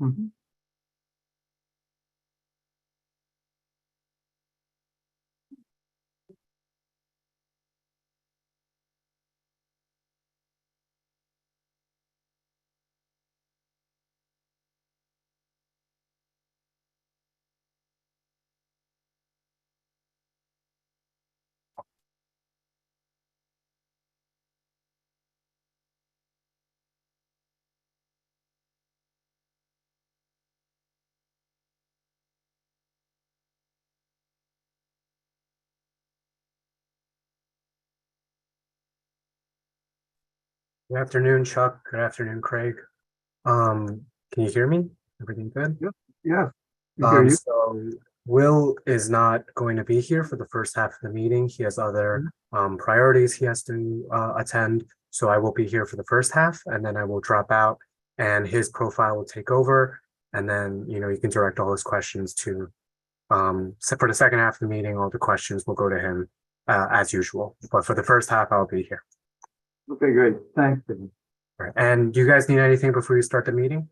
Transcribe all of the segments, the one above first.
Mhm. Good afternoon, Chuck. Good afternoon, Craig. Can you hear me? Everything good? Yep. Yeah, we hear you. So Will is not going to be here for the first half of the meeting. He has other priorities he has to attend. So I will be here for the first half and then I will drop out and his profile will take over. And then, you can direct all his questions to, so for the second half of the meeting, all the questions will go to him as usual. But for the first half, I'll be here. Okay, great. Thanks, David. All right. And do you guys need anything before you start the meeting?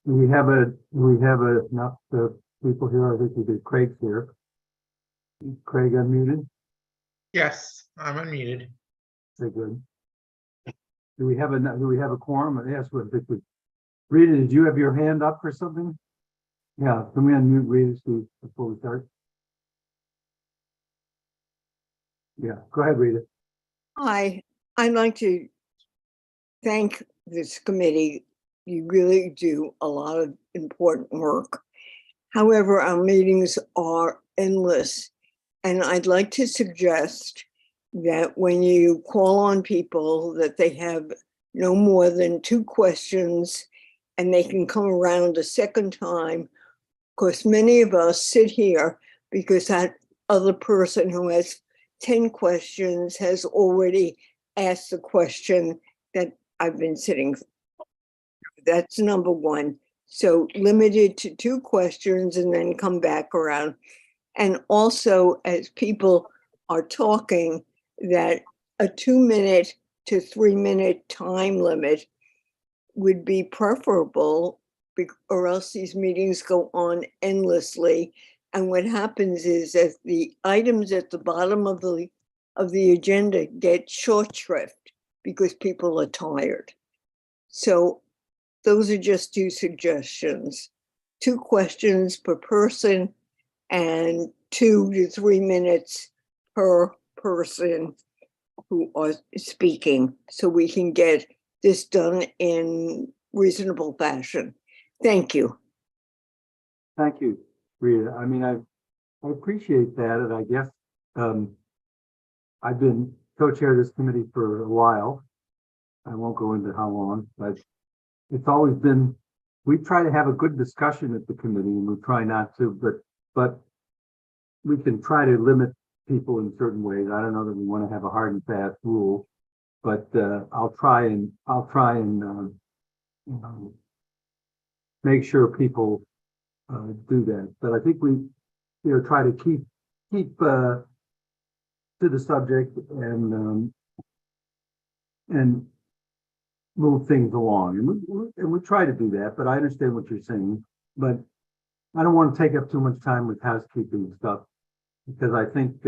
We have enough people here. I think we did. Craig's here. Craig unmuted. Yes, I'm unmuted. Very good. Do we have a quorum? Yes, I think we. Rita, did you have your hand up for something? Yeah, can we unmute Rita before we start? Yeah, go ahead, Rita. Hi, I'd like to thank this committee. You really do a lot of important work. However, our meetings are endless. And I'd like to suggest that when you call on people that they have no more than 2 questions and they can come around a second time, because many of us sit here because that other person who has 10 questions has already asked the question that I've been sitting. That's number one. So limited to 2 questions and then come back around. And also, as people are talking, that a 2-minute to 3-minute time limit would be preferable, or else these meetings go on endlessly. And what happens is that the items at the bottom of the agenda get short shrift because people are tired. So those are just 2 suggestions. 2 questions per person and 2 to 3 minutes per person who are speaking, so we can get this done in reasonable fashion. Thank you. Thank you, Rita. I mean, I appreciate that, and I guess I've been co-chair of this committee for a while. I won't go into how long, but it's always been, we try to have a good discussion at the committee, and we try not to, but we can try to limit people in certain ways. I don't know that we want to have a hard and fast rule, but I'll try and make sure people do that. But I think we try to keep to the subject and move things along, and we try to do that. But I understand what you're saying, but I don't want to take up too much time with housekeeping stuff, because I think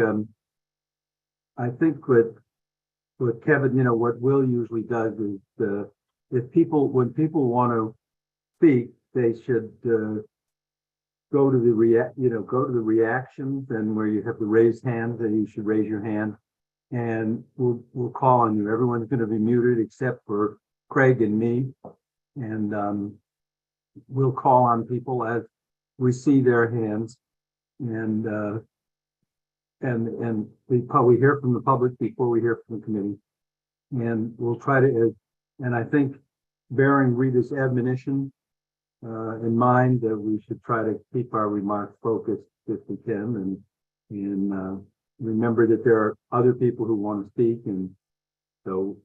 what Kevin, what Will usually does is when people want to speak, they should go to the reactions, and where you have the raised hands, and you should raise your hand, and we'll call on you. Everyone's going to be muted except for Craig and me, and we'll call on people as we see their hands, and we probably hear from the public before we hear from the committee, and we'll try to. And I think, bearing Rita's admonition in mind, that we should try to keep our remarks focused if we can, and remember that there are other people who want to speak, and so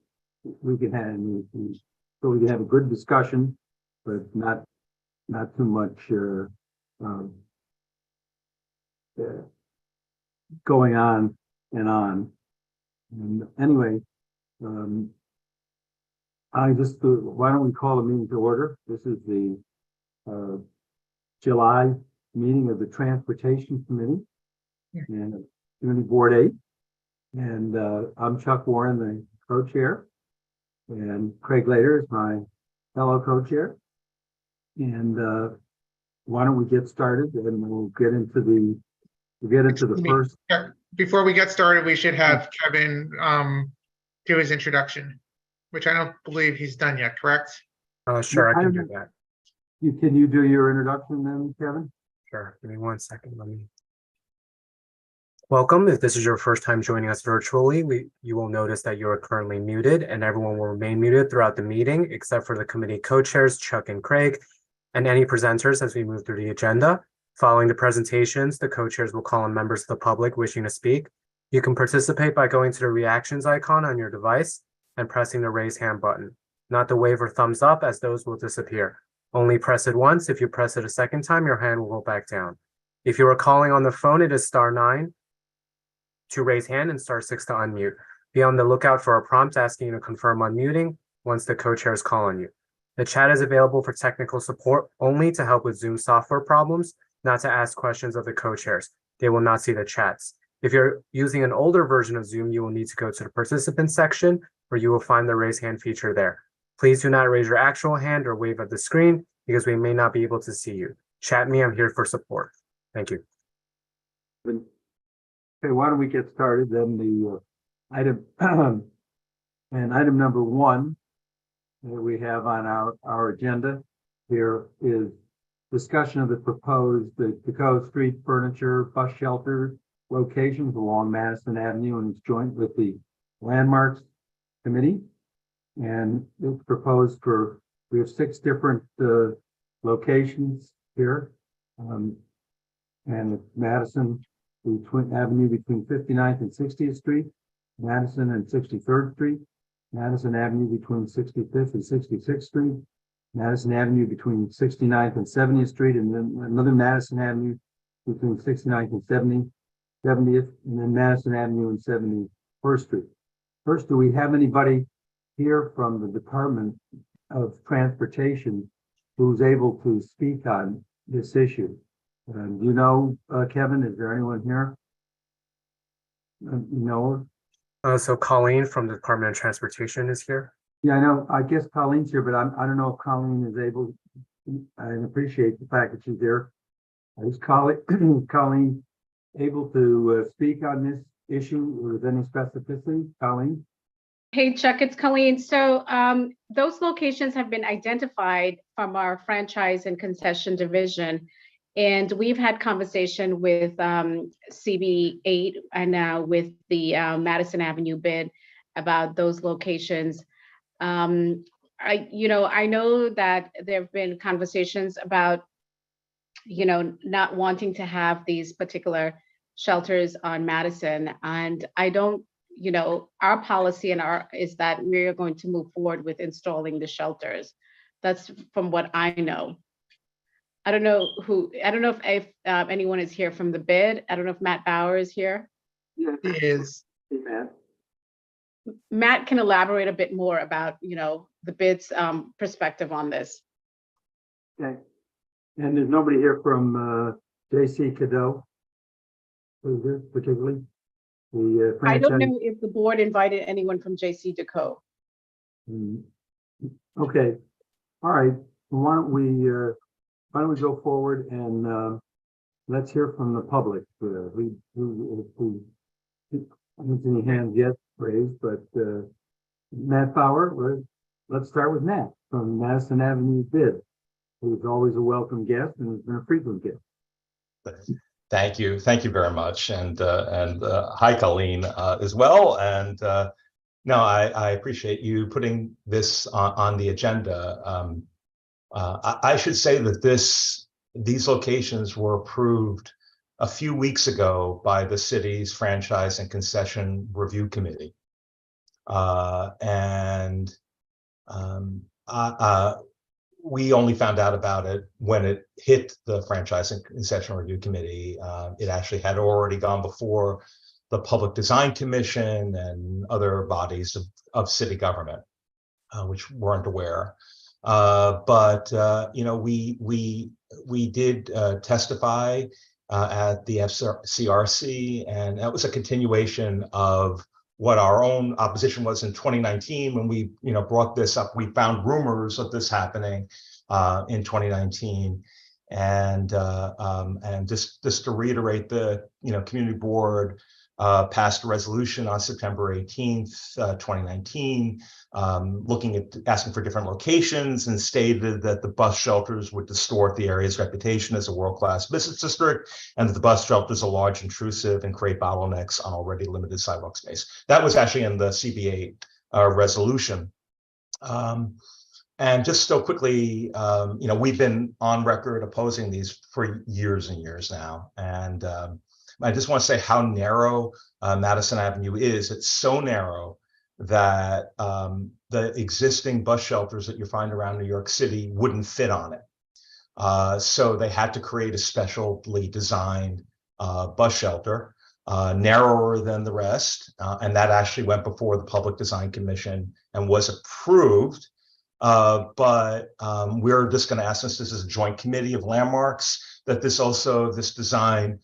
we can have a good discussion, but not too much going on. And anyway, Why don't we call the meeting to order? This is the July meeting of the Transportation Committee and Committee Board 8. And I'm Chuck Warren, the co-chair, and Craig Lader is my fellow co-chair. And why don't we get started and we'll get into the first. Before we get started, we should have Kevin do his introduction, which I don't believe he's done yet, correct? Sure, I can do that. Can you do your introduction then, Kevin? Sure, give me 1 second. Welcome. If this is your first time joining us virtually, you will notice that you are currently muted and everyone will remain muted throughout the meeting, except for the committee co-chairs, Chuck and Craig, and any presenters as we move through the agenda. Following the presentations, the co-chairs will call on members of the public wishing to speak. You can participate by going to the reactions icon on your device and pressing the raise hand button, not the wave or thumbs up, as those will disappear. Only press it once. If you press it a second time, your hand will go back down. If you are calling on the phone, it is *9 to raise hand and *6 to unmute. Be on the lookout for a prompt asking you to confirm unmuting once the co-chairs call on you. The chat is available for technical support only to help with Zoom software problems, not to ask questions of the co-chairs. They will not see the chats. If you're using an older version of Zoom, you will need to go to the participants section where you will find the raise hand feature there. Please do not raise your actual hand or wave at the screen because we may not be able to see you. Chat me, I'm here for support. Thank you. Okay, why don't we get started then? The item and item number 1 that we have on our agenda here is discussion of the proposed Dakota Street furniture bus shelter locations along Madison Avenue, and it's joint with the Landmarks Committee. And it's proposed we have 6 different locations here. And it's Madison Avenue between 59th and 60th Street, Madison and 63rd Street, Madison Avenue between 65th and 66th Street, Madison Avenue between 69th and 70th Street, and then another Madison Avenue between 69th and 70th, and then Madison Avenue and 71st Street. First, do we have anybody here from the Department of Transportation who's able to speak on this issue? Do you know, Kevin, is there anyone here? No. So Colleen from the Department of Transportation is here. Yeah, I know. I guess Colleen's here, but I don't know if Colleen is able. I appreciate the fact that she's there. Is Colleen able to speak on this issue with any specificity? Colleen? Hey, Chuck, it's Colleen. So those locations have been identified from our franchise and concession division. And we've had conversation with CB8 and now with the Madison Avenue bid about those locations. I know that there have been conversations about, not wanting to have these particular shelters on Madison. And I don't, our policy is that we're going to move forward with installing the shelters. That's from what I know. I don't know if anyone is here from the bid. I don't know if Matt Bauer is here. Yeah, He is. hey, Matt. Matt can elaborate a bit more about, the bid's perspective on this. Okay. And there's nobody here from J.C. Cadeau, who's here particularly? The I don't franchise. know if the board invited anyone from J.C. Deco. Okay. All right. Why don't we go forward and let's hear from the public. Who I don't see any hands yet raised, but Matt Bauer, let's start with Matt from Madison Avenue Bid, who's always a welcome guest and has been a frequent guest. Thank you very much, and hi, Colleen, as well. And no, I appreciate you putting this on the agenda. I should say that these locations were approved a few weeks ago by the city's Franchise and Concession Review Committee. We only found out about it when it hit the Franchise and Concession Review Committee. It actually had already gone before the Public Design Commission and other bodies of city government. which weren't aware. But you know, we did testify at the FCRC, and that was a continuation of what our own opposition was in 2019 when we, you know, brought this up. We found rumors of this happening in 2019, and just to reiterate, the, you know, community board passed a resolution on September 18th, 2019, looking at asking for different locations, and stated that the bus shelters would distort the area's reputation as a world-class business district, and that the bus shelters are large, intrusive, and create bottlenecks on already limited sidewalk space. That was actually in the CB8 resolution. And just so quickly, you know, we've been on record opposing these for years and years now, and I just want to say how narrow Madison Avenue is. It's so narrow that the existing bus shelters that you find around New York City wouldn't fit on it. So they had to create a specially designed bus shelter, narrower than the rest. And that actually went before the Public Design Commission and was approved. But we're just going to ask, since this is a joint committee of landmarks, that this design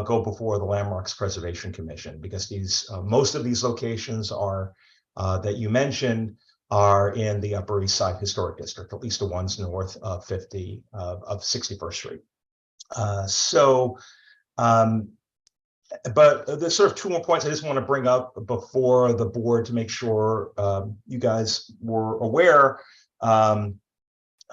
go before the Landmarks Preservation Commission, because these most of these locations are that you mentioned are in the Upper East Side Historic District, at least the ones north of 61st Street. But there's sort of two more points I just want to bring up before the board to make sure you guys were aware.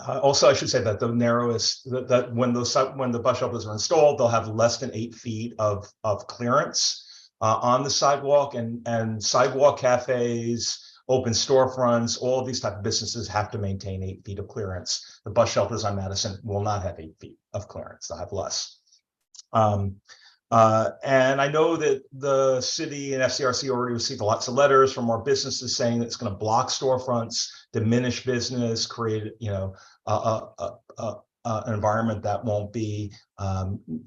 Also, I should say that the narrowest, that when the bus shelters are installed, they'll have less than 8 feet of clearance on the sidewalk, and sidewalk cafes, open storefronts, all of these type of businesses have to maintain 8 feet of clearance. The bus shelters on Madison will not have 8 feet of clearance; they'll have less. And I know that the city and FCRC already received lots of letters from our businesses saying that it's going to block storefronts, diminish business, create, you know, an environment that won't be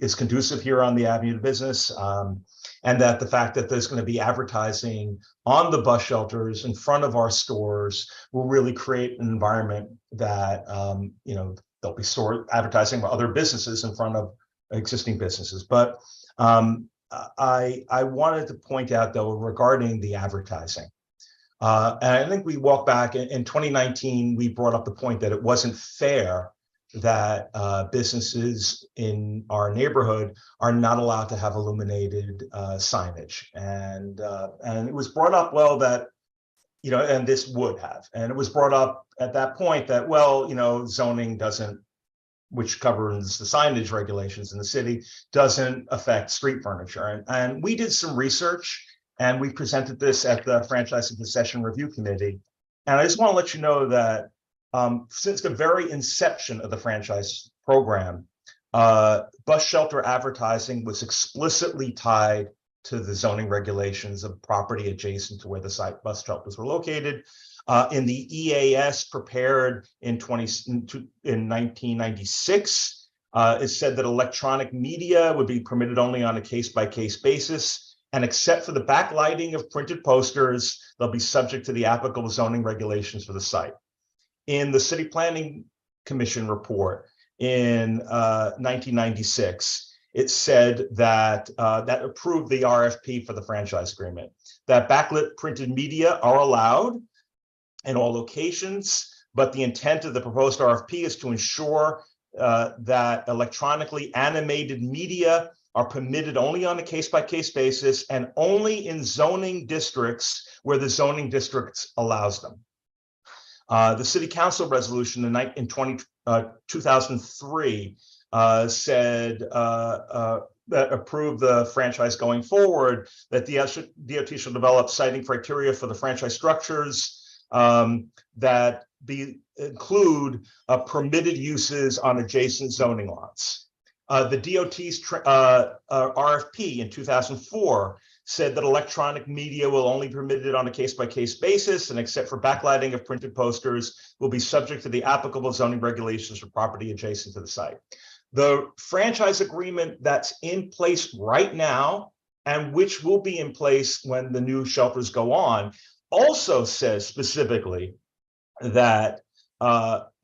is conducive here on the Avenue to Business, and that the fact that there's going to be advertising on the bus shelters in front of our stores will really create an environment that you know, there'll be advertising for other businesses in front of existing businesses. But I wanted to point out, though, regarding the advertising. And I think we walked back in 2019, we brought up the point that it wasn't fair that businesses in our neighborhood are not allowed to have illuminated signage. And it was brought up, well, that, you know, and this would have, and it was brought up at that point that, well, you know, zoning doesn't, which governs the signage regulations in the city, doesn't affect street furniture. And we did some research, and we presented this at the Franchise and Concession Review Committee. And I just want to let you know that since the very inception of the franchise program, bus shelter advertising was explicitly tied to the zoning regulations of property adjacent to where the bus shelters were located. In the EAS prepared in 1996, it said that electronic media would be permitted only on a case-by-case basis, and except for the backlighting of printed posters, they'll be subject to the applicable zoning regulations for the site. In the City Planning Commission report in 1996, it said that that approved the RFP for the franchise agreement, that backlit printed media are allowed in all locations, but the intent of the proposed RFP is to ensure that electronically animated media are permitted only on a case-by-case basis and only in zoning districts where the zoning districts allows them. The City Council resolution in 2003 said that approved the franchise going forward, that the DOT should develop citing criteria for the franchise structures that include permitted uses on adjacent zoning lots. The DOT's RFP in 2004 said that electronic media will only be permitted on a case-by-case basis, and except for backlighting of printed posters, will be subject to the applicable zoning regulations for property adjacent to the site. The franchise agreement that's in place right now, and which will be in place when the new shelters go on, also says specifically that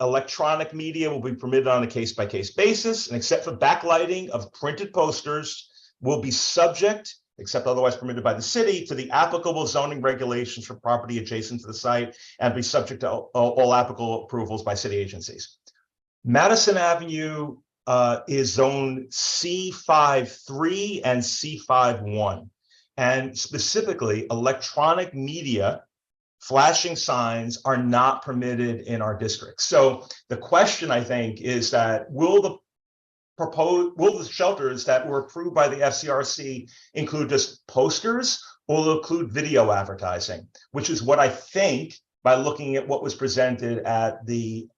electronic media will be permitted on a case-by-case basis, and except for backlighting of printed posters, will be subject, except otherwise permitted by the city, to the applicable zoning regulations for property adjacent to the site, and be subject to all applicable approvals by city agencies. Madison Avenue is zone C53 and C51, and specifically electronic media flashing signs are not permitted in our district. So the question, I think, is that will the shelters that were approved by the FCRC include just posters, or will include video advertising, which is what I think, by looking at what was presented at the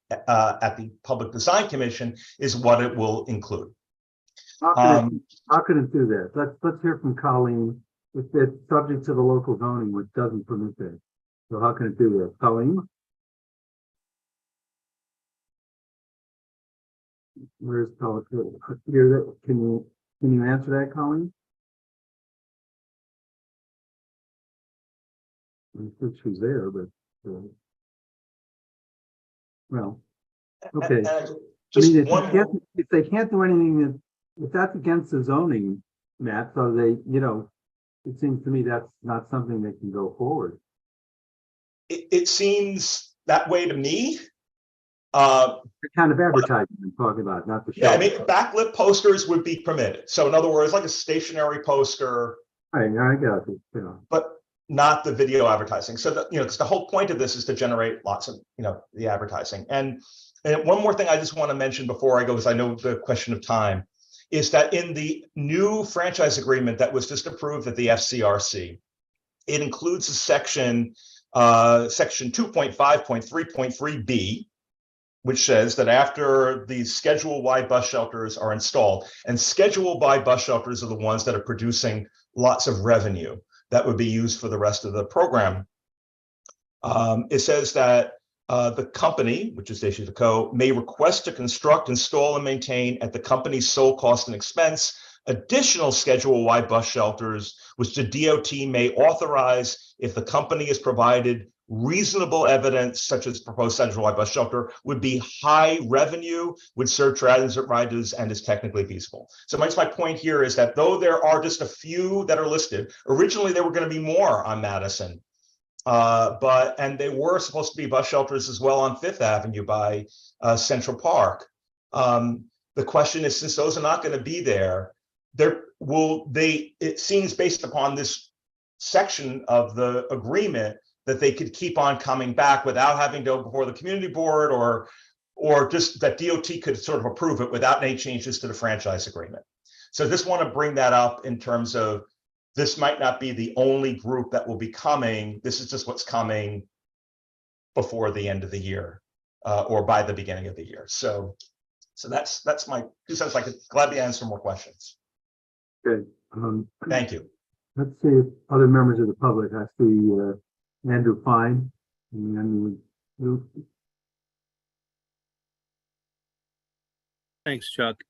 Public Design Commission, is what it will include. How can it do that? Let's hear from Colleen. It's subject to the local zoning, which doesn't permit that. So how can it do that? Colleen? Where's Colleen? Can you answer that, Colleen? I think she's there, but well, okay. If they can't do anything if that's against the zoning, Matt, so they, it seems to me that's not something that can go forward. It seems that way to me. The kind of advertising I'm talking about, not the show. Yeah, I mean, backlit posters would be permitted. So in other words, like a stationary poster. I got it. But not the video advertising. So that, because the whole point of this is to generate lots of, the advertising. And one more thing I just want to mention before I go, because I know the question of time, is that in the new franchise agreement that was just approved at the FCRC, it includes a section 2.5.3.3b, which says that after the Schedule Y bus shelters are installed, and Schedule Y bus shelters are the ones that are producing lots of revenue that would be used for the rest of the program. It says that the company, which is Dacia Co., may request to construct, install, and maintain at the company's sole cost and expense additional Schedule Y bus shelters, which the DOT may authorize if the company has provided reasonable evidence, such as proposed Schedule Y bus shelter would be high revenue, would serve transit riders, and is technically feasible. So my point here is that though there are just a few that are listed, originally there were going to be more on Madison, and they were supposed to be bus shelters as well on Fifth Avenue by Central Park. The question is, since those are not going to be there, it seems based upon this section of the agreement that they could keep on coming back without having to go before the community board, or just that DOT could sort of approve it without any changes to the franchise agreement. So just want to bring that up in terms of this might not be the only group that will be coming. This is just what's coming before the end of the year, or by the beginning of the year. So that's my 2 cents. I could gladly answer more questions. Good. Thank you. Let's see if other members of the public. I see Andrew Fine, and then Luke. Thanks, Chuck.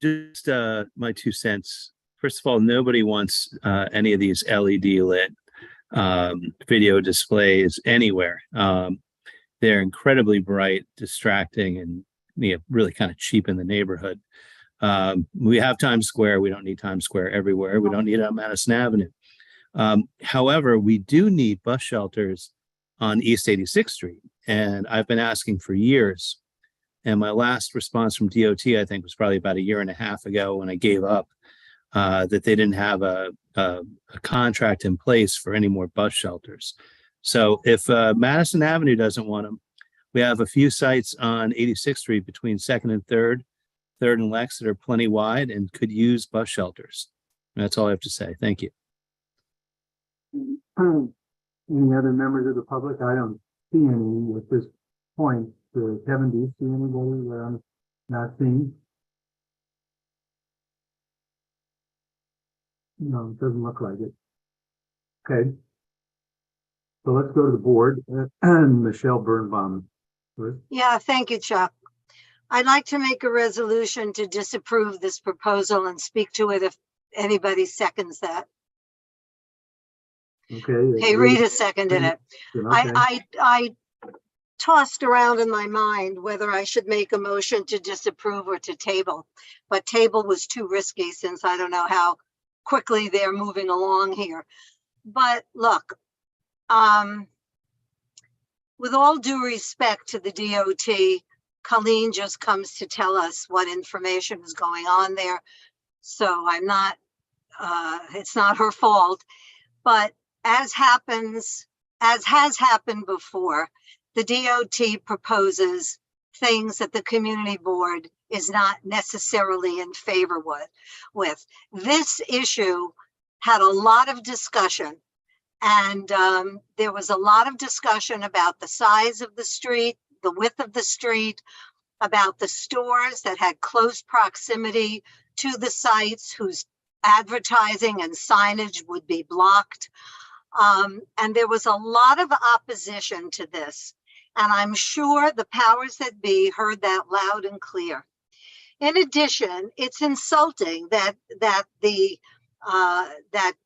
Just my 2 cents. First of all, nobody wants any of these LED lit video displays anywhere. They're incredibly bright, distracting, and really kind of cheap in the neighborhood. We have Times Square. We don't need Times Square everywhere. We don't need it on Madison Avenue. However, we do need bus shelters on East 86th Street. And I've been asking for years. And my last response from DOT, I think, was probably about 1.5 years ago when I gave up, that they didn't have a contract in place for any more bus shelters. So if Madison Avenue doesn't want them, we have a few sites on 86th Street between 2nd and 3rd and Lex that are plenty wide and could use bus shelters. And that's all I have to say. Thank you. Any other members of the public? I don't see any at this point. Kevin, do you see anybody that I'm not seeing? No, it doesn't look like it. Okay. So let's go to the board. Michelle Birnbaum. Yeah, thank you, Chuck. I'd like to make a resolution to disapprove this proposal and speak to it if anybody seconds that. Okay. Okay, Rita seconded it. Okay. I tossed around in my mind whether I should make a motion to disapprove or to table. But table was too risky since I don't know how quickly they're moving along here. But look, with all due respect to the DOT, Colleen just comes to tell us what information is going on there. So I'm not, it's not her fault. But as has happened before, the DOT proposes things that the community board is not necessarily in favor with. This issue had a lot of discussion, and there was a lot of discussion about the size of the street, the width of the street, about the stores that had close proximity to the sites whose advertising and signage would be blocked. And there was a lot of opposition to this. And I'm sure the powers that be heard that loud and clear. In addition, it's insulting that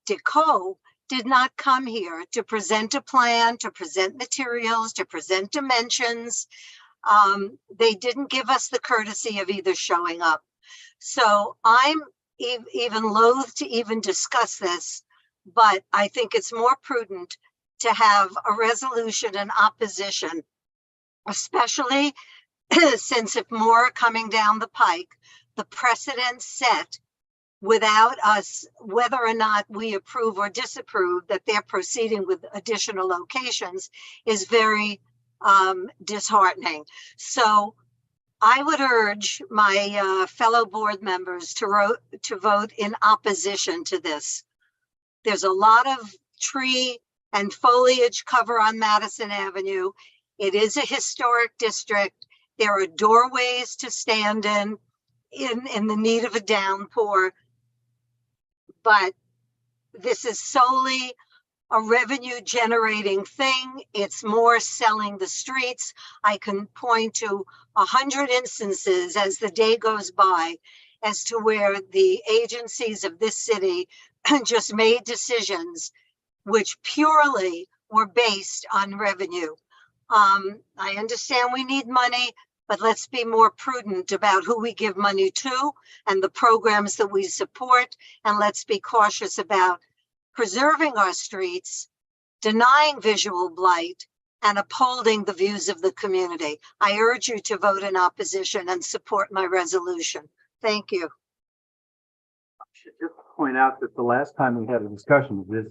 DECO did not come here to present a plan, to present materials, to present dimensions. They didn't give us the courtesy of either showing up. So I'm even loath to even discuss this, but I think it's more prudent to have a resolution in opposition, especially since if more are coming down the pike, the precedent set without us, whether or not we approve or disapprove that they're proceeding with additional locations, is very disheartening. So I would urge my fellow board members to vote in opposition to this. There's a lot of tree and foliage cover on Madison Avenue. It is a historic district. There are doorways to stand in the need of a downpour. But this is solely a revenue generating thing. It's more selling the streets. I can point to 100 instances as the day goes by as to where the agencies of this city just made decisions which purely were based on revenue. I understand we need money, but let's be more prudent about who we give money to and the programs that we support. And let's be cautious about preserving our streets, denying visual blight, and upholding the views of the community. I urge you to vote in opposition and support my resolution. Thank you. I should just point out that the last time we had a discussion of this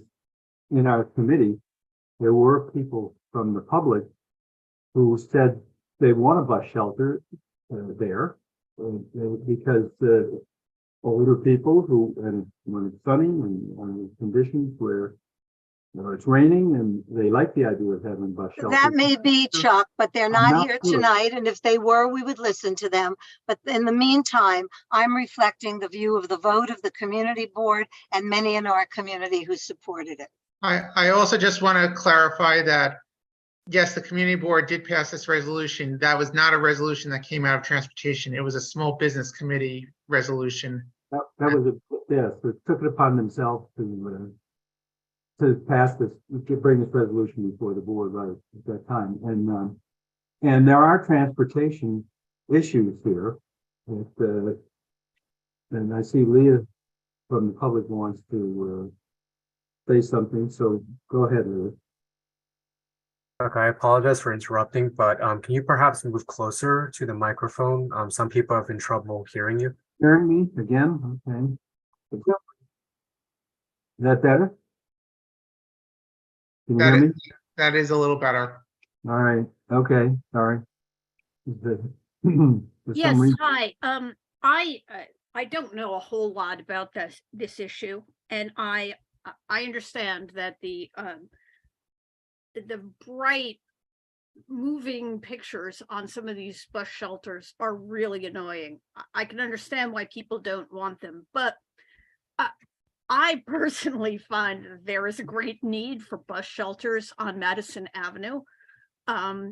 in our committee, there were people from the public who said they want a bus shelter there because older people who, and when it's sunny and under conditions where it's raining, and they like the idea of having bus shelters. That may be, Chuck, but they're I'm not not here sure. tonight. And if they were, we would listen to them. But in the meantime, I'm reflecting the view of the vote of the community board and many in our community who supported it. I also just want to clarify that, yes, the community board did pass this resolution. That was not a resolution that came out of transportation. It was a small business committee resolution. That was yes, it took it upon themselves to pass this, to bring this resolution before the board right at that time. And there are transportation issues here. And I see Leah from the public wants to say something, so go ahead, Leah. Okay, I apologize for interrupting, but can you perhaps move closer to the microphone? Some people have been trouble hearing you. Hearing me again? Okay. Is that better? Can you hear me? That is a little better. All right. Okay. Sorry. Yes, hi. I don't know a whole lot about this issue, and I understand that the bright moving pictures on some of these bus shelters are really annoying. I can understand why people don't want them, but I personally find that there is a great need for bus shelters on Madison Avenue.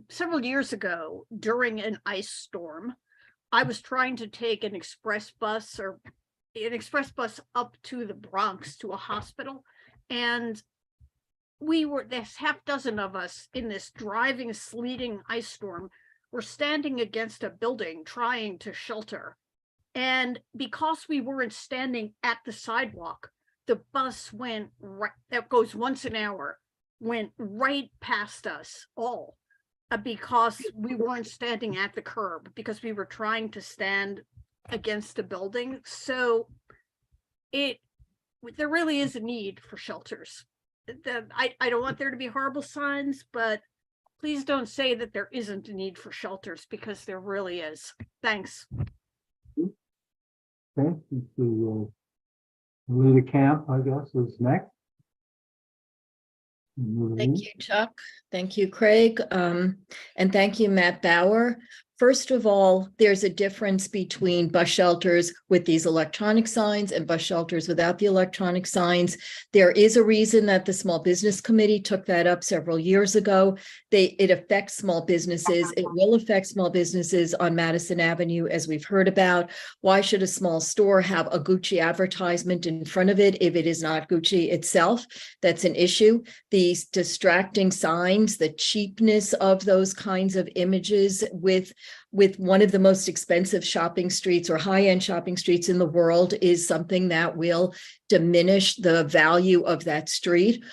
Several years ago, during an ice storm, I was trying to take an express bus up to the Bronx to a hospital, and there's half dozen of us in this driving, sleeting ice storm. We're standing against a building trying to shelter. And because we weren't standing at the sidewalk, the bus went right, that goes once an hour, went right past us all because we weren't standing at the curb, because we were trying to stand against the building. So there really is a need for shelters. I don't want there to be horrible signs, but please don't say that there isn't a need for shelters, because there really is. Thanks. Okay, the Lita Camp, I guess, is next. Thank you, Chuck. Thank you, Craig. And thank you, Matt Bauer. First of all, there's a difference between bus shelters with these electronic signs and bus shelters without the electronic signs. There is a reason that the Small Business Committee took that up several years ago. It affects small businesses. It will affect small businesses on Madison Avenue, as we've heard about. Why should a small store have a Gucci advertisement in front of it if it is not Gucci itself? That's an issue. These distracting signs, the cheapness of those kinds of images with one of the most expensive shopping streets or high-end shopping streets in the world is something that will diminish the value of that street.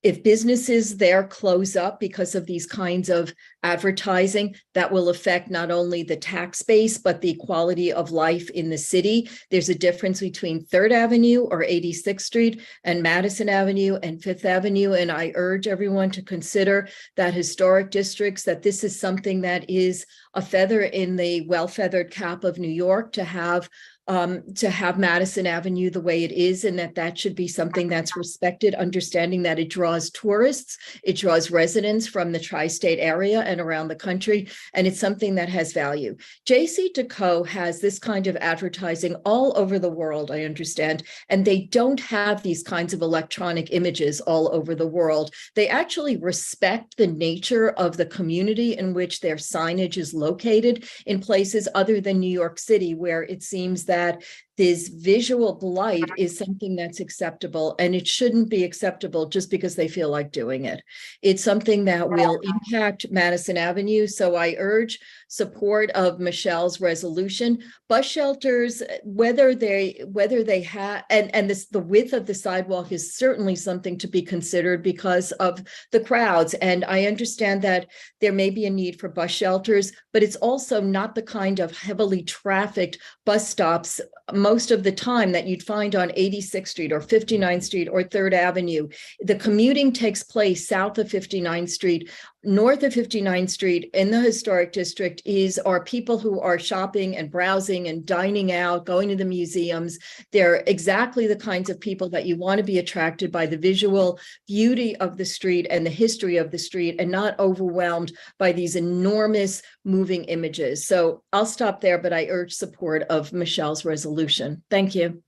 If businesses there close up because of these kinds of advertising, that will affect not only the tax base, but the quality of life in the city. There's a difference between 3rd Avenue or 86th Street and Madison Avenue and 5th Avenue. And I urge everyone to consider that historic districts, that this is something that is a feather in the well-feathered cap of New York to have Madison Avenue the way it is, and that should be something that's respected, understanding that it draws tourists, it draws residents from the tri-state area and around the country, and it's something that has value. JCDecaux has this kind of advertising all over the world, I understand, and they don't have these kinds of electronic images all over the world. They actually respect the nature of the community in which their signage is located in places other than New York City, where it seems that this visual blight is something that's acceptable, and it shouldn't be acceptable just because they feel like doing it. It's something that will impact Madison Avenue. So I urge support of Michelle's resolution. Bus shelters, whether they have, and the width of the sidewalk is certainly something to be considered because of the crowds. And I understand that there may be a need for bus shelters, but it's also not the kind of heavily trafficked bus stops most of the time that you'd find on 86th Street or 59th Street or 3rd Avenue. The commuting takes place south of 59th Street. North of 59th Street in the historic district are people who are shopping and browsing and dining out, going to the museums. They're exactly the kinds of people that you want to be attracted by the visual beauty of the street and the history of the street, and not overwhelmed by these enormous moving images. So I'll stop there, but I urge support of Michelle's resolution. Thank you.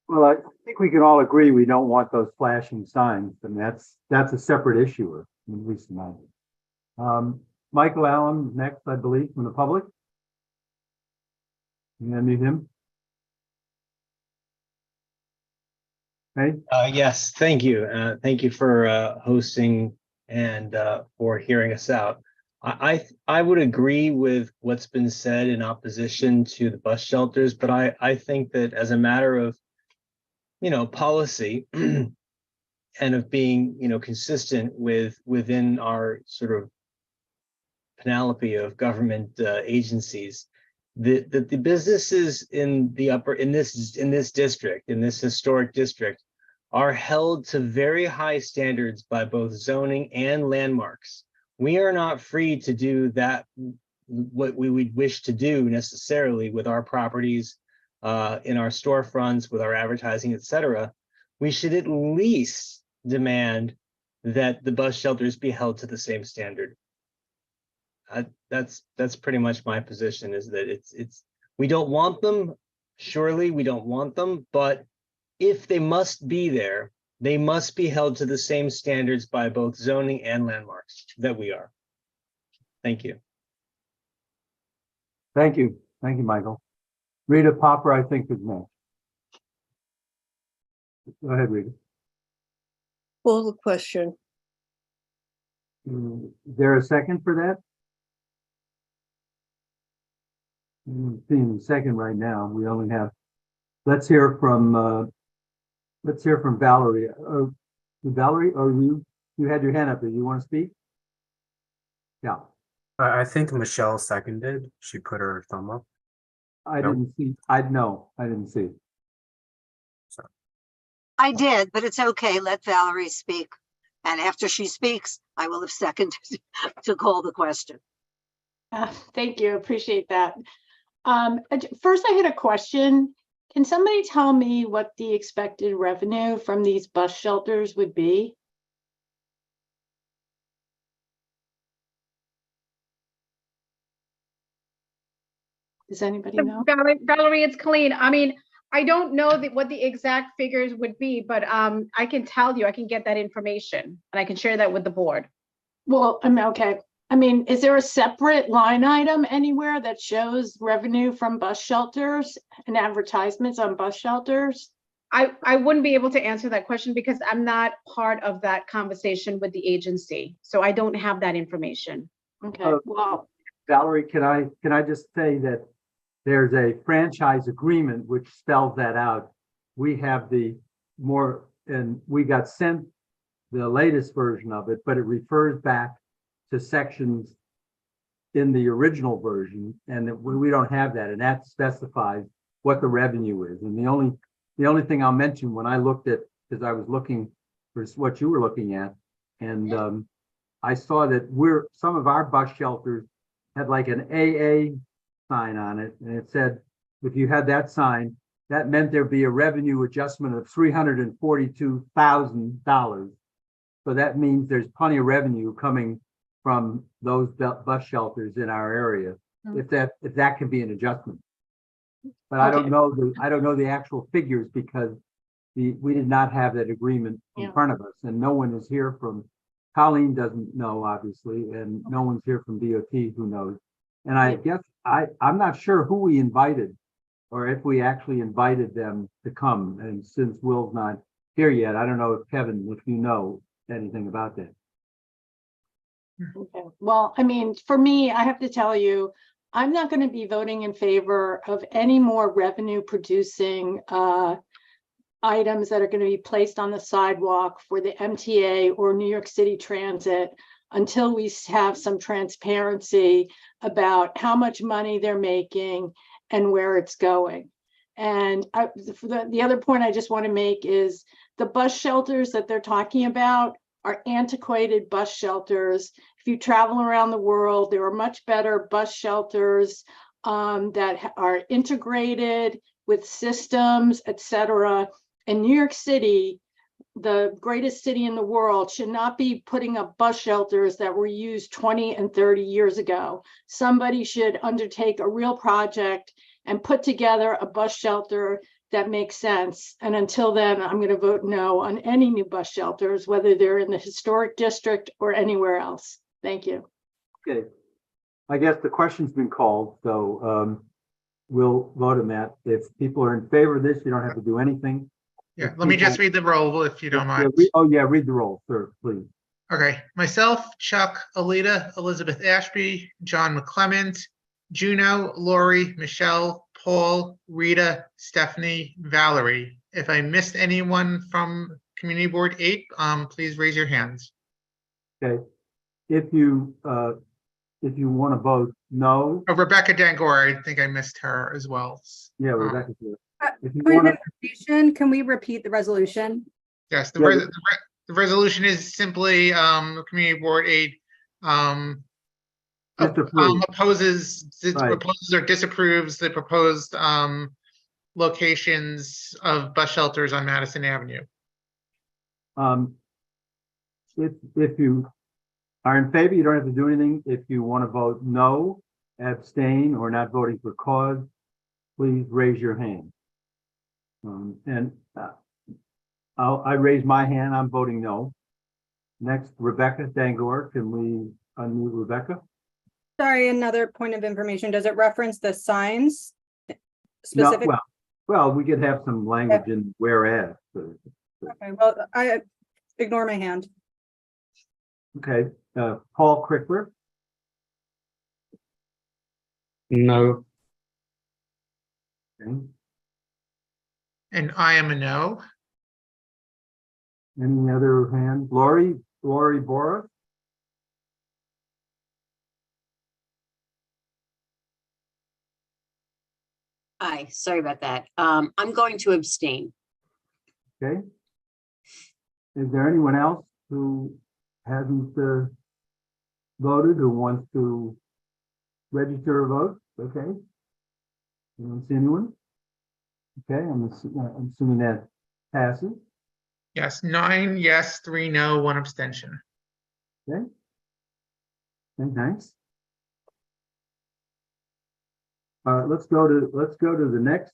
Well, I think we can all agree we don't want those flashing signs, and that's a separate issue, at least in my opinion. Michael Allen next, I believe, from the public. You gonna meet him? Okay. Yes, thank you. Thank you for hosting and for hearing us out. I would agree with what's been said in opposition to the bus shelters, but I think that as a matter of, policy and of being, consistent within our sort of panoply of government agencies, the businesses in this district, in this historic district, are held to very high standards by both zoning and landmarks. We are not free to do that, what we would wish to do necessarily with our properties, in our storefronts, with our advertising, etc. We should at least demand that the bus shelters be held to the same standard. That's pretty much my position, is that we don't want them. Surely we don't want them, but if they must be there, they must be held to the same standards by both zoning and landmarks that we are. Thank you. Thank you, Michael. Rita Popper, I think, is next. Go ahead, Rita. Call the question. Is there a second for that? Seeing the second right now, we only have, let's hear from Valerie. Valerie, or you had your hand up. Do you want to speak? Yeah, I think Michelle seconded. She put her thumb up. I Nope. didn't see, I didn't see. I did, but it's okay. Let Valerie speak. And after she speaks, I will have seconded to call the question. Thank you. Appreciate that. First, I had a question. Can somebody tell me what the expected revenue from these bus shelters would be? Does anybody know? Valerie, it's Colleen. I mean, I don't know what the exact figures would be, but I can tell you, I can get that information and I can share that with the board. Well, I mean, okay. I mean, is there a separate line item anywhere that shows revenue from bus shelters and advertisements on bus shelters? I wouldn't be able to answer that question because I'm not part of that conversation with the agency. So I don't have that information. Okay, well, Valerie, can I just say that there's a franchise agreement which spells that out. We have and we got sent the latest version of it, but it refers back to sections in the original version, and we don't have that, and that specifies what the revenue is. And the only thing I'll mention when I looked at, because I was looking for what you were looking at, and I saw that some of our bus shelters had like an AA sign on it, and it said if you had that sign, that meant there'd be a revenue adjustment of $342,000. So that means there's plenty of revenue coming from those bus shelters in our area, if that can be an adjustment. But I don't know the actual figures because we did not have that agreement in front of us, and no one is here from, Colleen doesn't know, obviously, and no one's here from DOT who knows. And I guess I'm not sure who we invited or if we actually invited them to come. And since Will's not here yet, I don't know if Kevin, if you know anything about that. okay. Well, I mean, for me, I have to tell you, I'm not going to be voting in favor of any more revenue producing items that are going to be placed on the sidewalk for the MTA or New York City Transit until we have some transparency about how much money they're making and where it's going. And the other point I just want to make is the bus shelters that they're talking about are antiquated bus shelters. If you travel around the world, there are much better bus shelters that are integrated with systems, etc. In New York City, the greatest city in the world, should not be putting up bus shelters that were used 20 and 30 years ago. Somebody should undertake a real project and put together a bus shelter that makes sense. And until then, I'm going to vote no on any new bus shelters, whether they're in the historic district or anywhere else. Thank you. Okay. I guess the question's been called, so we'll vote on that. If people are in favor of this, you don't have to do anything. Yeah, let me just read the roll if you don't mind. Read the roll, sir, please. Okay, myself, Chuck, Alita, Elizabeth Ashby, John McClement, Juno, Lori, Michelle, Paul, Rita, Stephanie, Valerie. If I missed anyone from Community Board 8, please raise your hands. Okay. If you want to vote no. Oh, Rebecca Dangor, I think I missed her as well. Yeah, Rebecca's here. If you Point of want information, can we repeat the resolution? Yes, the Yeah. resolution is simply Community Board 8 Disapprove. opposes Right. or disapproves the proposed locations of bus shelters on Madison Avenue. If you are in favor, you don't have to do anything. If you want to vote no, abstain, or not voting for cause, please raise your hand. I raise my hand. I'm voting no. Next, Rebecca Dangor. Can we unmute Rebecca? Sorry, another point of information. Does it reference the signs? No, Specific? well, we could have some language in whereas. Okay, well, I ignore my hand. Okay, Paul Crickler, No. okay. And I am a no. Any other hand? Lori Bora, Hi, sorry about that. I'm going to abstain. okay. Is there anyone else who hasn't voted, who wants to register a vote? Okay. You don't see anyone? Okay, I'm assuming that passes. Yes, 9 yes, 3 no, 1 abstention. Okay. Okay, thanks. Let's go to the next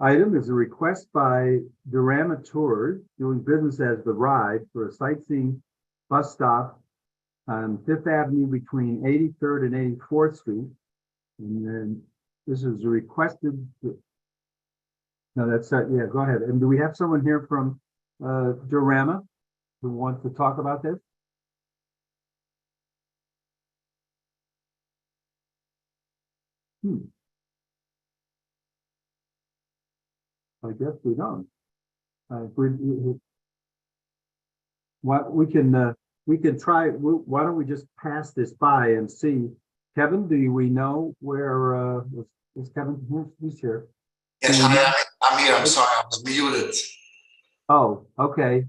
item is a request by Durama Tours doing business as The Ride for a sightseeing bus stop on Fifth Avenue between 83rd and 84th Street. And then this is a requested. No, that's yeah. Go ahead. And do we have someone here from Durama who wants to talk about this? I guess we don't. We can try. Why don't we just pass this by and see? Kevin, we know where is Kevin here? He's here. Yes, I'm here. I'm sorry, I was muted. Oh, okay.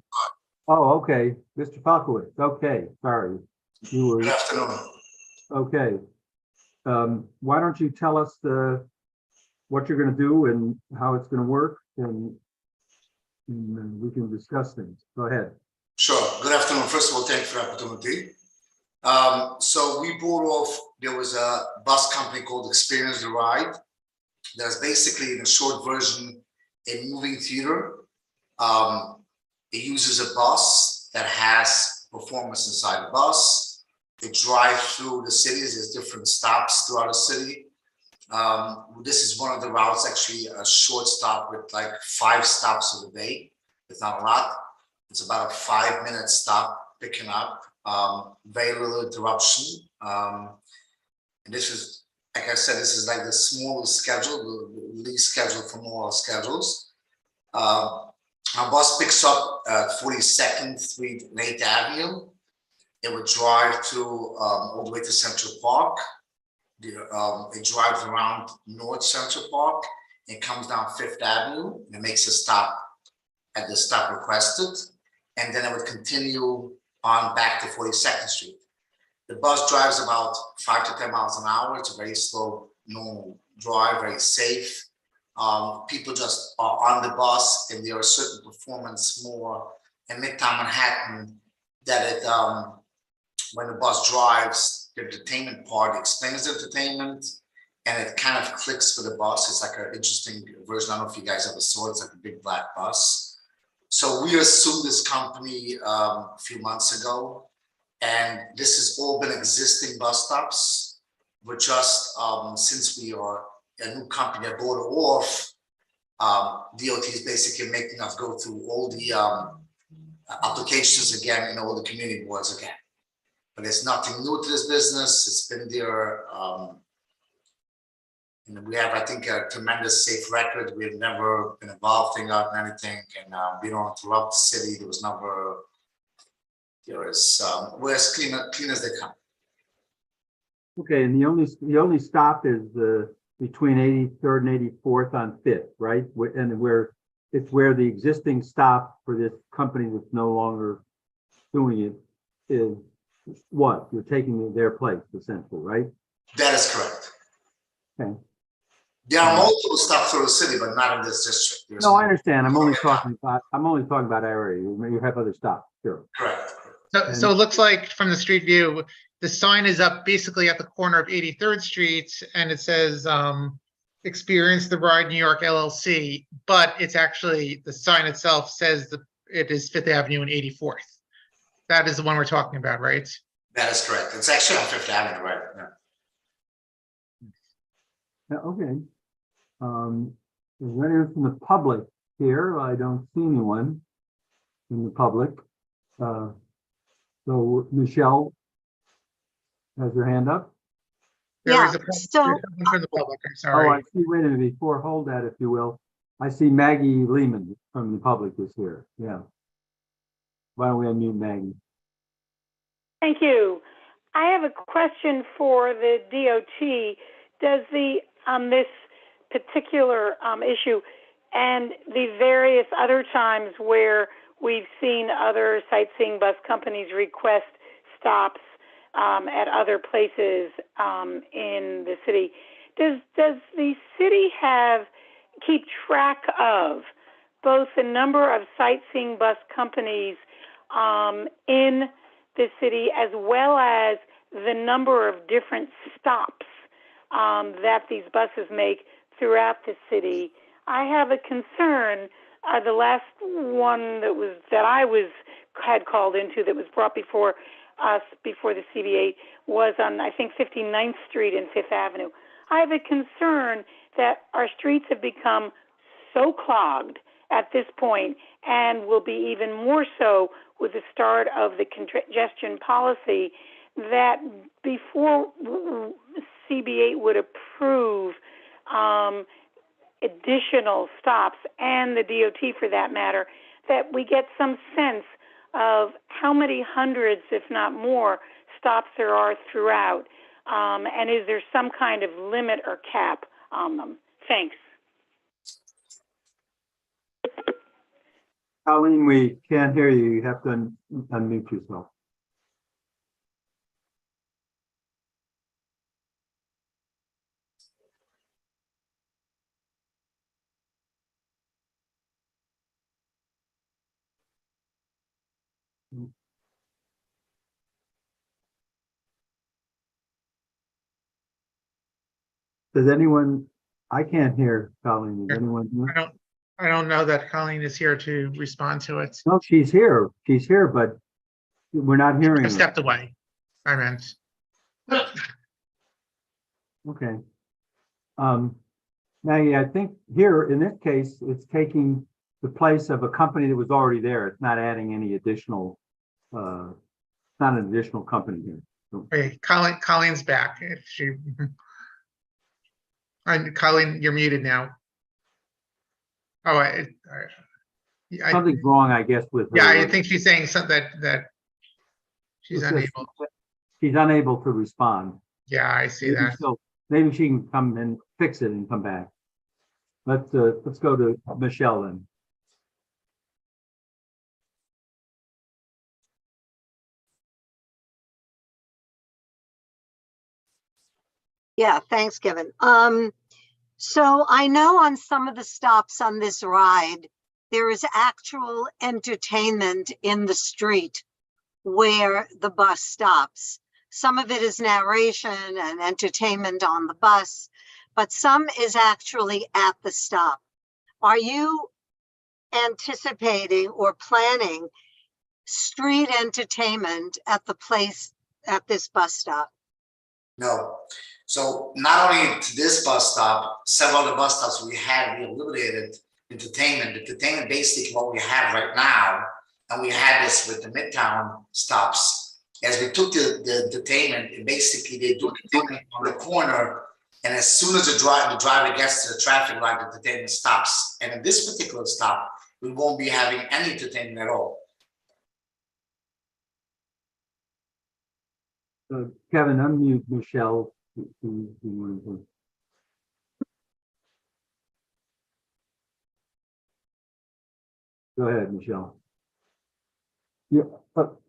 Oh, okay. Mr. Falkowitz. Okay, sorry. You were. Good afternoon. Okay. Why don't you tell us what you're going to do and how it's going to work, and we can discuss things. Go ahead. Sure. Good afternoon. First of all, thank you for the opportunity. So we brought off, there was a bus company called Experience the Ride. That's basically, in a short version, a moving theater. It uses a bus that has performance inside the bus. They drive through the cities. There's different stops throughout the city. This is one of the routes, actually a short stop with like 5 stops of the day. It's not a lot. It's about a 5-minute stop picking up, very little interruption. And this is, like I said, this is like the smallest schedule, the least scheduled from all our schedules. Our bus picks up at 42nd Street, 8th Avenue. It would drive to all the way to Central Park. It drives around North Central Park. It comes down 5th Avenue and it makes a stop at the stop requested. And then it would continue on back to 42nd Street. The bus drives about 5 to 10 miles an hour. It's a very slow, normal drive, very safe. People just are on the bus, and there are certain performance more in Midtown Manhattan that it, when the bus drives, the entertainment part explains the entertainment, and it kind of clicks for the bus. It's like an interesting version. I don't know if you guys ever saw it. It's like a big black bus. So we assumed this company a few months ago, and this has all been existing bus stops. We're just, since we are a new company that bought it off, DOT is basically making us go through all the applications again and all the community boards again. But it's nothing new to this business. It's been there. And we have, I think, a tremendous safe record. We've never been involved in anything, and we don't interrupt the city. There was never, we're as clean as they come. Okay, and the only stop is between 83rd and 84th on 5th, right? And it's where the existing stop for this company that's no longer doing it is what? You're taking their place, essentially, right? That is correct. Okay. There are multiple stops through the city, but not in this district. No, I understand. I'm only talking about our area. You have other stops, sure. Correct. So it looks like from the street view, the sign is up basically at the corner of 83rd Street, and it says Experience the Ride New York LLC, but it's actually, the sign itself says that it is 5th Avenue and 84th. That is the one we're talking about, right? That is correct. It's actually on 5th Avenue, right? Yeah, okay. Is there anyone from the public here? I don't see anyone in the public. So So Michelle has her hand up. There is Yeah, a there's so someone from the public, I'm Oh, I sorry. see. Wait a minute, before, hold that if you will. I see Maggie Lehman from the public is here. Yeah. Why don't we unmute Maggie? Thank you. I have a question for the DOT. Does this particular issue and the various other times where we've seen other sightseeing bus companies request stops at other places in the city, does the city keep track of both the number of sightseeing bus companies in the city as well as the number of different stops that these buses make throughout the city? I have a concern. The last one that I had called into that was brought before us before the CB8 was on, I think, 59th Street and 5th Avenue. I have a concern that our streets have become so clogged at this point and will be even more so with the start of the congestion policy, that before CB8 would approve additional stops, and the DOT for that matter, that we get some sense of how many hundreds, if not more, stops there are throughout, and is there some kind of limit or cap on them? Thanks. Colleen, we can't hear you. You have to unmute yourself. Does anyone, I can't hear Colleen. Does anyone? I don't know that Colleen is here to respond to it. No, she's here. She's here, but we're not hearing I her. stepped away. I meant. Okay. Maggie, I think here in this case, it's taking the place of a company that was already there. It's not adding any additional, it's not an additional company here. So, Okay, Colleen's back. If she, and Colleen, you're muted now. Oh, something's wrong, I guess, with her. yeah, I think she's saying something that she's It's just- unable. She's unable to respond. Yeah, I see Maybe that. maybe she can come and fix it and come back. Let's go to Michelle then. yeah, thanks, Kevin. So I know on some of the stops on this ride, there is actual entertainment in the street where the bus stops. Some of it is narration and entertainment on the bus, but some is actually at the stop. Are you anticipating or planning street entertainment at the place at this bus stop? No. So not only to this bus stop, several of the bus stops we had eliminated entertainment. Entertainment basically what we have right now, and we had this with the Midtown stops. As we took the entertainment, and basically they do entertainment on the corner, and as soon as the driver gets to the traffic light, the entertainment stops. And in this particular stop, we won't be having any entertainment at all. Kevin, unmute Michelle. Go ahead, Michelle. Yeah,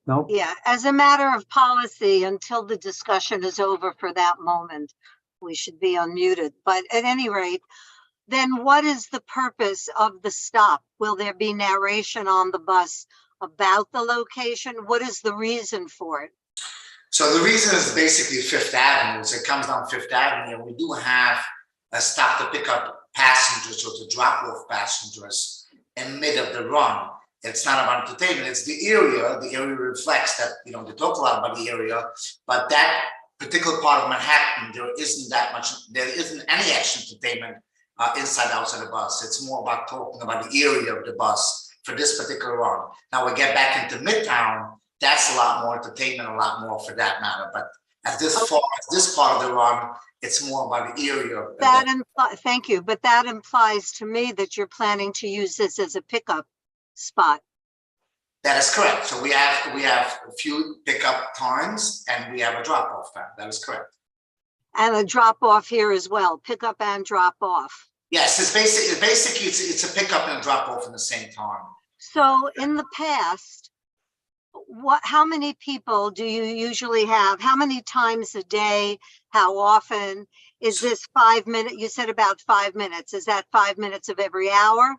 no. Yeah, as a matter of policy, until the discussion is over for that moment, we should be unmuted. But at any rate, then what is the purpose of the stop? Will there be narration on the bus about the location? What is the reason for it? So the reason is basically Fifth Avenue. So it comes down Fifth Avenue, and we do have a stop to pick up passengers or to drop off passengers in mid of the run. It's not about entertainment, it's the area. The area reflects that, you know, they talk a lot about the area, but that particular part of Manhattan, there isn't any action entertainment inside, outside the bus. It's more about talking about the area of the bus for this particular run. Now we get back into Midtown, that's a lot more entertainment, a lot more for that matter. But at this far, this part of the run, it's more about the area. Thank you, but that implies to me that you're planning to use this as a pickup spot. That is correct. So we have a few pickup times and we have a drop off time. That is correct. And a drop off here as well, pickup and drop off. Yes, basically it's a pickup and a drop off in the same time. So in the past, how many people do you usually have? How many times a day? How often? Is this 5 minutes? You said about 5 minutes. Is that 5 minutes of every hour?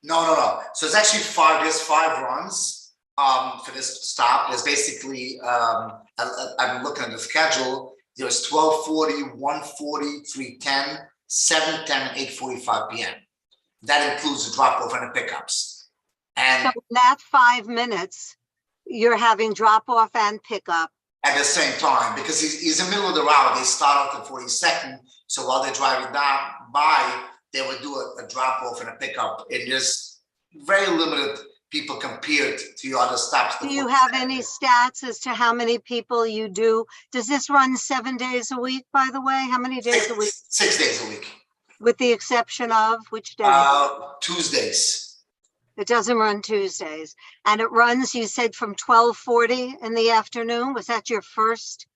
No. So it's actually there's 5 runs for this stop. There's basically, I'm looking at the schedule. There's 12:40, 1:40, 3:10, 7:10, and 8:45 p.m. That includes the drop off and the pickups. And so in that 5 minutes, you're having drop off and pickup at the same time, because he's in the middle of the route. They start off at 42nd. So while they're driving by, they would do a drop off and a pickup. And there's very limited people compared to your other stops. Do you have any stats as to how many people you do? Does this run 7 days a week, by the way? How many days a week? 6 days a week. With the exception of which day? Tuesdays. It doesn't run Tuesdays. And it runs, you said, from 12:40 in the afternoon. Was that your first?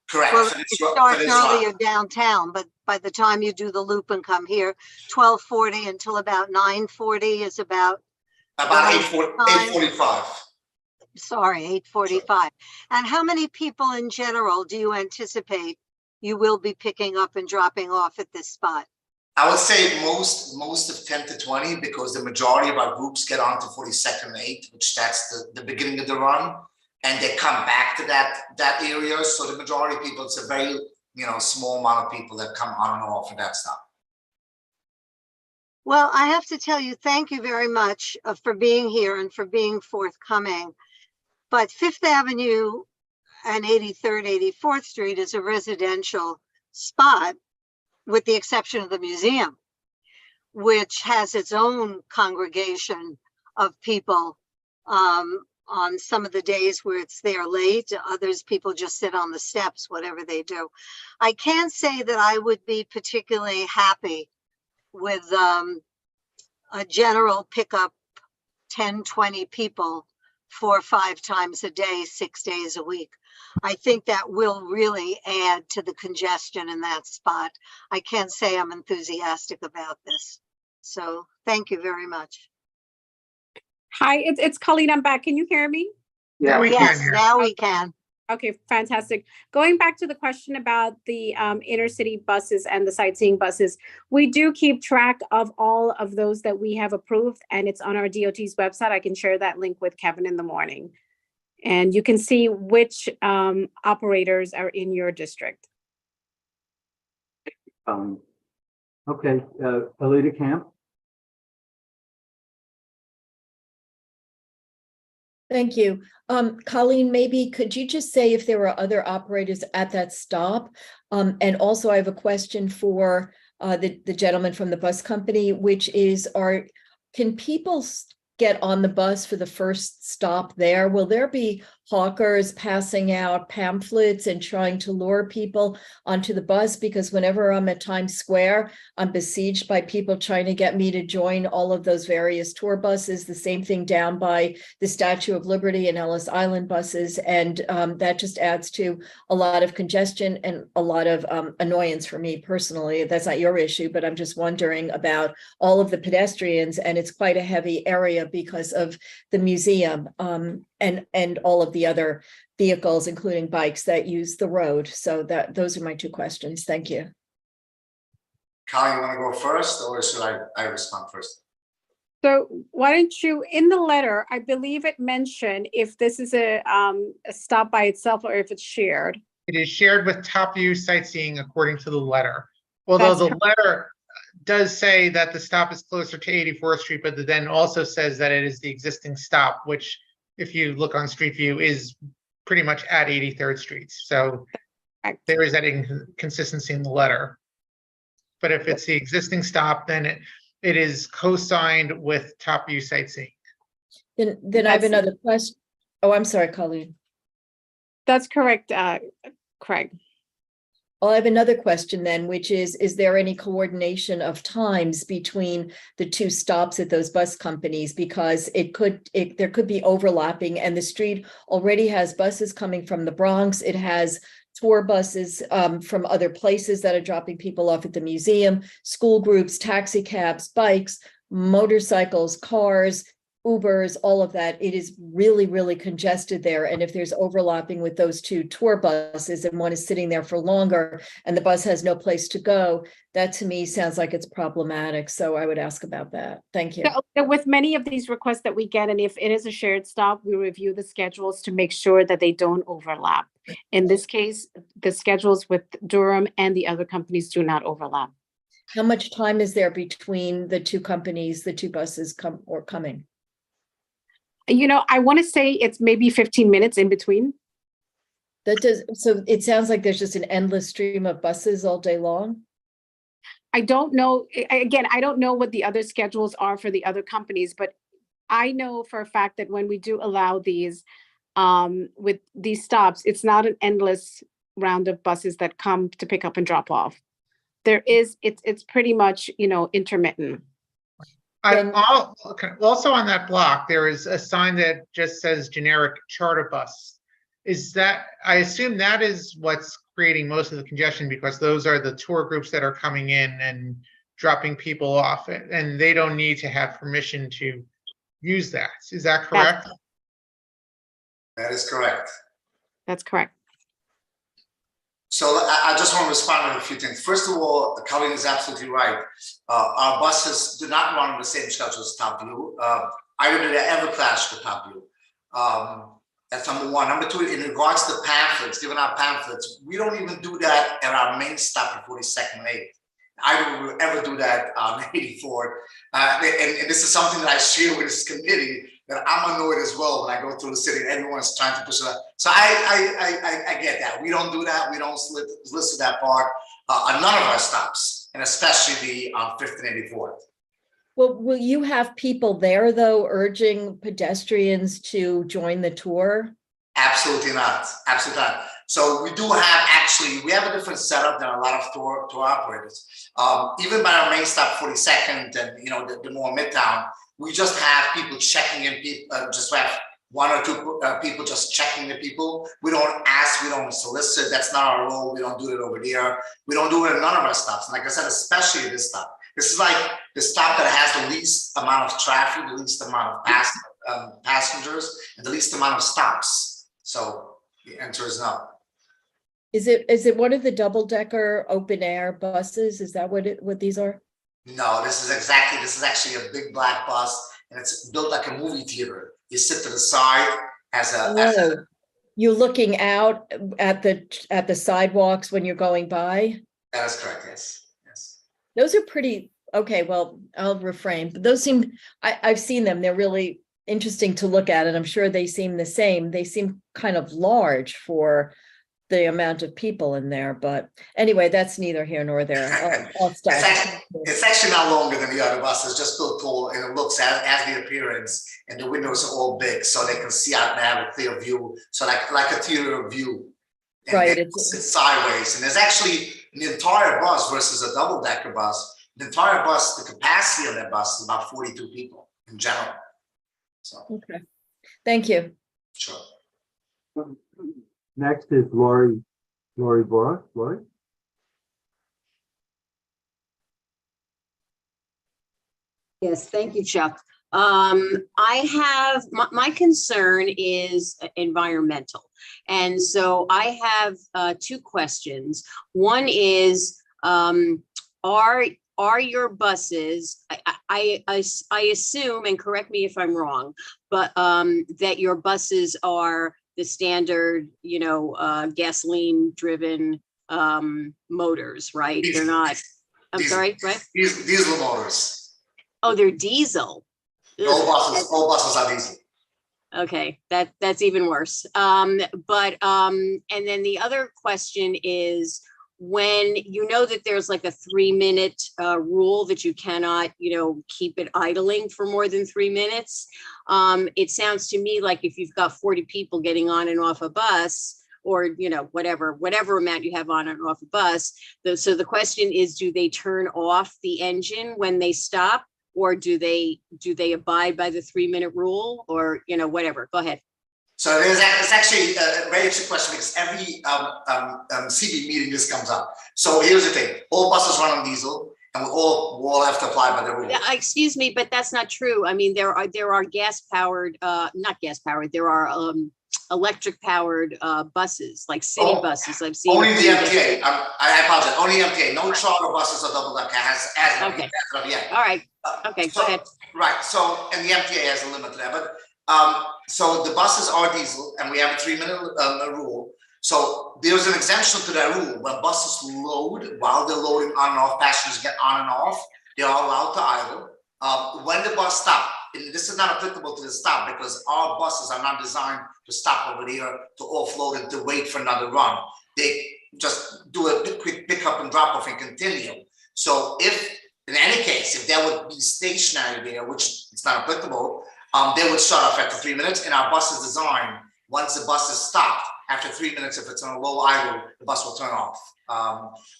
Correct. Well, it starts earlier downtown, but by the time you do the loop and come here, 12:40 until about 9:40 is about 8:45. Sorry, 8:45. And how many people in general do you anticipate you will be picking up and dropping off at this spot? I would say most of 10 to 20, because the majority of our groups get on to 42nd and 8th, which that's the beginning of the run, and they come back to that area. So the majority of people, it's a very small amount of people that come on and off of that stop. Well, I have to tell you, thank you very much for being here and for being forthcoming. But Fifth Avenue and 83rd, 84th Street is a residential spot, with the exception of the museum, which has its own congregation of people on some of the days where it's there late. Others, people just sit on the steps, whatever they do. I can't say that I would be particularly happy with a general pickup 10, 20 people 4 or 5 times a day, 6 days a week. I think that will really add to the congestion in that spot. I can't say I'm enthusiastic about this. So thank you very much. Hi, it's Colleen. I'm back. Can you hear me? Yeah, Yes, now we can. Okay, fantastic. Going back to the question about the intercity buses and the sightseeing buses, we do keep track of all of those that we have approved, and it's on our DOT's website. I can share that link with Kevin in the morning. And you can see which operators are in your district. Okay, Alita Camp. Thank you. Colleen, maybe could you just say if there were other operators at that stop? And also I have a question for the gentleman from the bus company, which is, can people get on the bus for the first stop there? Will there be hawkers passing out pamphlets and trying to lure people onto the bus? Because whenever I'm at Times Square, I'm besieged by people trying to get me to join all of those various tour buses. The same thing down by the Statue of Liberty and Ellis Island buses. And that just adds to a lot of congestion and a lot of annoyance for me personally. That's not your issue, but I'm just wondering about all of the pedestrians, and it's quite a heavy area because of the museum and all of the other vehicles, including bikes that use the road. So those are my 2 questions. Thank you. Kyle, you want to go first, or should I respond first? So why don't you, in the letter, I believe it mentioned if this is a stop by itself or if it's shared. It is shared with Top View Sightseeing according to the letter. Although the letter does say that the stop is closer to 84th Street, but then also says that it is the existing stop, which if you look on Street View is pretty much at 83rd Street. So there is that inconsistency in the letter. But if it's the existing stop, then it is co-signed with Top View Sightseeing. Then I have another question. Oh, I'm sorry, Colleen. That's correct, Craig. Well, I have another question then, which is there any coordination of times between the two stops at those bus companies? Because there could be overlapping, and the street already has buses coming from the Bronx. It has tour buses from other places that are dropping people off at the museum, school groups, taxi cabs, bikes, motorcycles, cars, Ubers, all of that. It is really, really congested there. And if there's overlapping with those two tour buses and one is sitting there for longer and the bus has no place to go, that to me sounds like it's problematic. So I would ask about that. Thank you. So with many of these requests that we get, and if it is a shared stop, we review the schedules to make sure that they don't overlap. In this case, the schedules with Durham and the other companies do not overlap. How much time is there between the two companies, the two buses coming? I want to say it's maybe 15 minutes in between. So it sounds like there's just an endless stream of buses all day long. I don't know. Again, I don't know what the other schedules are for the other companies, but I know for a fact that when we do allow these, with these stops, it's not an endless round of buses that come to pick up and drop off. It's pretty much, intermittent. Also on that block, there is a sign that just says generic charter bus. I assume that is what's creating most of the congestion, because those are the tour groups that are coming in and dropping people off, and they don't need to have permission to use that. Is that correct? That is correct. That's correct. So I just want to respond to a few things. First of all, Colleen is absolutely right. Our buses do not run on the same schedule as Top View. Either do they ever clash with Top View. That's number one. Number two, in regards to pamphlets, giving out pamphlets, we don't even do that at our main stop at 42nd and 8th. I would ever do that on 84th. And this is something that I share with this committee, that I'm annoyed as well when I go through the city and everyone's trying to push it up. So I get that. We don't do that. We don't list that part on none of our stops, and especially the 5th and 84th. Well, will you have people there though, urging pedestrians to join the tour? Absolutely not. Absolutely not. So we do have we have a different setup than a lot of tour operators. Even by our main stop, 42nd, and the more midtown, we just have people checking in. Just have one or two people just checking the people. We don't ask. We don't solicit. That's not our role. We don't do it over there. We don't do it at none of our stops. And like I said, especially this stop. This is like the stop that has the least amount of traffic, the least amount of passengers, and the least amount of stops. So the answer is no. Is it one of the double-decker open air buses? Is that what these are? No, this is actually a big black bus, and it's built like a movie theater. You sit to the side You're looking out at the sidewalks when you're going by? That is correct, yes. Yes. Those are pretty, okay, well, I'll refrain, but those seem, I've seen them. They're really interesting to look at, and I'm sure they seem the same. They seem kind of large for the amount of people in there, but anyway, that's neither here nor there. I'll stop. It's actually not longer than the other buses, just built tall, and it looks as the appearance, and the windows are all big, so they can see out and have a clear view. So like a theater view. And right. It's sideways, and there's actually an entire bus versus a double-decker bus. The entire bus, the capacity of that bus is about 42 people in general. So. Okay. Thank you. Sure. Next is Lori Boris. Lori? Yes, thank you, Chuck. I have, my concern is environmental. And so I have two questions. One is, are your buses, I assume, and correct me if I'm wrong, but that your buses are the standard, gasoline driven motors, right? They're not, I'm sorry, right? Diesel motors. Oh, they're diesel. All buses are diesel. Okay, that's even worse. And then the other question is, when you know that there's like a 3-minute rule that you cannot, keep it idling for more than 3 minutes. It sounds to me like if you've got 40 people getting on and off a bus, or, whatever amount you have on and off a bus. So the question is, do they turn off the engine when they stop, or do they abide by the 3-minute rule, or, whatever? Go ahead. So it's actually a very interesting question, because every CB meeting this comes up. So here's the thing: all buses run on diesel, and we all have to apply by the rules. Yeah, excuse me, but that's not true. I mean, there are gas powered, not gas powered. There are electric powered buses, like city buses. I've seen only the MTA. I apologize. Only MTA. No charter buses or double decker has okay. as of yet. All right. Okay. So, go ahead. Right. So, and the MTA has a limit to that, but so the buses are diesel, and we have a 3-minute rule. So there's an exemption to that rule. When buses load, while they're loading on and off, passengers get on and off, they are allowed to idle. When the bus stops, and this is not applicable to the stop, because our buses are not designed to stop over here to offload and to wait for another run. They just do a quick pickup and drop off and continue. So if, in any case, if there would be stationary there, which it's not applicable, they would shut off after 3 minutes, and our bus is designed, once the bus is stopped, after 3 minutes, if it's on a low idle, the bus will turn off.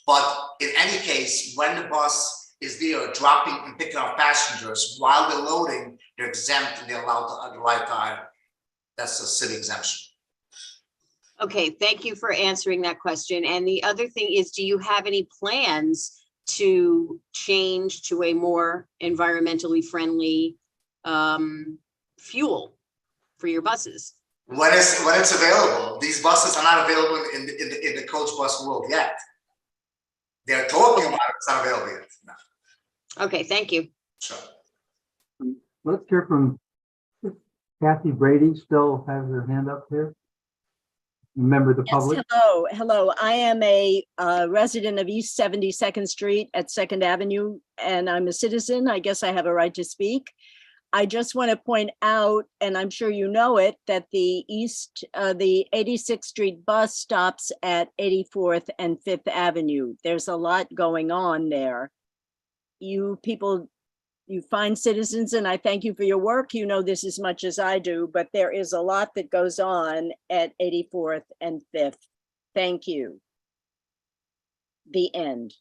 But in any case, when the bus is there dropping and picking up passengers while they're loading, they're exempt and they're allowed to light the idle. That's a city exemption. Okay, thank you for answering that question. And the other thing is, do you have any plans to change to a more environmentally friendly fuel for your buses? When it's available. These buses are not available in the coach bus world yet. They're talking about it, it's not available yet. No. Okay, thank you. Sure. Let's hear from Kathy Brady. Still has her hand up here. Member of the public. Hello. I am a resident of East 72nd Street at 2nd Avenue, and I'm a citizen. I guess I have a right to speak. I just want to point out, and I'm sure you know it, that the 86th Street bus stops at 84th and 5th Avenue. There's a lot going on there. You people, you fine citizens, and I thank you for your work. You know this as much as I do, but there is a lot that goes on at 84th and 5th. Thank you. The end.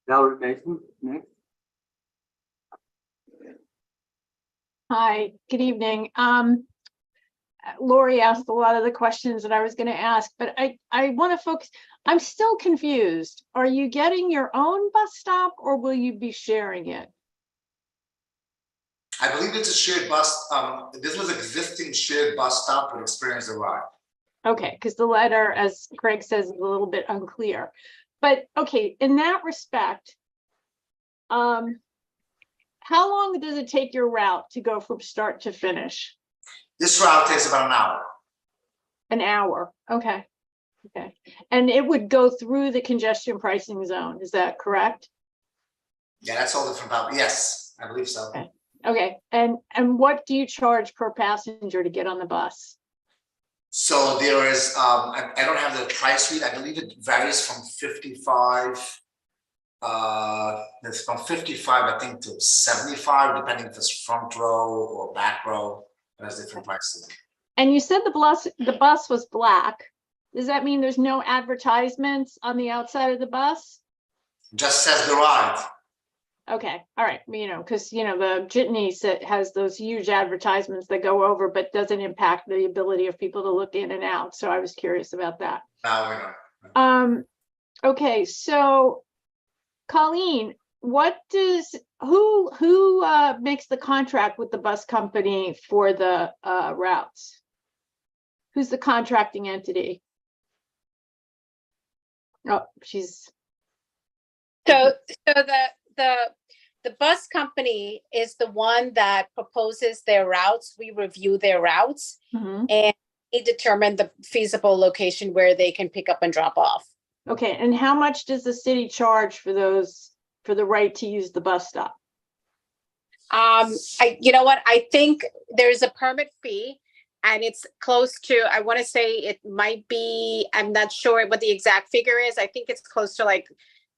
Valerie Mason, next. Hi, good evening. Lori asked a lot of the questions that I was going to ask, but I want to focus. I'm still confused. Are you getting your own bus stop, or will you be sharing it? I believe it's a shared bus. This was existing shared bus stop with Experience the Ride. Okay, because the letter, as Craig says, is a little bit unclear. But okay, in that respect, how long does it take your route to go from start to finish? This route takes about an hour. An hour, okay. Okay, and it would go through the congestion pricing zone, is that correct? Yeah, that's all different about, yes, I believe so. Okay, and what do you charge per passenger to get on the bus? So there is, I don't have the price read, I believe it varies from 55. It's from 55, I think, to 75, depending if it's front row or back row. There's different prices. And you said the bus was black. Does that mean there's no advertisements on the outside of the bus? Just says the ride. Okay, all right. Because the jitney has those huge advertisements that go over, but doesn't impact the ability of people to look in and out. So I was curious about that. No, we don't. Okay, so Colleen, who makes the contract with the bus company for the routes? Who's the contracting entity? Oh, she's. So the bus company is the one that proposes their routes. We review their routes and they determine the feasible location where they can pick up and drop off. Okay, and how much does the city charge for the right to use the bus stop? You know what? I think there's a permit fee, and it's close to, I want to say it might be, I'm not sure what the exact figure is. I think it's close to like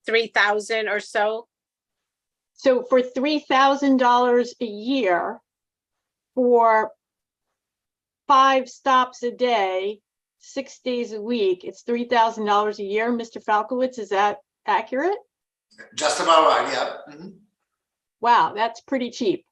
3,000 or so. So for $3,000 a year for 5 stops a day, 6 days a week, it's $3,000 a year, Mr. Falkowitz, is that accurate? Just about right, yeah. Mhm. Wow, that's pretty cheap.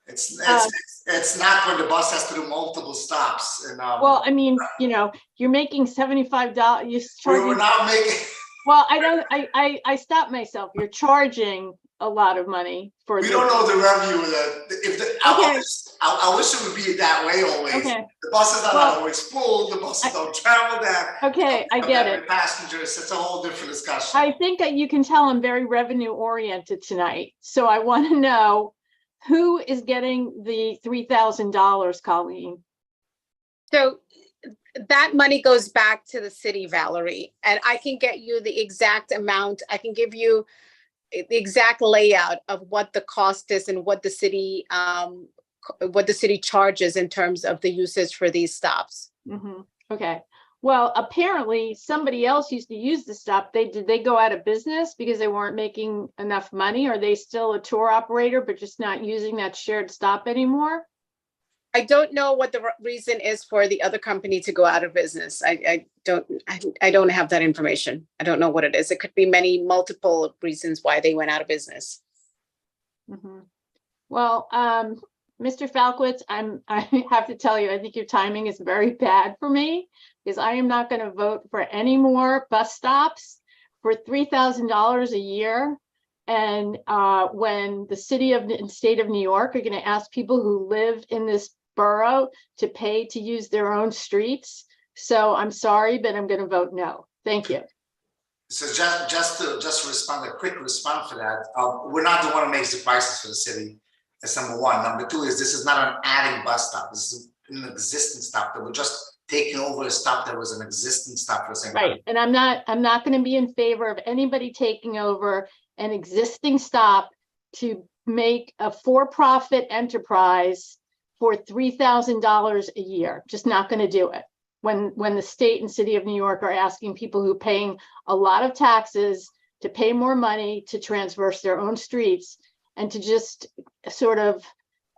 It's not when the bus has to do multiple stops. And Well, I mean, you know, you're making $75, you're we charging. were not making. Well, I stopped myself. You're charging a lot of money for. We this. don't know the revenue that if the, Okay. I wish it would be that way always. Okay. The buses are Well, not always full. The buses don't travel that. Okay, I get it. Passengers, it's a whole different discussion. I think that you can tell I'm very revenue oriented tonight. So I want to know who is getting the $3,000, Colleen? So that money goes back to the city, Valerie, and I can get you the exact amount. I can give you the exact layout of what the cost is and what the city charges in terms of the usage for these stops. Mm-hmm. Okay. Well, apparently somebody else used to use the stop. Did they go out of business because they weren't making enough money? Are they still a tour operator, but just not using that shared stop anymore? I don't know what the reason is for the other company to go out of business. I don't have that information. I don't know what it is. It could be multiple reasons why they went out of business. Mm-hmm. Well, Mr. Falkowitz, I have to tell you, I think your timing is very bad for me because I am not going to vote for any more bus stops for $3,000 a year. And when the city and state of New York are going to ask people who live in this borough to pay to use their own streets. So I'm sorry, but I'm going to vote no. Thank you. So just to respond, a quick response for that. We're not the one who makes the prices for the city. That's number one. Number two is this is not an adding bus stop. This is an existing stop that we're just taking over a stop that was an existing stop for a second. Right. And I'm not going to be in favor of anybody taking over an existing stop to make a for-profit enterprise for $3,000 a year. Just not going to do it. When the state and city of New York are asking people who are paying a lot of taxes to pay more money to traverse their own streets and to just sort of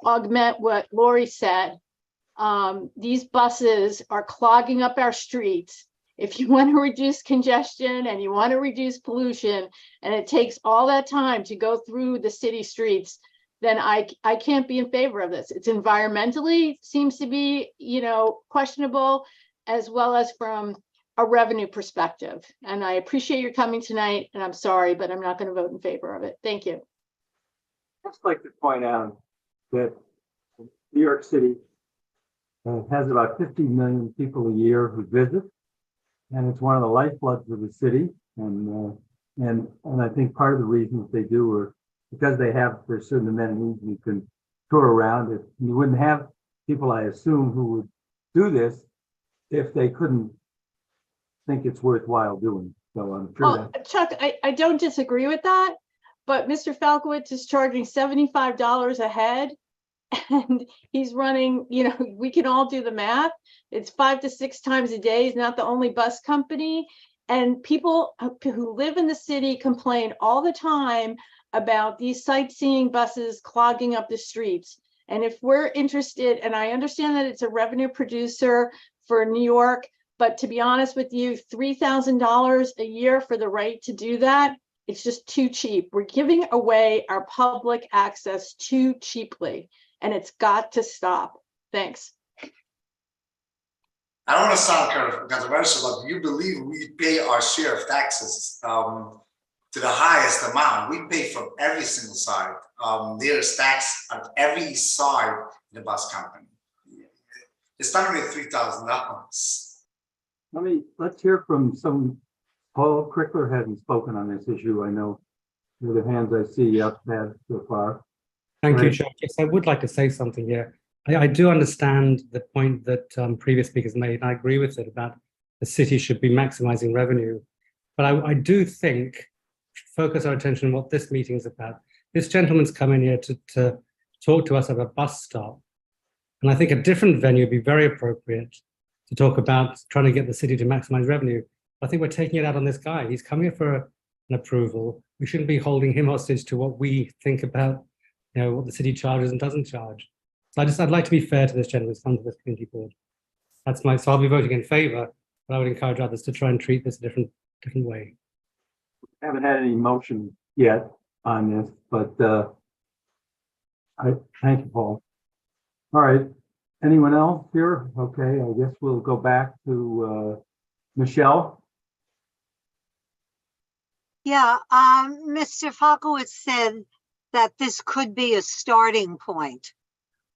augment what Lori said, these buses are clogging up our streets. If you want to reduce congestion and you want to reduce pollution, and it takes all that time to go through the city streets, then I can't be in favor of this. It's environmentally seems to be, questionable, as well as from a revenue perspective. And I appreciate your coming tonight, and I'm sorry, but I'm not going to vote in favor of it. Thank you. I'd just like to point out that New York City has about 50 million people a year who visit, and it's one of the lifebloods of the city. And I think part of the reasons they do are because there's certain amenities you can tour around. If you wouldn't have people, I assume, who would do this if they couldn't think it's worthwhile doing. So I'm sure Well, Chuck, I don't disagree with that, but Mr. Falkowitz is charging $75 a head, and he's running, we can all do the math. It's 5 to 6 times a day. He's not the only bus company. And people who live in the city complain all the time about these sightseeing buses clogging up the streets. And if we're interested, and I understand that it's a revenue producer for New York, but to be honest with you, $3,000 a year for the right to do that, it's just too cheap. We're giving away our public access too cheaply, and it's got to stop. Thanks. I don't want to sound controversial, but you believe we pay our share of taxes to the highest amount. We pay from every single side. There's tax at every side in the bus company. It's not only $3,000. Let's hear from some. Paul Crickler hasn't spoken on this issue. I know the hands I see up had so far. Thank you, Chuck. Yes, I would like to say something here. I do understand the point that previous speakers made, and I agree with it about the city should be maximizing revenue. But I do think, focus our attention on what this meeting is about. This gentleman's come in here to talk to us about a bus stop. And I think a different venue would be very appropriate to talk about trying to get the city to maximize revenue. I think we're taking it out on this guy. He's coming here for an approval. We shouldn't be holding him hostage to what we think about, what the city charges and doesn't charge. So I'd like to be fair to this gentleman who's come to this community board. So I'll be voting in favor, but I would encourage others to try and treat this a different way. Haven't had any motion yet on this, but I thank you, Paul. All right. Anyone else here? Okay, I guess we'll go back to Michelle. Yeah, Mr. Falkowitz said that this could be a starting point.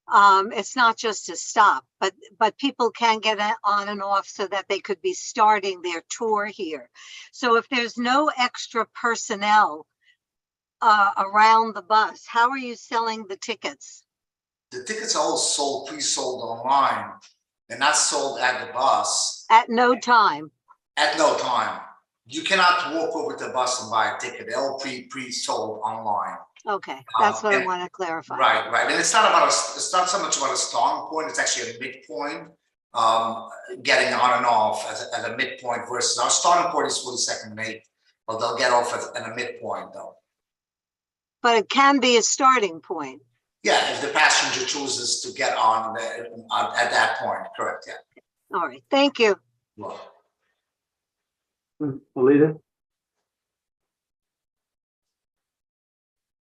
It's not just a stop, but people can get on and off so that they could be starting their tour here. So if there's no extra personnel around the bus, how are you selling the tickets? The tickets are all sold, pre-sold online. They're not sold at the bus. At no time. At no time. You cannot walk over to the bus and buy a ticket. They're all pre-sold online. Okay, that's what I want to clarify. Right. And it's not so much about a starting point. It's actually a midpoint. Getting on and off at a midpoint versus our starting point is 42nd and 8th, but they'll get off at a midpoint though. But it can be a starting point. Yeah, if the passenger chooses to get on at that point, correct? Yeah. All right, thank you. Well. Alita?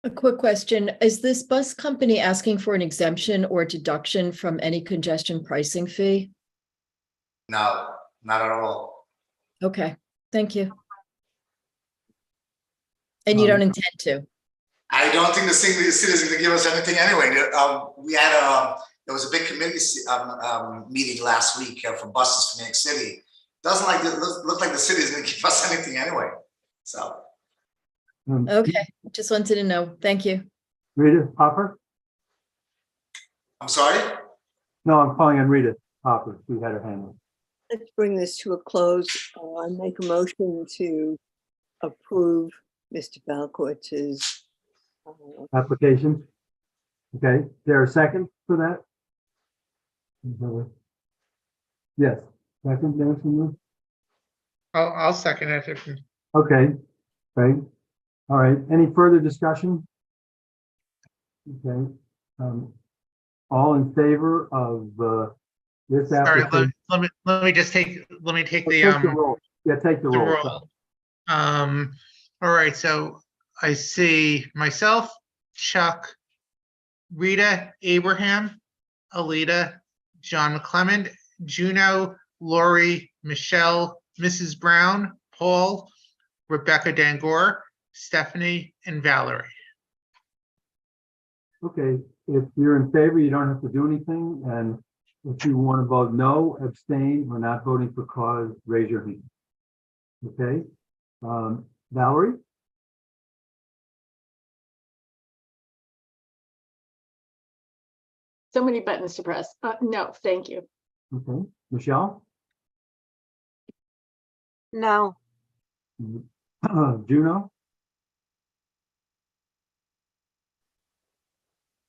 A quick question. Is this bus company asking for an exemption or deduction from any congestion pricing fee? No, not at all. Okay, thank you. And you don't intend to? I don't think the city is going to give us anything anyway. We had there was a big committee meeting last week for buses from New York City. Doesn't look like the city is going to give us anything anyway. So. Okay, just wanted to know. Thank you. Rita Hopper? I'm sorry? No, I'm calling on Rita Hopper. She had her hand up. Let's bring this to a close. I make a motion to approve Mr. Balkowitz's Application. Okay, is there a second for that? Yes, second, Nancy? I'll second it. Okay, great. All right, any further discussion? Okay, all in favor of this Sorry, application? let me take the roll. Yeah, take the roll. All right, so I see myself, Chuck, Rita, Abraham, Alita, John McClelland, Juno, Lori, Michelle, Mrs. Brown, Paul, Rebecca Dangor, Stephanie, and Valerie. Okay, if you're in favor, you don't have to do anything. And if you want to vote no, abstain, or not voting for cause, raise your hand. Okay, Valerie? So many buttons to press. No, thank you. Okay, Michelle? No. Juno?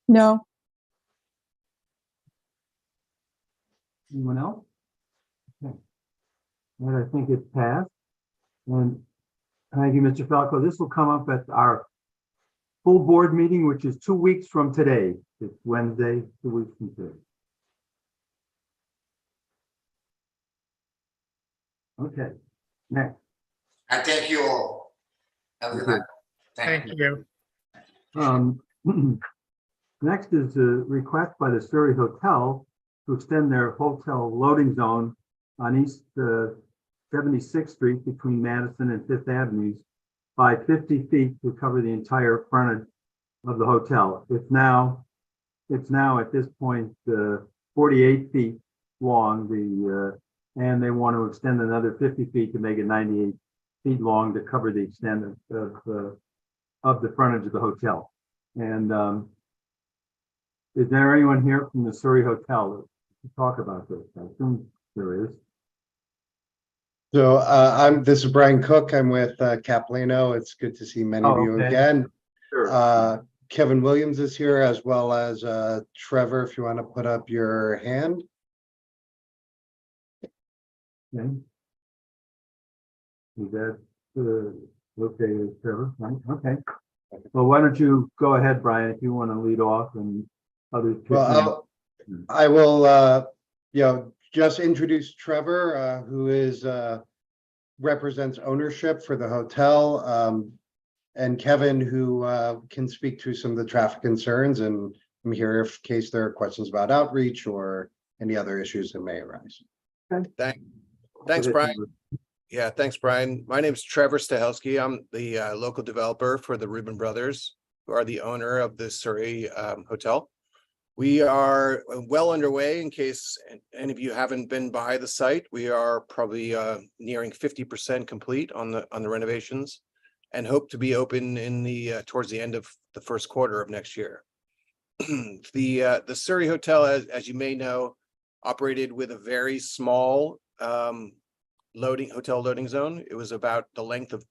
No. Anyone else? Okay. And I think it's passed. And thank you, Mr. Falco. This will come up at our full board meeting, which is 2 weeks from today. It's Wednesday, 2 weeks from today. Okay, next. I thank you all. Have a good night. Thank you. Next is a request by the Surrey Hotel to extend their hotel loading zone on East 76th Street between Madison and Fifth Avenues by 50 feet to cover the entire frontage of the hotel. It's now at this point 48 feet long. And they want to extend another 50 feet to make it 98 feet long to cover the extent of the frontage of the hotel. And is there anyone here from the Surrey Hotel to talk about this? I assume there is. So this is Brian Cook. I'm with Capolino. It's good to see many of you again. Sure. Kevin Williams is here, as well as Trevor, if you want to put up your hand. Okay. Is that okay, Trevor? Right, okay. Well, why don't you go ahead, Brian, if you want to lead off and others. Well, I will, just introduce Trevor, who is represents ownership for the hotel, and Kevin, who can speak to some of the traffic concerns. And I'm here in case there are questions about outreach or any other issues that may arise. Thanks, Brian. Yeah, thanks, Brian. My name is Trevor Stahelski. I'm the local developer for the Rubin Brothers, who are the owner of the Surrey Hotel. We are well underway. In case any of you haven't been by the site, we are probably nearing 50% complete on the renovations, and hope to be open in the towards the end of the first quarter of next year. The Surrey Hotel, as you may know, operated with a very small hotel loading zone. It was about the length of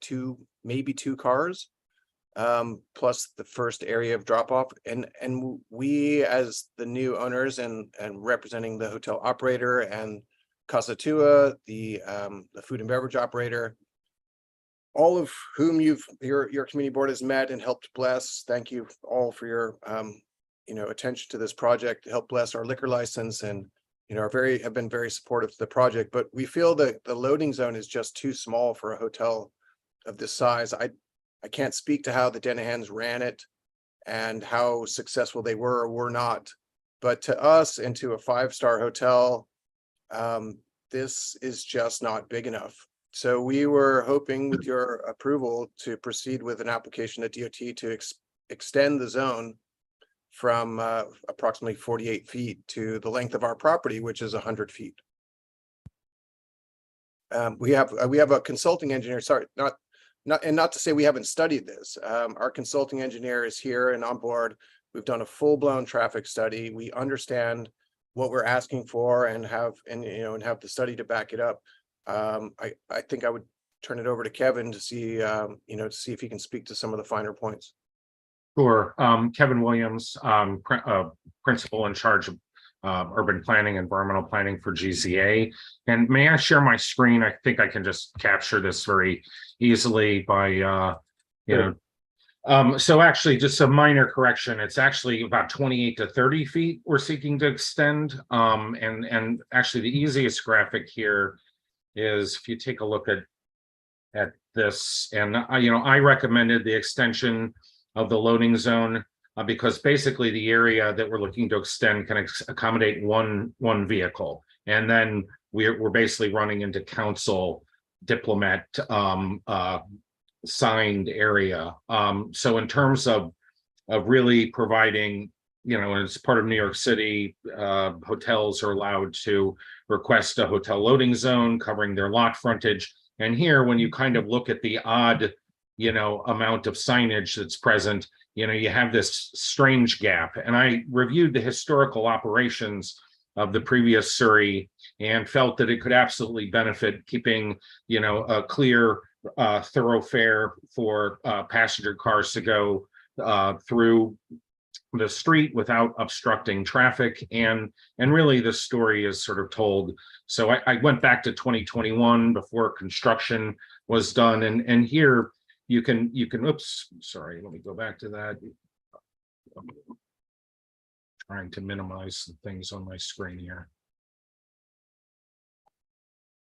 maybe two cars, plus the first area of drop off. And we, as the new owners and representing the hotel operator and Casa Tua, the food and beverage operator, all of whom your community board has met and helped bless. Thank you all for your attention to this project. Help bless our liquor license, and have been very supportive of the project. But we feel that the loading zone is just too small for a hotel of this size. I can't speak to how the Denahans ran it and how successful they were or were not, but to us and to a 5-star hotel, this is just not big enough. So we were hoping, with your approval, to proceed with an application at DOT to extend the zone from approximately 48 feet to the length of our property, which is 100 feet. We have a consulting engineer. Sorry, not to say we haven't studied this. Our consulting engineer is here and on board. We've done a full-blown traffic study. We understand what we're asking for and have the study to back it up. I think I would turn it over to Kevin to see if he can speak to some of the finer points. Sure. Kevin Williams, principal in charge of urban planning, environmental planning for GZA. And may I share my screen? I think I can just capture this very easily by, so actually just a minor correction. It's actually about 28 to 30 feet we're seeking to extend. And actually the easiest graphic here is if you take a look at this, and I recommended the extension of the loading zone because basically the area that we're looking to extend can accommodate one vehicle, and then we're basically running into council diplomat signed area. So in terms of really providing, as part of New York City, hotels are allowed to request a hotel loading zone covering their lot frontage. And here, when you kind of look at the odd amount of signage that's present, you have this strange gap. And I reviewed the historical operations of the previous Surrey and felt that it could absolutely benefit keeping, a clear thoroughfare for passenger cars to go through the street without obstructing traffic. And really the story is sort of told. So I went back to 2021 before construction was done. And here, you can, oops, sorry, let me go back to that. I'm trying to minimize the things on my screen here.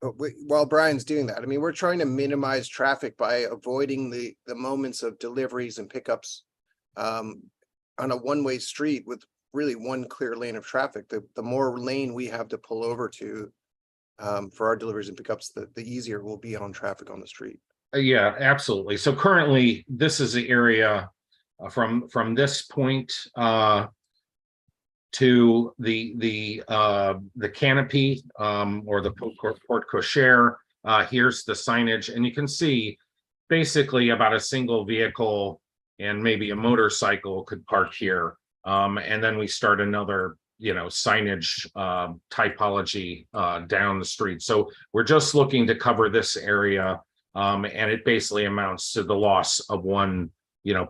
While Brian's doing that, we're trying to minimize traffic by avoiding the moments of deliveries and pickups on a one-way street with really one clear lane of traffic. The more lane we have to pull over to for our deliveries and pickups, the easier we'll be on traffic on the street. Yeah, absolutely. So currently, this is the area from this point to the canopy or the porte cochere. Here's the signage, and you can see basically about a single vehicle and maybe a motorcycle could park here. And then we start another signage typology down the street. So we're just looking to cover this area. And it basically amounts to the loss of one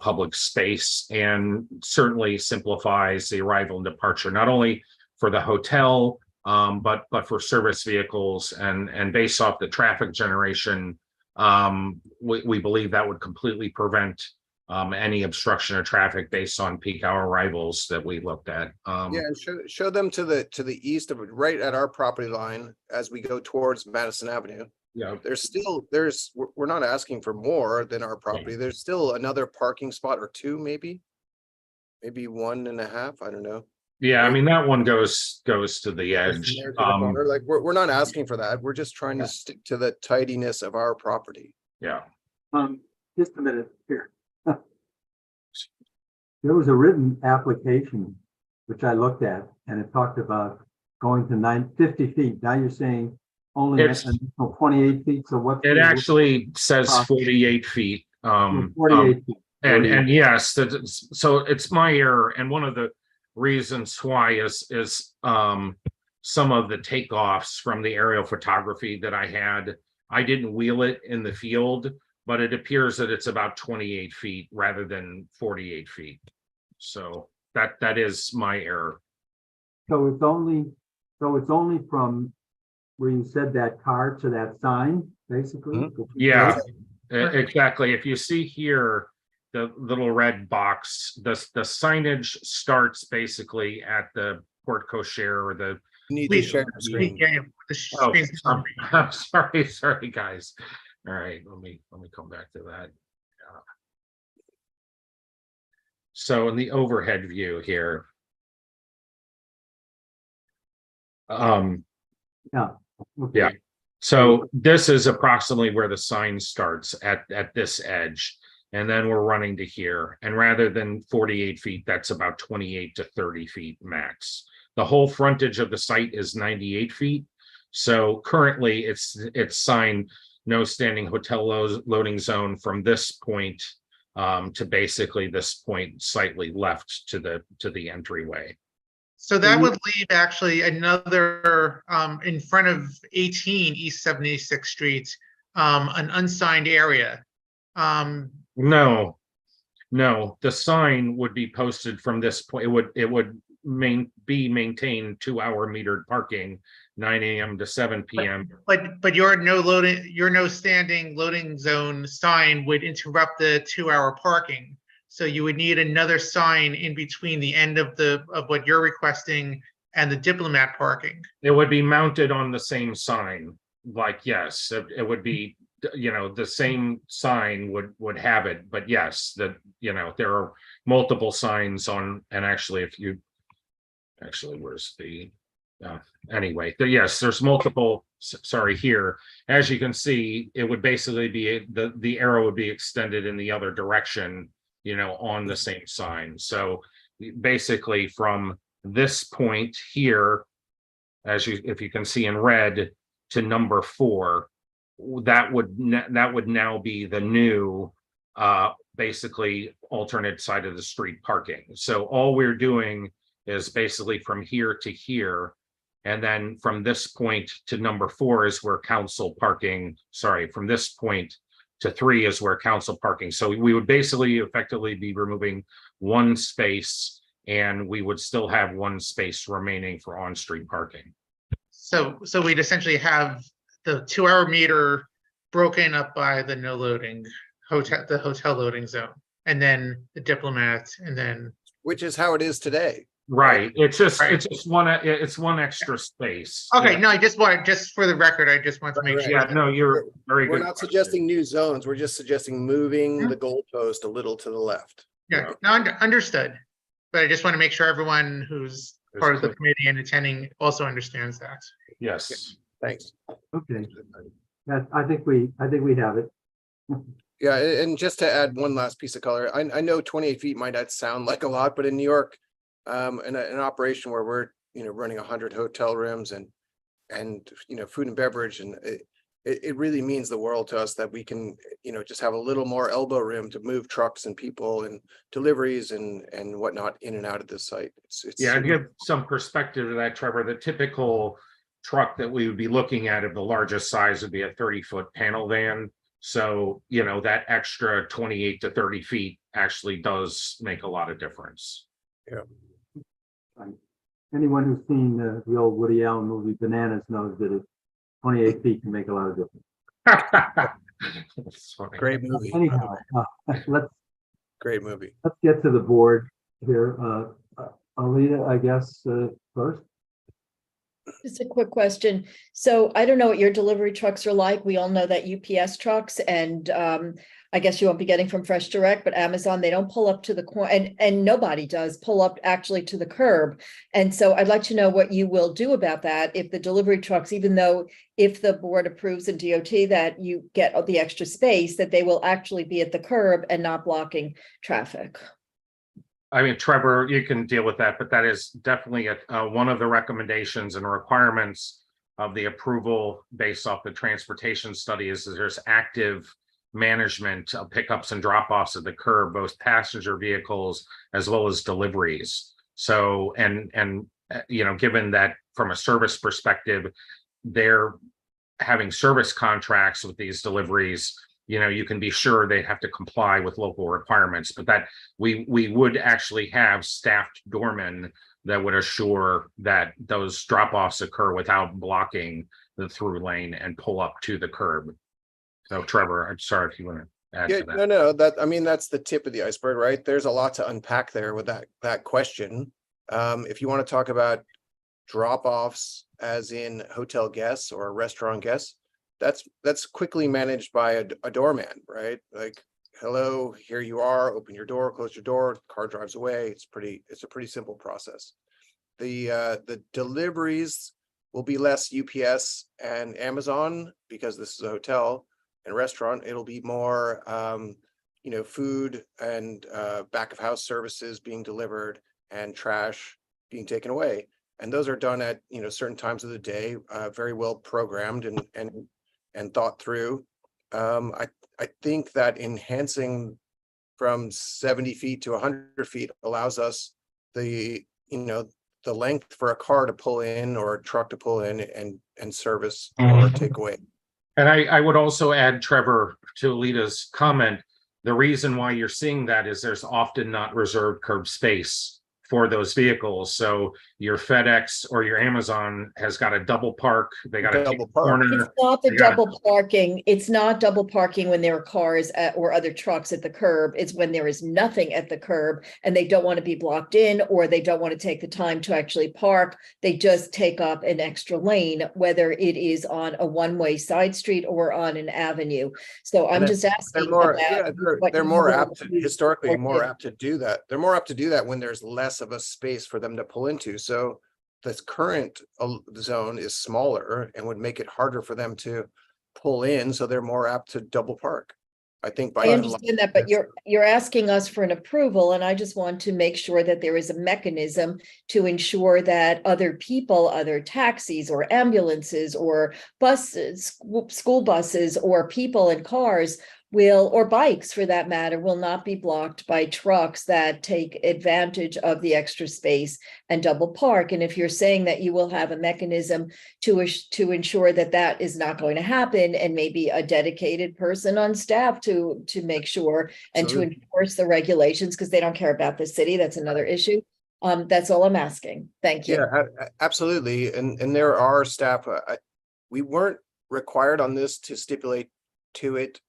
public space, and certainly simplifies the arrival and departure, not only for the hotel, but for service vehicles, and based off the traffic generation, we believe that would completely prevent any obstruction of traffic based on peak hour arrivals that we looked at. Yeah, and show them to the east of it, right at our property line as we go towards Madison Avenue. Yeah, we're not asking for more than our property. There's still another parking spot or two, maybe 1.5. I don't know. Yeah, I mean, that one goes to the edge. There to the corner. Like we're not asking for that. We're just trying to stick to the tidiness of our property. Yeah. Just a minute here. There was a written application which I looked at, and it talked about going to 50 feet. Now you're saying only It's- an additional 28 feet. So what? It actually says 48 feet. 48 feet. And yes, so it's my error, and one of the reasons why is some of the takeoffs from the aerial photography that I had. I didn't wheel it in the field, but it appears that it's about 28 feet rather than 48 feet. So that is my error. So it's only from where you said that car to that sign, basically? Yeah, exactly. If you see here, the little red box, the signage starts basically at the porte cochere or the. You need to share the screen. Oh, I'm sorry, guys. All right, let me come back to that. So in the overhead view here. Yeah. So this is approximately where the sign starts at this edge. And then we're running to here. And rather than 48 feet, that's about 28 to 30 feet max. The whole frontage of the site is 98 feet. So currently it's signed no standing hotel loading zone from this point to basically this point slightly left to the entryway. So that would leave actually another, in front of 18 East 76th Street, an unsigned area. No, the sign would be posted from this point. It would be maintained 2-hour metered parking, 9 a.m. to 7 p.m. But your no standing loading zone sign would interrupt the 2-hour parking. So you would need another sign in between the end of what you're requesting and the Diplomat parking. It would be mounted on the same sign. Like, yes, it would be, the same sign would have it, but yes, there are multiple signs on, and actually where's the, anyway, yes, there's multiple, sorry, here. As you can see, it would basically be, the arrow would be extended in the other direction, on the same sign. So basically from this point here, if you can see in red, to number 4, that would now be the new basically alternate side of the street parking. So all we're doing is basically from here to here, and then from this point to number 4 is where council parking, sorry, from this point to 3 is where council parking. So we would basically effectively be removing 1 space, and we would still have 1 space remaining for on-street parking. So we'd essentially have the 2-hour meter broken up by the no loading hotel, the hotel loading zone, and then the Diplomat, and then. Which is how it is today. Right. It's just one extra space. Okay, Yeah. no, just for the record, I just want to make sure. Yeah, no, you're very We're good. not suggesting new zones. We're just suggesting moving the goalpost a little to the left. Yeah, no, understood. But I just want to make sure everyone who's part of the committee and attending also understands that. Yes. Thanks. Okay. I think we have it. Yeah, and just to add one last piece of color, I know 28 feet might not sound like a lot, but in New York, in an operation where we're running 100 hotel rooms and food and beverage, and it really means the world to us that we can just have a little more elbow room to move trucks and people and deliveries and whatnot in and out of this site. It's Yeah, and give some perspective to that, Trevor. The typical truck that we would be looking at of the largest size would be a 30-foot panel van. So, that extra 28 to 30 feet actually does make a lot of difference. Right. Anyone who's seen the old Woody Allen movie Bananas knows that 28 feet can make a lot of difference. Great movie. Anyhow, let's Great movie. get to the board here. Alita, I guess, first. Just a quick question. So I don't know what your delivery trucks are like. We all know that UPS trucks and I guess you won't be getting from Fresh Direct, but Amazon, they don't pull up to the corner and nobody does pull up actually to the curb. And so I'd like to know what you will do about that if the delivery trucks, even though if the board approves in DOT that you get the extra space, that they will actually be at the curb and not blocking traffic. I mean, Trevor, you can deal with that, but that is definitely one of the recommendations and requirements of the approval based off the transportation study is that there's active management of pickups and drop-offs at the curb, both passenger vehicles as well as deliveries. So, and you know, given that from a service perspective, they're having service contracts with these deliveries, you know, you can be sure they have to comply with local requirements, but that we would actually have staffed doormen that would assure that those drop-offs occur without blocking the through lane and pull up to the curb. So Trevor, I'm sorry if you want to add to that. No, I mean, that's the tip of the iceberg, right? There's a lot to unpack there with that question. If you want to talk about drop-offs as in hotel guests or restaurant guests, that's quickly managed by a doorman, right? Like, hello, here you are, open your door, close your door, car drives away. It's a pretty simple process. The deliveries will be less UPS and Amazon because this is a hotel and restaurant. It'll be more you know, food and back of house services being delivered and trash being taken away. And those are done at, you know, certain times of the day, very well programmed and thought through. I think that enhancing from 70 feet to 100 feet allows us the length for a car to pull in or a truck to pull in and service or take away. And I would also add, Trevor, to Alita's comment, the reason why you're seeing that is there's often not reserved curb space for those vehicles. So your FedEx or your Amazon has got a double park. They got a double corner. It's not the double parking. It's not double parking when there are cars or other trucks at the curb. It's when there is nothing at the curb and they don't want to be blocked in or they don't want to take the time to actually park. They just take up an extra lane, whether it is on a one-way side street or on an avenue. So I'm just asking they're more apt to, historically more apt to do that. They're more apt to do that when there's less of a space for them to pull into. So this current zone is smaller and would make it harder for them to pull in. So they're more apt to double park. I think I understand that, but you're asking us for an approval, and I just want to make sure that there is a mechanism to ensure that other people, other taxis or ambulances or buses, school buses or people in cars or bikes for that matter, will not be blocked by trucks that take advantage of the extra space and double park. And if you're saying that you will have a mechanism to ensure that that is not going to happen, and maybe a dedicated person on staff to make sure and to enforce the regulations, because they don't care about the city, that's another issue. That's all I'm asking. Thank you. Yeah, absolutely. And there are staff. We weren't required on this to stipulate to it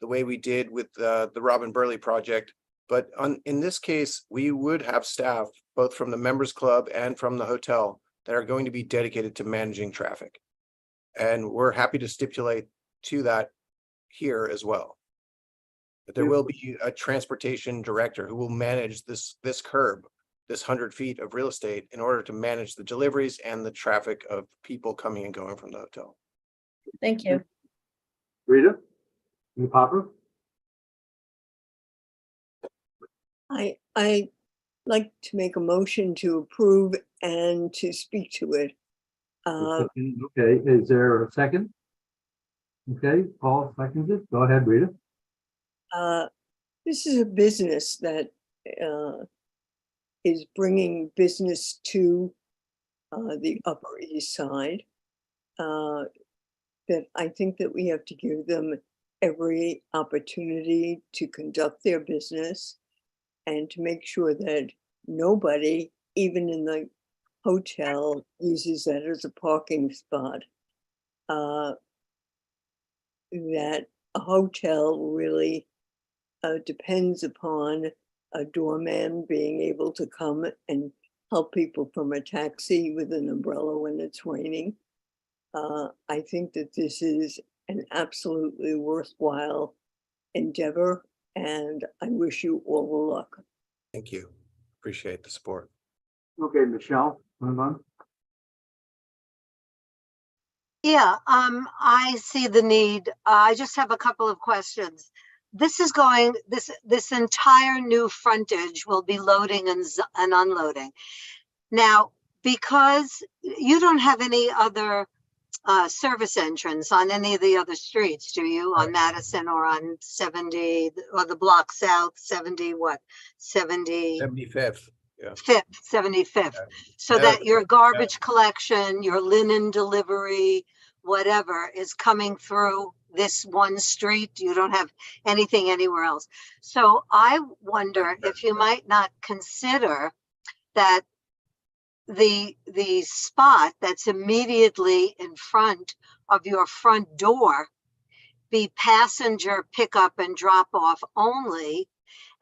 the way we did with the Robin Burley project. But in this case, we would have staff, both from the members club and from the hotel, that are going to be dedicated to managing traffic. And we're happy to stipulate to that here as well. But there will be a transportation director who will manage this curb, this 100 feet of real estate, in order to manage the deliveries and the traffic of people coming and going from the hotel. Thank you. Rita? Papa? I like to make a motion to approve and to speak to it. Okay, is there a second? Okay, Paul seconds it. Go ahead, Rita. This is a business that is bringing business to the Upper East Side. That I think that we have to give them every opportunity to conduct their business. and to make sure that nobody, even in the hotel, uses that as a parking spot. That a hotel really depends upon a doorman being able to come and help people from a taxi with an umbrella when it's raining. I think that this is an absolutely worthwhile endeavor, and I wish you all the luck. Thank you. Appreciate the support. Okay, Michelle, move on. Yeah, I see the need. I just have a couple of questions. This entire new frontage will be loading and unloading. Now, because you don't have any other service entrance on any of the other streets, do you? On Madison or on 70 or the block south, 70 what? 75th. Yeah. 75th. So Yeah. that your garbage collection, your linen delivery, whatever is coming through this one street. You don't have anything anywhere else. So I wonder if you might not consider that the spot that's immediately in front of your front door be passenger pickup and drop off only,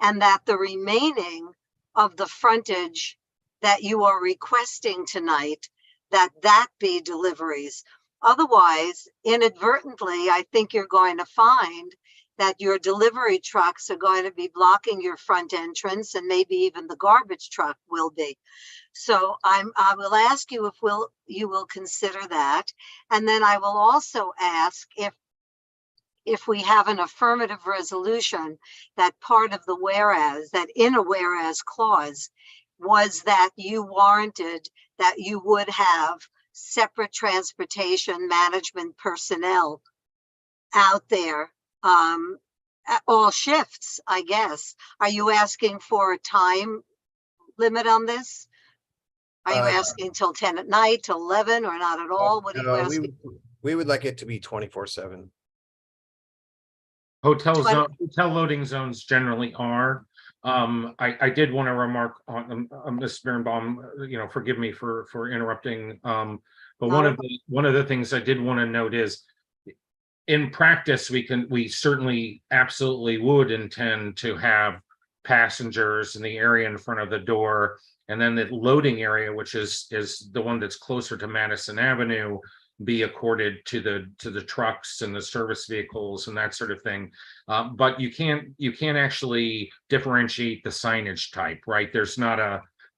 and that the remaining of the frontage that you are requesting tonight, that be deliveries. Otherwise, inadvertently, I think you're going to find that your delivery trucks are going to be blocking your front entrance, and maybe even the garbage truck will be. So I will ask you if you will consider that. And then I will also ask if we have an affirmative resolution that part of the whereas, that in a whereas clause, was that you warranted that you would have separate transportation management personnel out there at all shifts, I guess. Are you asking for a time limit on this? Are you asking till 10 at night, till 11, or not at all? What are you asking? We would like it to be 24/7. Hotel loading zones generally are. I did want to remark on Ms. Birnbaum, forgive me for interrupting. But one of the things I did want to note is, in practice, we certainly absolutely would intend to have passengers in the area in front of the door, and then the loading area, which is the one that's closer to Madison Avenue, be accorded to the trucks and the service vehicles and that sort of thing. But you can't actually differentiate the signage type, right? There's not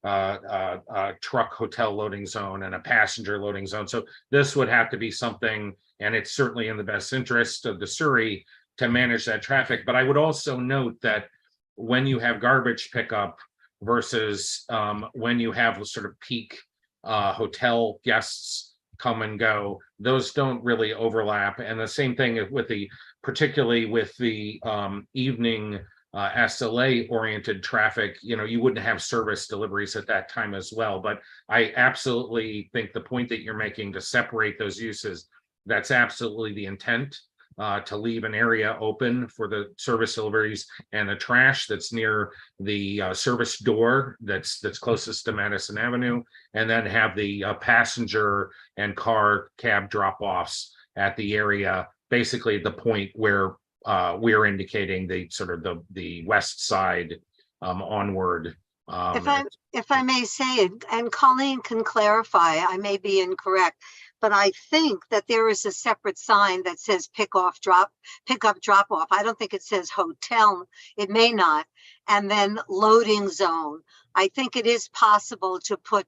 a truck hotel loading zone and a passenger loading zone. So this would have to be something, and it's certainly in the best interest of the Surrey to manage that traffic. But I would also note that when you have garbage pickup versus when you have sort of peak hotel guests come and go, those don't really overlap. And the same thing with particularly with the evening SLA oriented traffic, you wouldn't have service deliveries at that time as well. But I absolutely think the point that you're making to separate those uses, that's absolutely the intent, to leave an area open for the service deliveries and the trash that's near the service door that's closest to Madison Avenue, and then have the passenger and cab drop-offs at the area, basically at the point where we're indicating the sort of the west side onward. If I may say, and Colleen can clarify, I may be incorrect, but I think that there is a separate sign that says pick up, drop off. I don't think it says hotel. It may not. And then loading zone. I think it is possible to put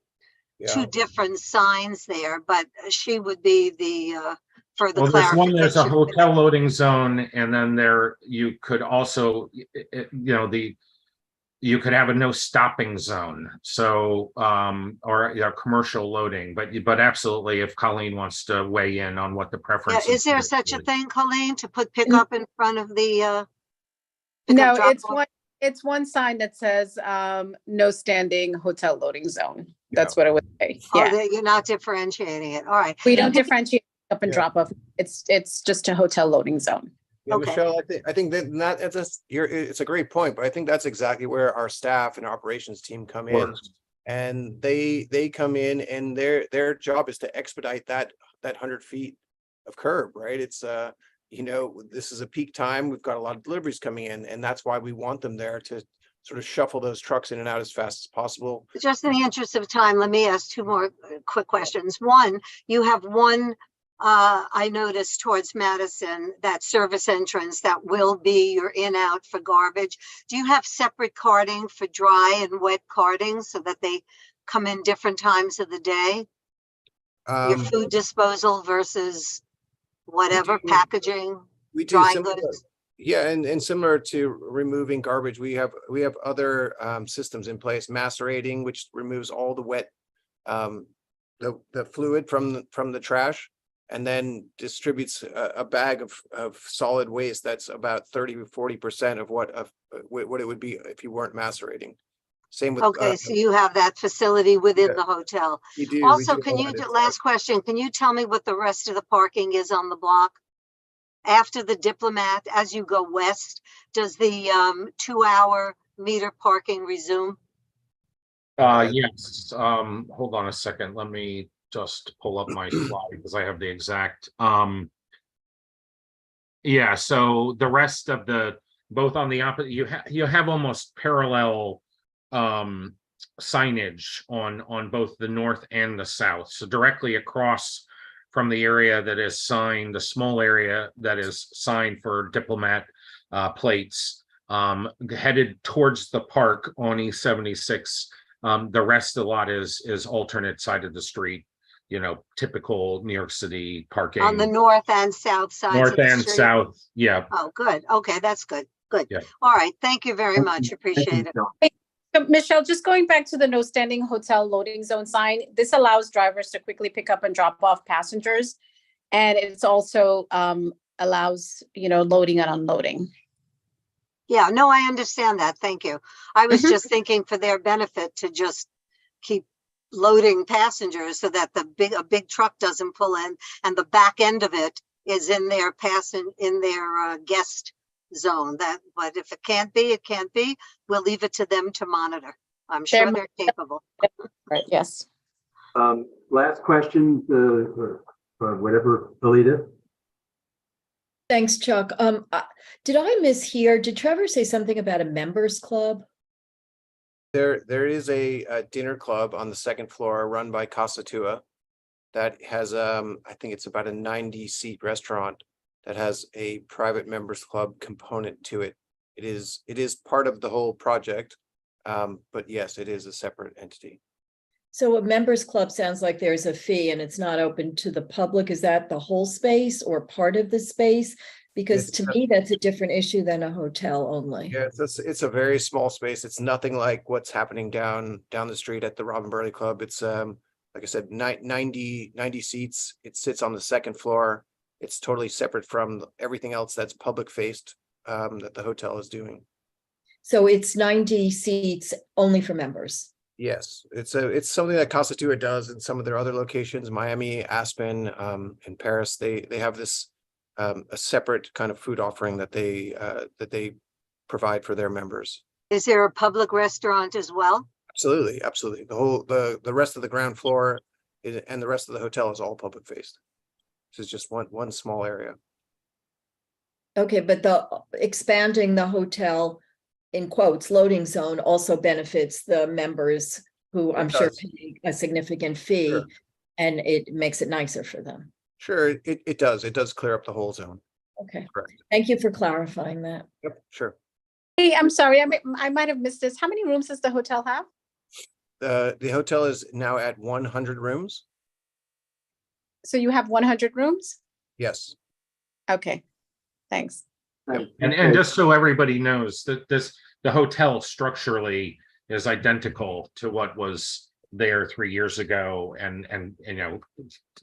two different signs there, but she would be the further clarification. There's a hotel loading zone, and then you could also, you could have a no stopping zone. So, or commercial loading, but absolutely, if Colleen wants to weigh in on what the preference is there such a thing, Colleen, to put pick up in front of the? No, it's one sign that says no standing hotel loading zone. That's what I would say. Yeah, you're not differentiating it. All right, we don't differentiate up and drop off. It's just a hotel loading zone. Yeah, Okay. Michelle, I think that it's a great point, but I think that's exactly where our staff and operations team come in. Works. And they come in and their job is to expedite that 100 feet of curb, right? It's this is a peak time. We've got a lot of deliveries coming in, and that's why we want them there to sort of shuffle those trucks in and out as fast as possible. Just in the interest of time, let me ask two more quick questions. One, you have one, I noticed towards Madison, that service entrance that will be your in out for garbage. Do you have separate carting for dry and wet carting so that they come in different times of the day? Your food disposal versus whatever, packaging, We do dry similar, goods? yeah, and similar to removing garbage, we have other systems in place, macerating, which removes all the wet the fluid from the trash, and then distributes a bag of solid waste that's about 30 to 40% of what it would be if you weren't macerating. Same with Okay, so you have that facility within the hotel. we do. Also, we do can all you, that last question, can you tell me what the rest of the parking is on the block? After the Diplomat, as you go west, does the 2-hour meter parking resume? Yes, hold on a second. Let me just pull up my slide because I have the exact, yeah, so the rest of both on the opposite, you have almost parallel signage on both the north and the south. So directly across from the area that is signed, the small area that is signed for Diplomat plates, headed towards the park on E76. The rest of the lot is alternate side of the street, typical New York City parking. On the north and south sides of North the and street? south, yeah. Oh, good. Okay, that's good. Good. Yeah. All right. Thank you very much. Appreciate it. So Michelle, just going back to the no standing hotel loading zone sign, this allows drivers to quickly pick up and drop off passengers. And it's also allows, loading and unloading. Yeah, no, I understand that. Thank you. I was just thinking for their benefit to just keep loading passengers so that a big truck doesn't pull in and the back end of it is in their guest zone. But if it can't be, it can't be. We'll leave it to them to monitor. I'm sure they're capable. Right. Yes. Last question, or whatever, Alita. Thanks, Chuck. Did I mishear? Did Trevor say something about a members club? There is a dinner club on the second floor run by Casa Tua that has I think it's about a 90-seat restaurant that has a private members club component to it. It is part of the whole project, but yes, it is a separate entity. So a members club sounds like there's a fee and it's not open to the public. Is that the whole space or part of the space? Because to me, that's a different issue than a hotel only. Yeah, it's a very small space. It's nothing like what's happening down the street at the Robin Burley Club. It's like I said, 90 seats. It sits on the second floor. It's totally separate from everything else that's public faced that the hotel is doing. So it's 90 seats only for members. Yes, it's something that Casa Tua does in some of their other locations, Miami, Aspen, and Paris. They have this a separate kind of food offering that they provide for their members. Is there a public restaurant as well? Absolutely, absolutely. The rest of the ground floor and the rest of the hotel is all public faced. This is just one small area. Okay, but the expanding the hotel in quotes loading zone also benefits the members who I'm sure pay a significant fee, sure, and it makes it nicer for them. Sure, it does. It does clear up the whole zone. Okay. Correct. Thank you for clarifying that. Yep, sure. Hey, I'm sorry, I might have missed this. How many rooms does the hotel have? The hotel is now at 100 rooms. So you have 100 rooms? Yes. Okay, thanks. And just so everybody knows that the hotel structurally is identical to what was there 3 years ago, and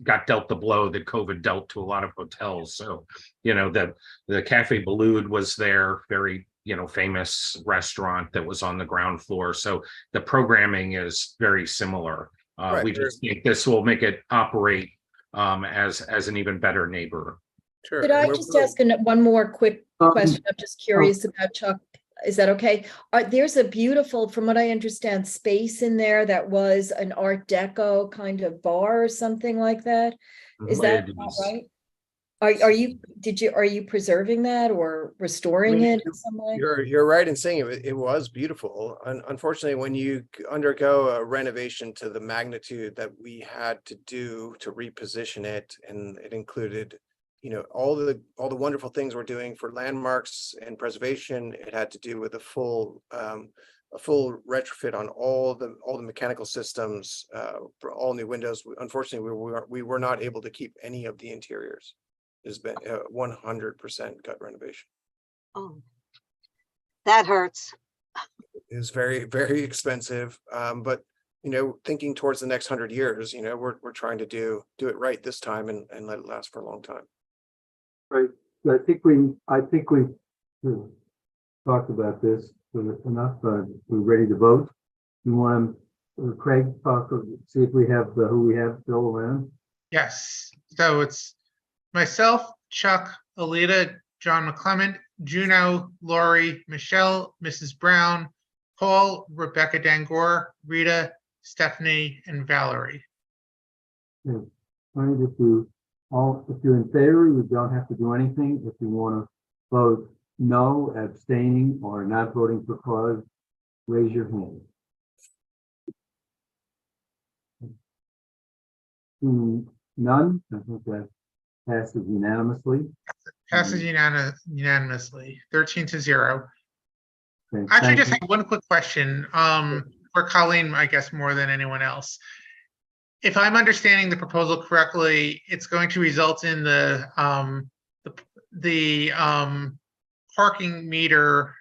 got dealt the blow that COVID dealt to a lot of hotels. So the Cafe Boulud was there, very famous restaurant that was on the ground floor. So the programming is very similar. Right. We just think this will make it operate as an even better neighbor. Sure. Could and I we're just really- ask one more quick question? I'm just oh. curious about Chuck. Is that okay? There's a beautiful, from what I understand, space in there that was an Art Deco kind of bar or something like that. Is that not right? Are you preserving that or restoring it in some way? You're right in saying it was beautiful. Unfortunately, when you undergo a renovation to the magnitude that we had to do to reposition it, and it included, all the wonderful things we're doing for landmarks and preservation, it had to do with a full retrofit on all the mechanical systems, for all new windows. Unfortunately, we were not able to keep any of the interiors. It's been 100% gut renovation. Oh, that hurts. It was very, very expensive. But thinking towards the next 100 years, we're trying to do it right this time and let it last for a long time. Right. I think we talked about this enough. We're ready to vote. You want Craig talk? See if we have who we have still around. Yes, so it's myself, Chuck, Alita, John McClement, Juno, Lori, Michelle, Mrs. Brown, Paul, Rebecca Dangor, Rita, Stephanie, and Valerie. Yeah. Right, if you're in favor, you don't have to do anything. If you want to vote no, abstaining, or not voting for cause, raise your hand. None. I think that passes unanimously. Passes unanimously, 13-0. Okay, Actually, thank just you. have one quick question for Colleen, I guess more than anyone else. If I'm understanding the proposal correctly, it's going to result in the parking meter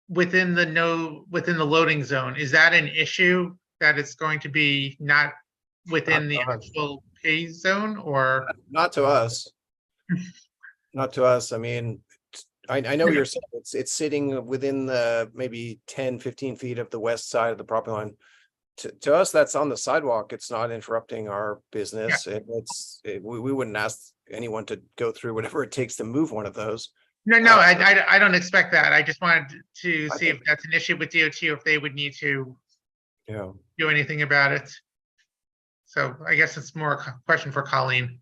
within the loading zone. Is that an issue that it's going to be not within the actual pay zone, or? Not to us. Not to us. I mean, I know you're saying it's sitting within the maybe 10, 15 feet of the west side of the property line. To us, that's on the sidewalk. It's not interrupting our business. Yeah. We wouldn't ask anyone to go through whatever it takes to move one of those. No, I don't expect that. I just wanted to see if that's an issue with DOT, or if they would need to do anything about it. So I guess it's more a question for Colleen.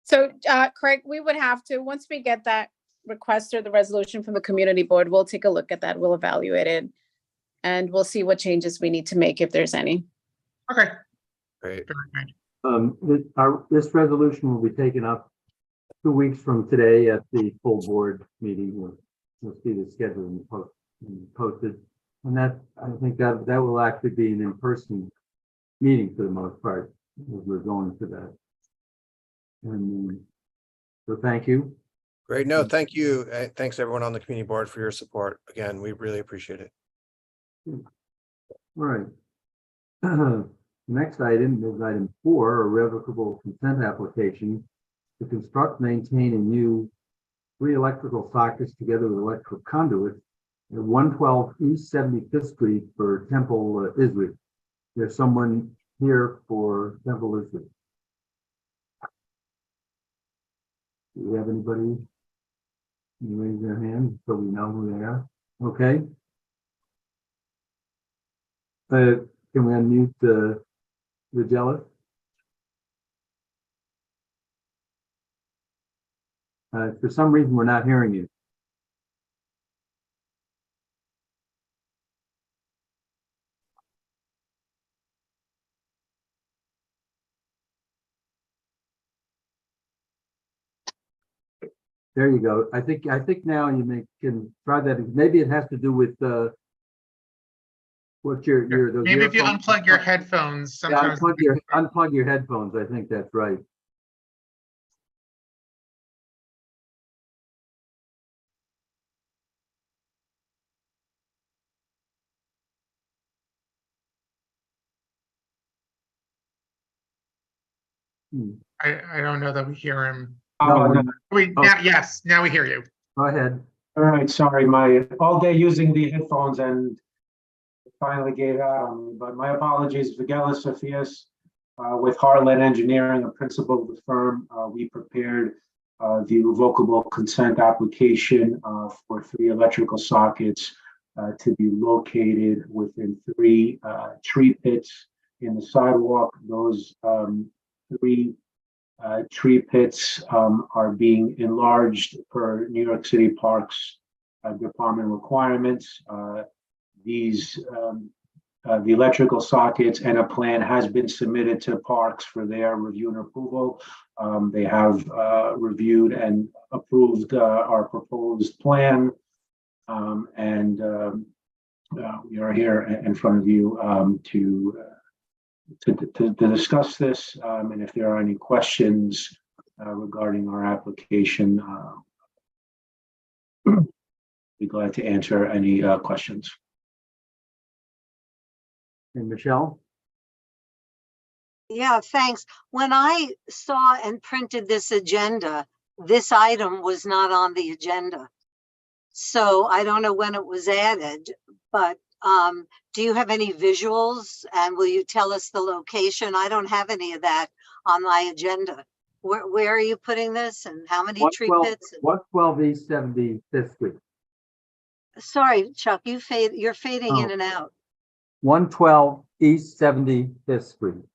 So, Craig, we would have to, once we get that request or the resolution from the community board, we'll take a look at that. We'll evaluate it, and we'll see what changes we need to make, if there's any. Okay. Great. This resolution will be taken up 2 weeks from today at the full board meeting. We'll see the schedule and posted. And that, I think that will actually be an in-person meeting for the most part, as we're going to that. And so thank you. Great. No, thank you. Thanks everyone on the community board for your support. Again, we really appreciate it. All right. Next item is item 4, a revocable consent application to construct, maintain, and use 3 electrical sockets together with electrical conduits at 112 East 75th Street for Temple Israel. There's someone here for Temple Israel. Do we have anybody? Can you raise their hand so we know who they are? Okay. Can we unmute the jealous? For some reason, we're not hearing you. There you go. I think now you can try that. Maybe it has to do with what's your those maybe if you earphones? unplug your headphones, sometimes unplug your headphones. I think that's right. I don't know that we hear him. No, Now we hear you. Go ahead. All right, sorry, my all day using the headphones and finally gave out on me, but my apologies. Vigelis Sophias with Heartland Engineering, a principal of the firm. We prepared the revocable consent application for 3 electrical sockets to be located within 3 tree pits in the sidewalk. Those 3 tree pits are being enlarged per New York City Parks Department requirements. The electrical sockets and a plan has been submitted to Parks for their review and approval. They have reviewed and approved our proposed plan. And we are here in front of you to discuss this. And if there are any questions regarding our application, be glad to answer any questions. And Michelle? Yeah, thanks. When I saw and printed this agenda, this item was not on the agenda. So I don't know when it was added, but do you have any visuals and will you tell us the location? I don't have any of that on my agenda. Where are you putting this and how many tree pits? 112 East 75th Street. Sorry, Chuck, you're fading in and out. 112 East 75th Street.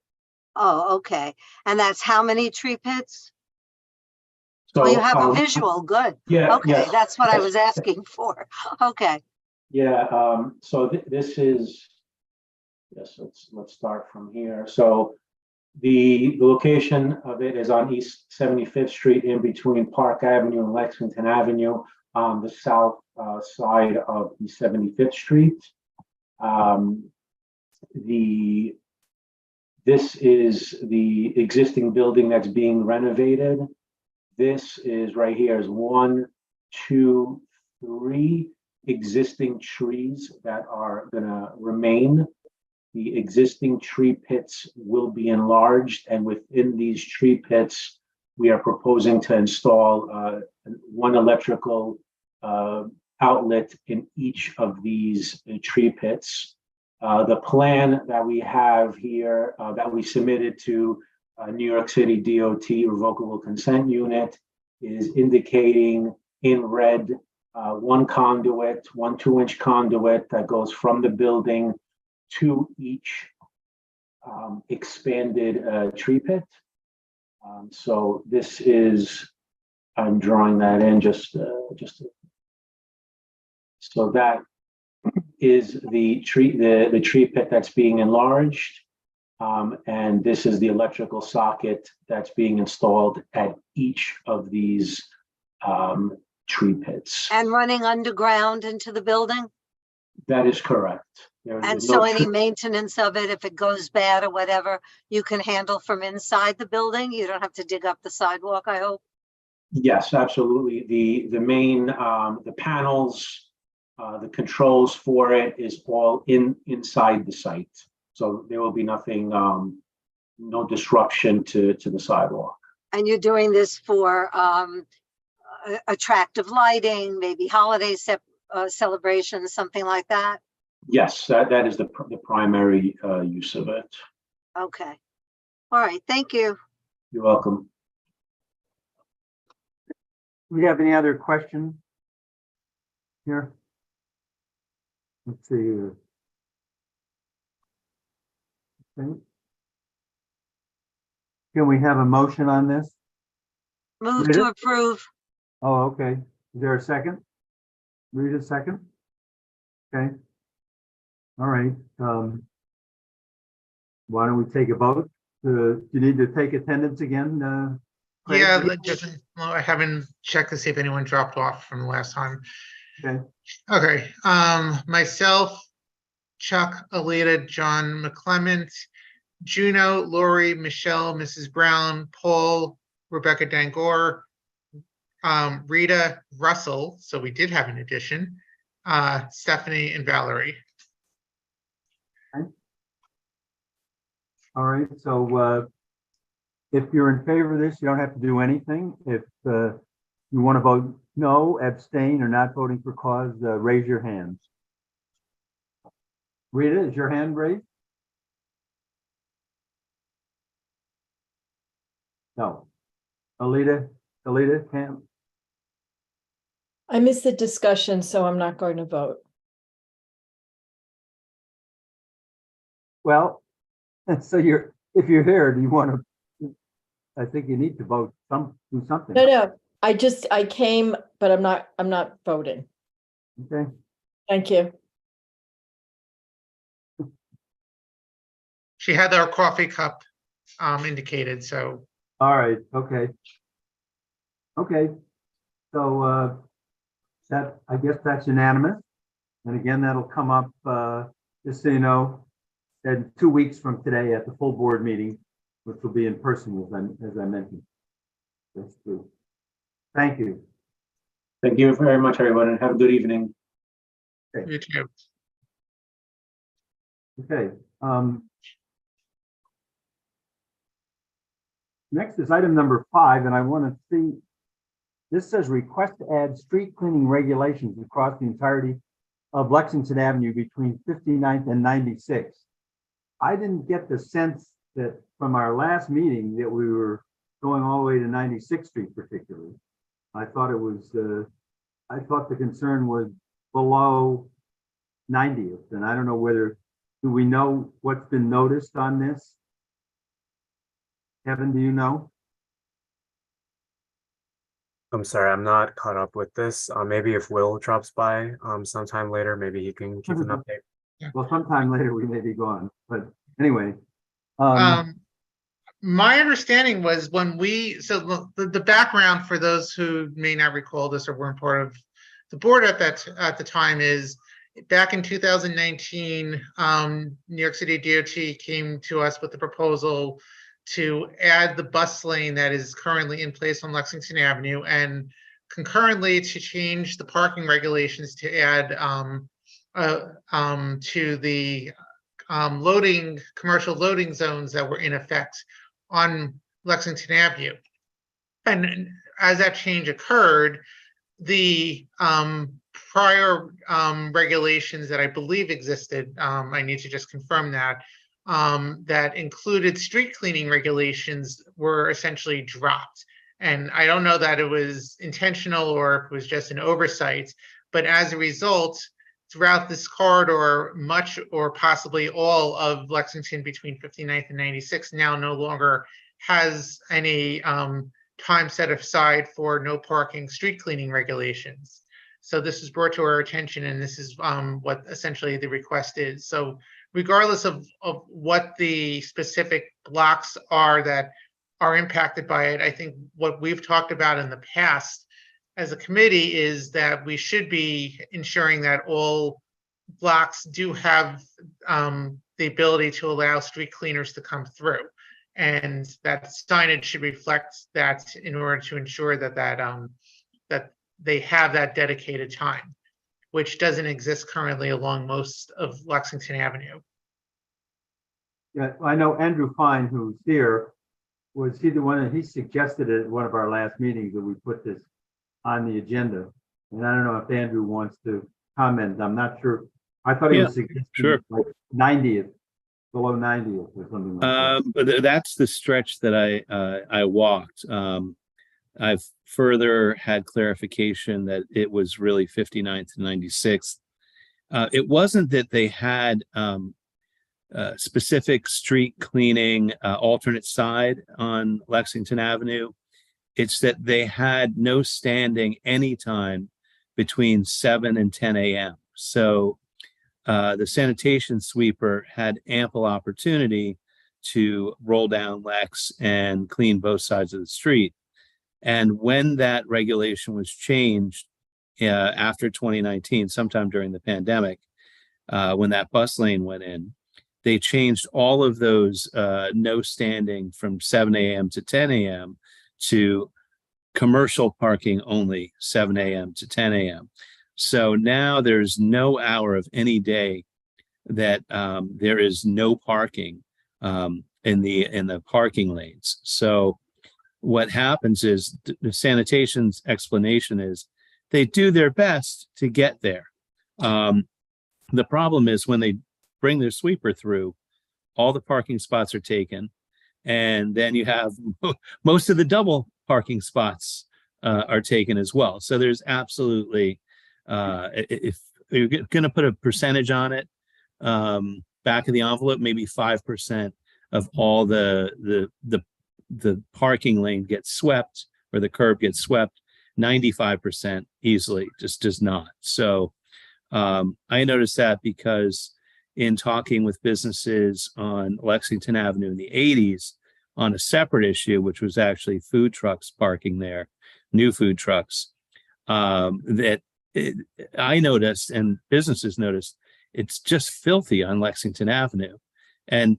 Oh, okay. And that's how many tree pits? So, Oh, you have a visual, good. Yeah. Okay, yes. that's what I was asking for. Okay. Yeah, so this is, yes, let's start from here. So the location of it is on East 75th Street in between Park Avenue and Lexington Avenue on the south side of the 75th Street. This is the existing building that's being renovated. This is right here is 1, 2, 3 existing trees that are gonna remain. The existing tree pits will be enlarged, and within these tree pits, we are proposing to install 1 electrical outlet in each of these tree pits. The plan that we have here that we submitted to New York City DOT Revocable Consent Unit is indicating in red 1 conduit, 1 2-inch conduit that goes from the building to each expanded tree pit. So this is, I'm drawing that in so that is the tree pit that's being enlarged. And this is the electrical socket that's being installed at each of these tree pits. And running underground into the building? That is correct. And so any maintenance of it, if it goes bad or whatever, you can handle from inside the building? You don't have to dig up the sidewalk, I hope? Yes, absolutely. The main, the panels, the controls for it is all inside the site. So there will be nothing, no disruption to the sidewalk. And you're doing this for attractive lighting, maybe holiday celebrations, something like that? Yes, that is the primary use of it. Okay. All right, thank you. You're welcome. Do we have any other questions here? Let's see here. Okay. Can we have a motion on this? Move Rita? to approve. Oh, okay. Is there a second? Rita, second? Okay. All right. Why don't we take a vote? Do you need to take attendance again? Craig? Yeah, well, I haven't checked to see if anyone dropped off from the last time. Okay. Okay, myself, Chuck, Alita, John McClement, Juno, Lori, Michelle, Mrs. Brown, Paul, Rebecca Dangor, Rita, Russell, so we did have an addition, Stephanie and Valerie. Okay. All right, so if you're in favor of this, you don't have to do anything. If you want to vote no, abstain, or not voting for cause, raise your hands. Rita, is your hand raised? No. Alita, Pam? I missed the discussion, so I'm not going to vote. Well, so if you're here, do you want to, I think you need to vote, do something. No, I came, but I'm not voting. Okay, Thank you. She had our coffee cup indicated, so. all right, okay. Okay, so I guess that's unanimous. And again, that'll come up, just so you know, in 2 weeks from today at the full board meeting, which will be in person, as I mentioned. That's true. Thank you. Thank you very much, everyone, and have a good evening. You too. Okay. Next is item number 5, and I want to see, this says request to add street cleaning regulations across the entirety of Lexington Avenue between 59th and 96. I didn't get the sense that from our last meeting that we were going all the way to 96th Street particularly. I thought the concern was below 90th, and I don't know whether, do we know what's been noticed on this? Kevin, do you know? I'm sorry, I'm not caught up with this. Maybe if Will drops by sometime later, maybe he can give an update. Well, sometime later we may be gone, but anyway. My understanding was when the background for those who may not recall this or weren't part of the board at the time is back in 2019, New York City DOT came to us with the proposal to add the bus lane that is currently in place on Lexington Avenue, and concurrently to change the parking regulations to add to the commercial loading zones that were in effect on Lexington Avenue. And as that change occurred, the prior regulations that I believe existed, I need to just confirm that, that included street cleaning regulations were essentially dropped. And I don't know that it was intentional or if it was just an oversight, but as a result, throughout this corridor, much or possibly all of Lexington between 59th and 96th now no longer has any time set aside for no parking street cleaning regulations. So this is brought to our attention, and this is what essentially the request is. So regardless of what the specific blocks are that are impacted by it, I think what we've talked about in the past as a committee is that we should be ensuring that all blocks do have the ability to allow street cleaners to come through, and that signage should reflect that in order to ensure that that they have that dedicated time, which doesn't exist currently along most of Lexington Avenue. Yeah, I know Andrew Fine, who's here, was he the one that he suggested at one of our last meetings that we put this on the agenda. And I don't know if Andrew wants to comment. I'm not sure. I thought he was suggesting like 90th, below 90th or something like that. But that's the stretch that I walked. I've further had clarification that it was really 59th to 96th. It wasn't that they had specific street cleaning alternate side on Lexington Avenue. It's that they had no standing anytime between 7 and 10 a.m. So the sanitation sweeper had ample opportunity to roll down Lex and clean both sides of the street. And when that regulation was changed after 2019, sometime during the pandemic, when that bus lane went in, they changed all of those no standing from 7 a.m. to 10 a.m. to commercial parking only 7 a.m. to 10 a.m. So now there's no hour of any day that there is no parking in the parking lanes. So what happens is the sanitation's explanation is they do their best to get there. The problem is when they bring their sweeper through, all the parking spots are taken. And then you have most of the double parking spots are taken as well. So there's absolutely, if you're going to put a percentage on it, back of the envelope, maybe 5% of all the parking lane gets swept, or the curb gets swept. 95% easily just does not. So I noticed that because in talking with businesses on Lexington Avenue in the 80s on a separate issue, which was actually food trucks parking there, new food trucks, I noticed and businesses noticed it's just filthy on Lexington Avenue. And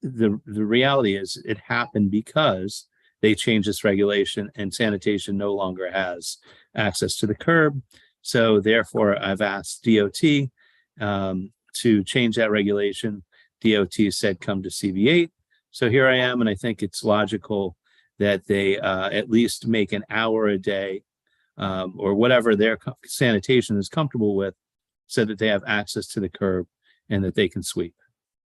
the reality is it happened because they changed this regulation and sanitation no longer has access to the curb. So therefore, I've asked DOT to change that regulation. DOT said come to CB8. So here I am, and I think it's logical that they at least make an hour a day or whatever their sanitation is comfortable with, so that they have access to the curb and that they can sweep.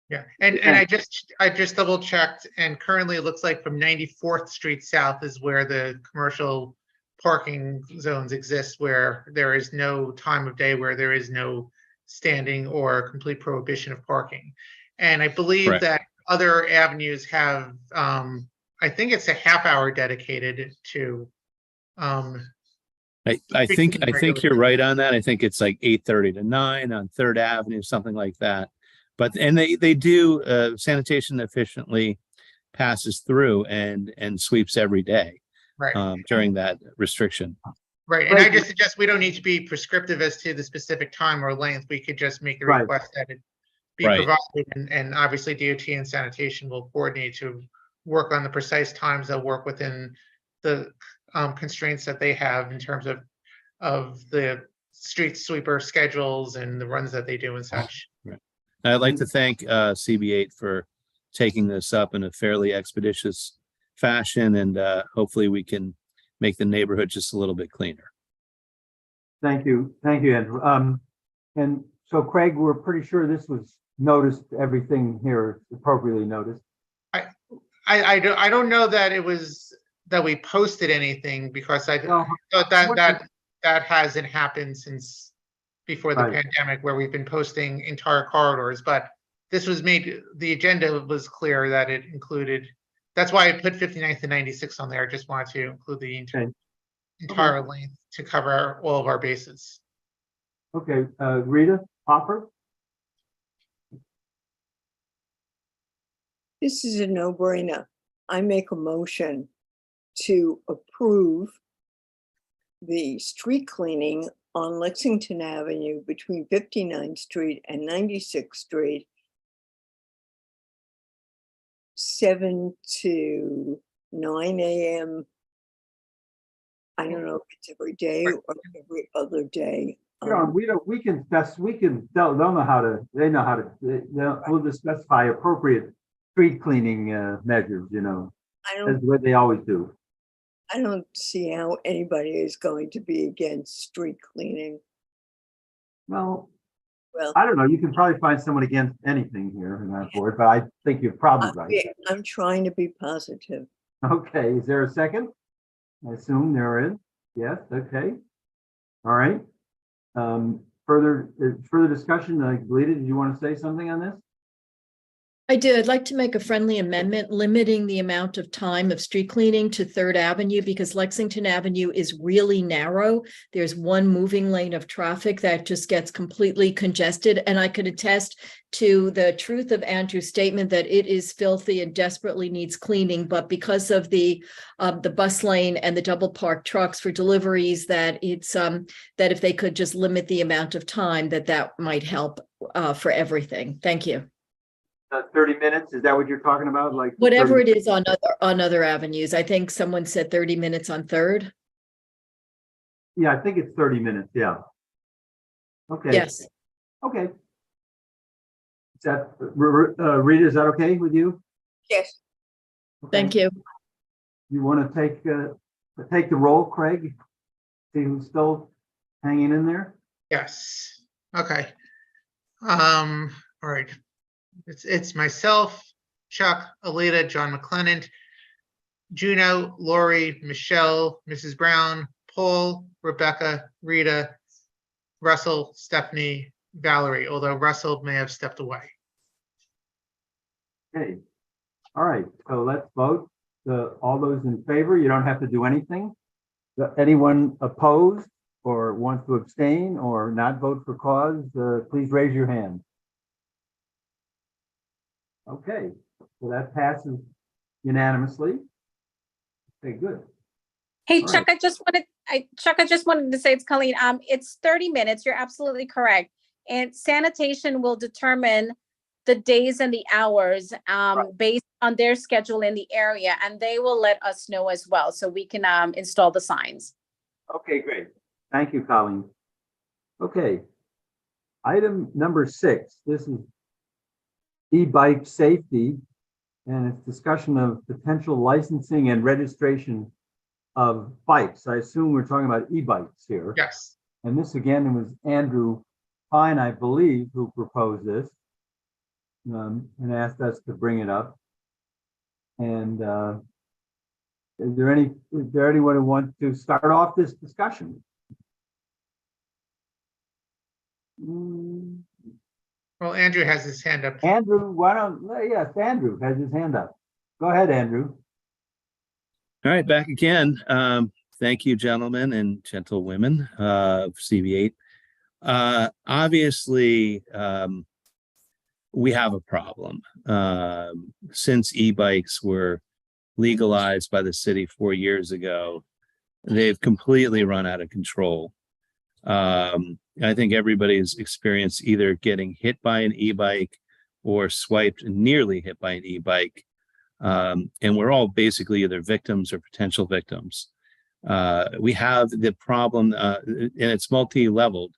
Yeah, and I just double checked, and currently it looks like from 94th Street South is where the commercial parking zones exist, where there is no time of day where there is no standing or complete prohibition of parking. And I believe Correct. that other avenues have, I think it's a half hour dedicated to. I think you're right on that. I think it's like 8:30 to 9 on 3rd Avenue, something like that. But and they do sanitation efficiently passes through and sweeps every day Right. during that restriction. Right, and I just suggest we don't need to be prescriptive as to the specific time or length. We could just make the Right. request that it be Right. provided, and obviously DOT and sanitation will coordinate to work on the precise times that work within the constraints that they have in terms of the street sweeper schedules and the runs that they do and such. Right. I'd like to thank CB8 for taking this up in a fairly expeditious fashion, and hopefully we can make the neighborhood just a little bit cleaner. Thank you, Andrew. And so Craig, we're pretty sure this was noticed, everything here is appropriately noticed. I don't know that it was that we posted anything, because I thought that hasn't happened since before the pandemic, where we've been posting entire corridors. But this was made, the agenda was clear that it included. That's why I put 59th and 96 on there. I just wanted to include the entire length to cover all of our bases. Okay, Rita Hopper. This is a no-brainer. I make a motion to approve the street cleaning on Lexington Avenue between 59th Street and 96th Street, 7 to 9 a.m. I don't know if it's every day or every other day. We can they'll know how to, we'll just specify appropriate street cleaning measures, as what they always do. I don't see how anybody is going to be against street cleaning. Well, I don't know. You can probably find someone against anything here in that board, but I think you're probably right. I'm trying to be positive. Okay, is there a second? I assume there is. Yes, okay. All right. Further discussion. Lita, did you want to say something on this? I do. I'd like to make a friendly amendment limiting the amount of time of street cleaning to 3rd Avenue, because Lexington Avenue is really narrow. There's one moving lane of traffic that just gets completely congested. And I could attest to the truth of Andrew's statement that it is filthy and desperately needs cleaning. But because of the bus lane and the double parked trucks for deliveries, that it's that if they could just limit the amount of time, that might help for everything. Thank you. 30 minutes, is that what you're talking about? Like whatever it is on other avenues. I think someone said 30 minutes on 3rd. Yeah, I think it's 30 minutes. Yeah. Okay. Yes. Okay. Is that Rita, is that okay with you? Yes. Okay. Thank you. You want to take the roll, Craig? See who's still hanging in there? Yes. Okay. All right. It's myself, Chuck, Alita, John McClelland, Juno, Lori, Michelle, Mrs. Brown, Paul, Rebecca, Rita, Russell, Stephanie, Valerie, although Russell may have stepped away. Okay, all right, so let's vote. All those in favor, you don't have to do anything. Anyone opposed or wants to abstain or not vote for cause, please raise your hand. Okay, so that passes unanimously. Okay, good. Hey, All Chuck, right. Chuck, I just wanted to say, it's Colleen. It's 30 minutes. You're absolutely correct. And sanitation will determine the days and the hours based on their schedule in the area, and they will let us know as well, so we can install the signs. Okay, great. Thank you, Colleen. Okay. Item number 6, this is e-bike safety, and it's discussion of potential licensing and registration of bikes. I assume we're talking about e-bikes here. Yes. And this again was Andrew Pine, I believe, who proposed this and asked us to bring it up. And is there anyone who wants to start off this discussion? Well, Andrew has his hand up. Andrew, yes, Andrew has his hand up. Go ahead, Andrew. All right, back again. Thank you, gentlemen and gentlewomen of CB8. Obviously, we have a problem. Since e-bikes were legalized by the city 4 years ago, they've completely run out of control. I think everybody's experienced either getting hit by an e-bike or swiped and nearly hit by an e-bike. And we're all basically either victims or potential victims. We have the problem, and it's multi-leveled.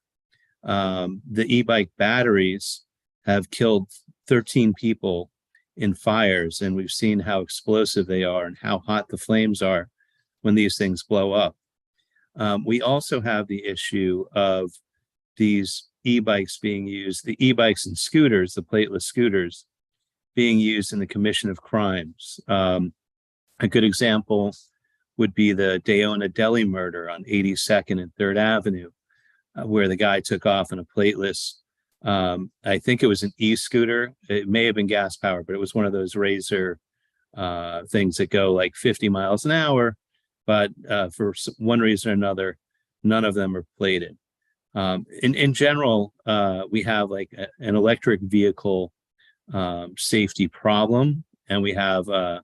The e-bike batteries have killed 13 people in fires, and we've seen how explosive they are and how hot the flames are when these things blow up. We also have the issue of these e-bikes being used, the e-bikes and scooters, the plateless scooters, being used in the commission of crimes. A good example would be the Dayona Deli murder on 82nd and 3rd Avenue, where the guy took off in a plateless, I think it was an e-scooter. It may have been gas powered, but it was one of those Razor things that go like 50 miles an hour. But for one reason or another, none of them are plated. In general, we have like an electric vehicle safety problem, and we have a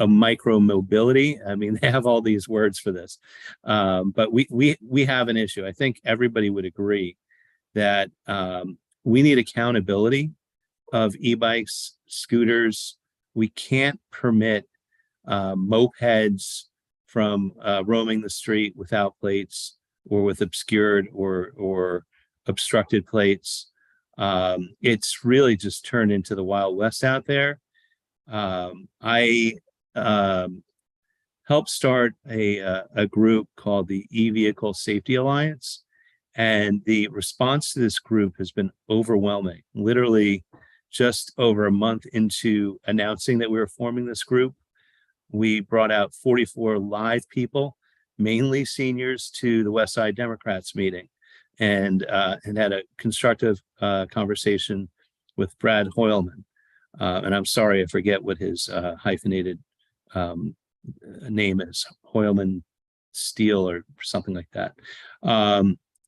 micro mobility. I mean, they have all these words for this, but we have an issue. I think everybody would agree that we need accountability of e-bikes, scooters. We can't permit mopeds from roaming the street without plates or with obscured or obstructed plates. It's really just turned into the Wild West out there. I helped start a group called the E-Vehicle Safety Alliance, and the response to this group has been overwhelming. Literally, just over a month into announcing that we were forming this group, we brought out 44 live people, mainly seniors, to the West Side Democrats meeting, and had a constructive conversation with Brad Hoylman. And I'm sorry, I forget what his hyphenated name is, Hoylman Steele or something like that.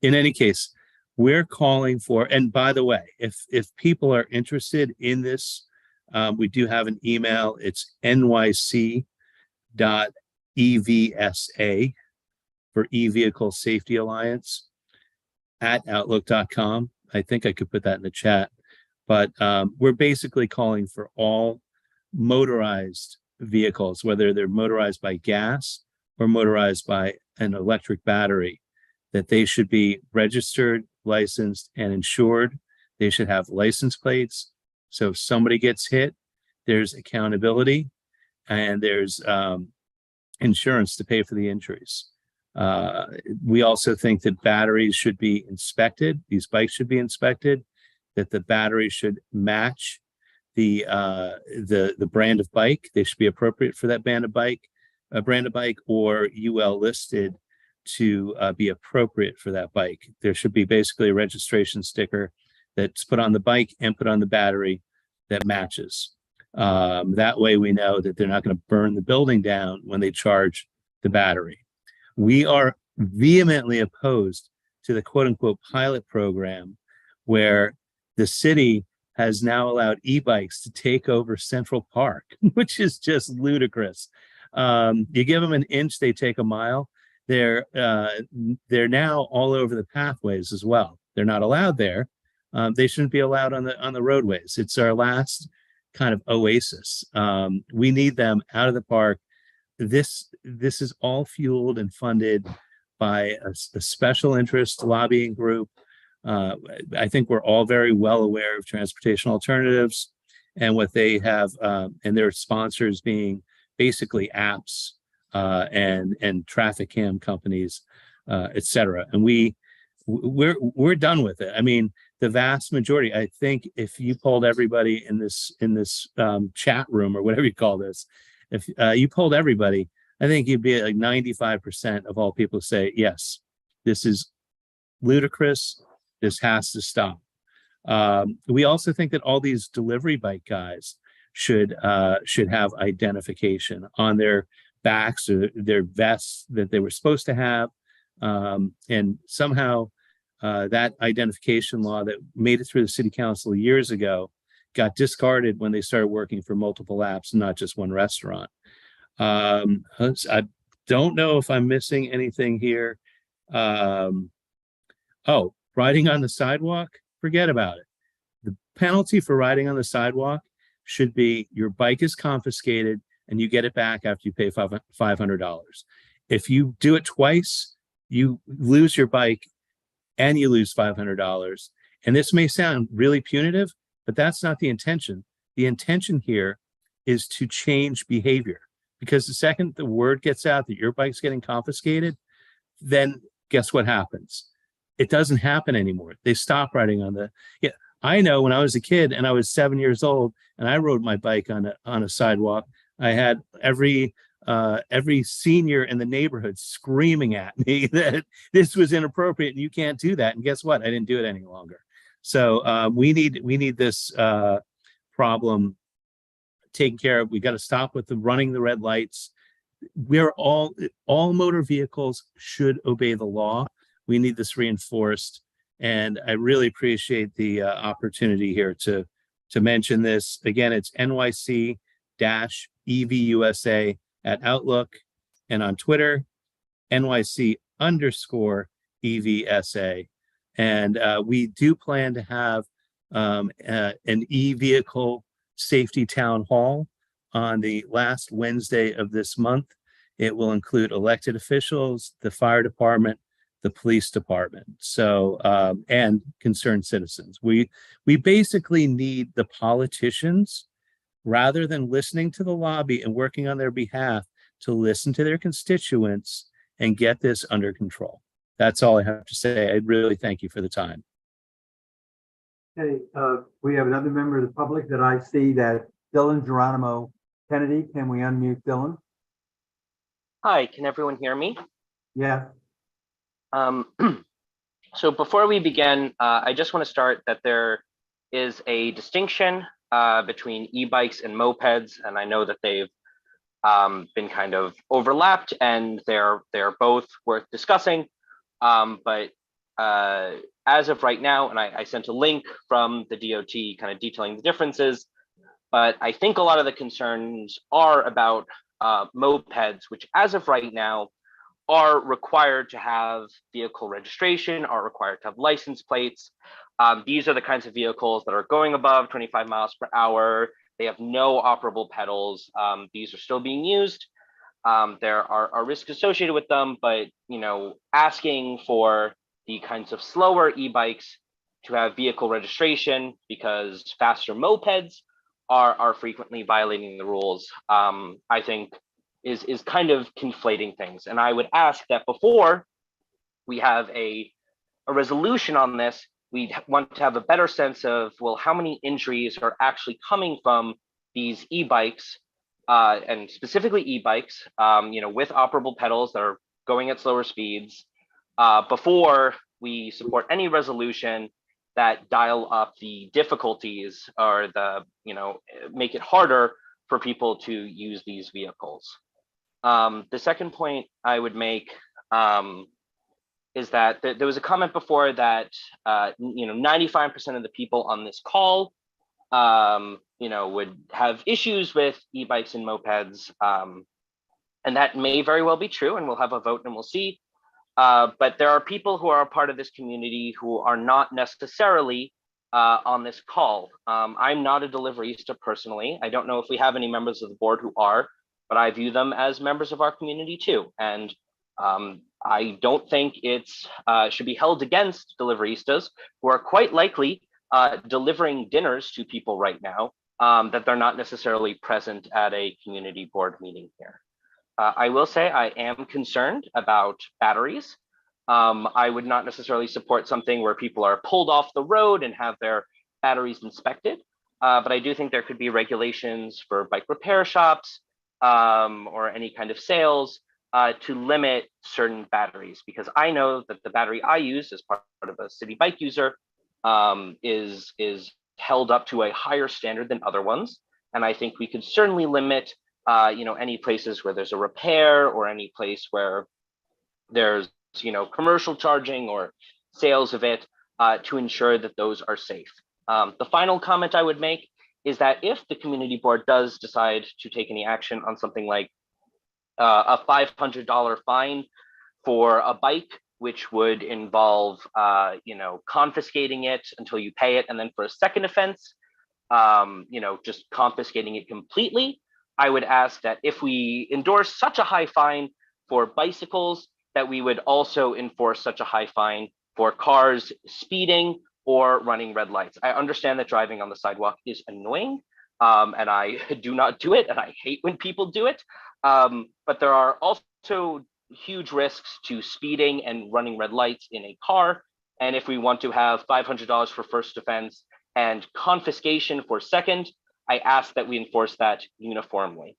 In any case, we're calling for, and by the way, if people are interested in this, we do have an email. It's nyc.evsa for E-Vehicle Safety Alliance @outlook.com. I think I could put that in the chat. But we're basically calling for all motorized vehicles, whether they're motorized by gas or motorized by an electric battery, that they should be registered, licensed, and insured. They should have license plates. So if somebody gets hit, there's accountability and there's insurance to pay for the injuries. We also think that batteries should be inspected. These bikes should be inspected, that the battery should match the brand of bike. They should be appropriate for that brand of bike, or UL listed to be appropriate for that bike. There should be basically a registration sticker that's put on the bike and put on the battery that matches. That way we know that they're not going to burn the building down when they charge the battery. We are vehemently opposed to the quote unquote pilot program where the city has now allowed e-bikes to take over Central Park, which is just ludicrous. You give them an inch, they take a mile. They're now all over the pathways as well. They're not allowed there. They shouldn't be allowed on the roadways. It's our last kind of oasis. We need them out of the park. This is all fueled and funded by a special interest lobbying group. I think we're all very well aware of transportation alternatives and what they have, and their sponsors being basically apps and traffic cam companies, et cetera. And we're done with it. I mean, the vast majority, I think if you polled everybody in this chat room or whatever you call this, if you polled everybody, I think you'd be at like 95% of all people say, yes, this is ludicrous. This has to stop. We also think that all these delivery bike guys should have identification on their backs or their vests that they were supposed to have. And somehow that identification law that made it through the city council years ago got discarded when they started working for multiple apps, not just one restaurant. I don't know if I'm missing anything here. Oh, riding on the sidewalk, forget about it. The penalty for riding on the sidewalk should be your bike is confiscated and you get it back after you pay $500. If you do it twice, you lose your bike and you lose $500. And this may sound really punitive, but that's not the intention. The intention here is to change behavior, because the second the word gets out that your bike's getting confiscated, then guess what happens? It doesn't happen anymore. They stop riding on the, yeah. I know when I was a kid and I was 7 years old and I rode my bike on a sidewalk, I had every senior in the neighborhood screaming at me that this was inappropriate and you can't do that. And guess what? I didn't do it any longer. So we need this problem taken care of. We got to stop with the running the red lights. We're all motor vehicles should obey the law. We need this reinforced. And I really appreciate the opportunity here to mention this. Again, it's NYC-EVUSA at Outlook, and on Twitter, NYC_EVSA. And we do plan to have an e-vehicle safety town hall on the last Wednesday of this month. It will include elected officials, the fire department, the police department, so and concerned citizens. We basically need the politicians, rather than listening to the lobby and working on their behalf, to listen to their constituents and get this under control. That's all I have to say. I really thank you for the time. Okay, we have another member of the public that I see, that Dylan Geronimo Kennedy. Can we unmute Dylan? Hi, can everyone hear me? Yeah. So before we begin, I just want to start that there is a distinction between e-bikes and mopeds, and I know that they've been kind of overlapped and they're both worth discussing. But as of right now, and I sent a link from the DOT kind of detailing the differences, but I think a lot of the concerns are about mopeds, which as of right now are required to have vehicle registration, are required to have license plates. These are the kinds of vehicles that are going above 25 miles per hour. They have no operable pedals. These are still being used. There are risks associated with them, but asking for the kinds of slower e-bikes to have vehicle registration because faster mopeds are frequently violating the rules, I think is kind of conflating things. And I would ask that before we have a resolution on this, we'd want to have a better sense of, well, how many injuries are actually coming from these e-bikes, and specifically e-bikes, with operable pedals that are going at slower speeds, before we support any resolution that dial up the difficulties or make it harder for people to use these vehicles. The second point I would make is that there was a comment before that 95% of the people on this call would have issues with e-bikes and mopeds, and that may very well be true, and we'll have a vote and we'll see. But there are people who are a part of this community who are not necessarily on this call. I'm not a deliveryista personally. I don't know if we have any members of the board who are, but I view them as members of our community too. And I don't think it's should be held against deliveryistas who are quite likely delivering dinners to people right now, that they're not necessarily present at a community board meeting here. I will say I am concerned about batteries. I would not necessarily support something where people are pulled off the road and have their batteries inspected. But I do think there could be regulations for bike repair shops or any kind of sales to limit certain batteries, because I know that the battery I use as part of a city bike user is held up to a higher standard than other ones. And I think we could certainly limit any places where there's a repair or any place where there's commercial charging or sales of it to ensure that those are safe. The final comment I would make is that if the community board does decide to take any action on something like a $500 fine for a bike, which would involve confiscating it until you pay it, and then for a second offense, just confiscating it completely, I would ask that if we endorse such a high fine for bicycles, that we would also enforce such a high fine for cars speeding or running red lights. I understand that driving on the sidewalk is annoying, and I do not do it, and I hate when people do it. But there are also huge risks to speeding and running red lights in a car. And if we want to have $500 for first offense and confiscation for second, I ask that we enforce that uniformly.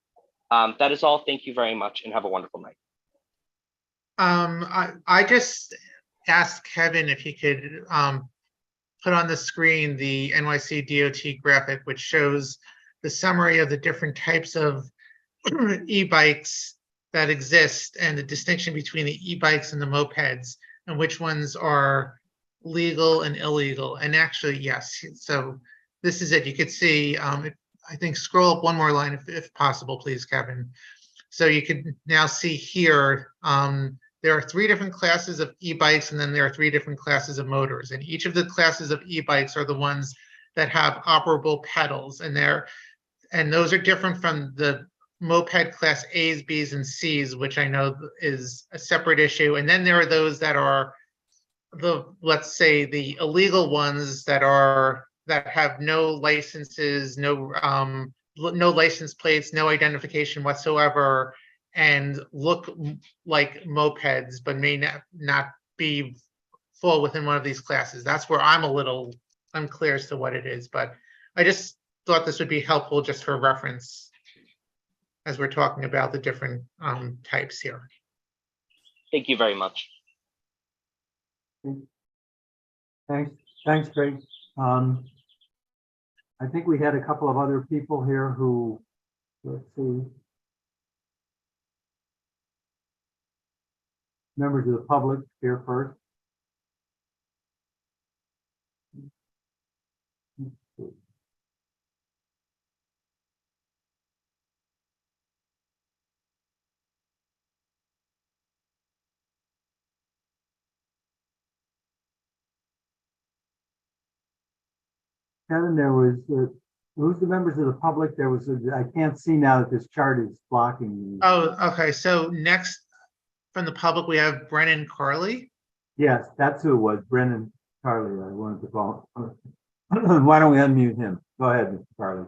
That is all. Thank you very much and have a wonderful night. I just asked Kevin if he could put on the screen the NYC DOT graphic, which shows the summary of the different types of e-bikes that exist and the distinction between the e-bikes and the mopeds and which ones are legal and illegal. And actually, yes, so this is it. You could see, I think scroll up one more line if possible, please, Kevin. So you can now see here, there are 3 different classes of e-bikes, and then there are 3 different classes of motors. And each of the classes of e-bikes are the ones that have operable pedals, and those are different from the moped class A's, B's, and C's, which I know is a separate issue. And then there are those that are let's say the illegal ones that have no licenses, no license plates, no identification whatsoever, and look like mopeds, but may not be fall within one of these classes. That's where I'm a little unclear as to what it is, but I just thought this would be helpful just for reference as we're talking about the different types here. Thank you very much. Thanks, Greg. I think we had a couple of other people here who, let's see, members of the public here first. Kevin, there was, who's the members of the public? There was, I can't see now that this chart is blocking me. Oh, okay. So next from the public, we have Brennan Carley. Yes, that's who it was, Brennan Carley. I wanted to call. Why don't we unmute him? Go ahead, Mr. Carley.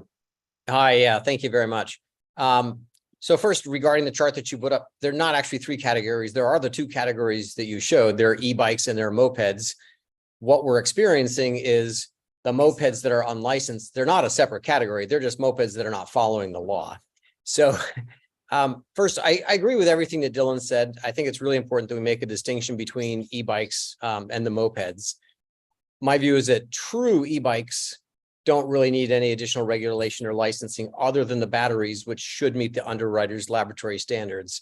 Hi, yeah, thank you very much. So first, regarding the chart that you put up, they're not actually 3 categories. There are the 2 categories that you showed. There are e-bikes and there are mopeds. what we're experiencing is the mopeds that are unlicensed. They're not a separate category. They're just mopeds that are not following the law. So first, I agree with everything that Dylan said. I think it's really important that we make a distinction between e-bikes and the mopeds. My view is that true e-bikes don't really need any additional regulation or licensing other than the batteries, which should meet the underwriter's laboratory standards.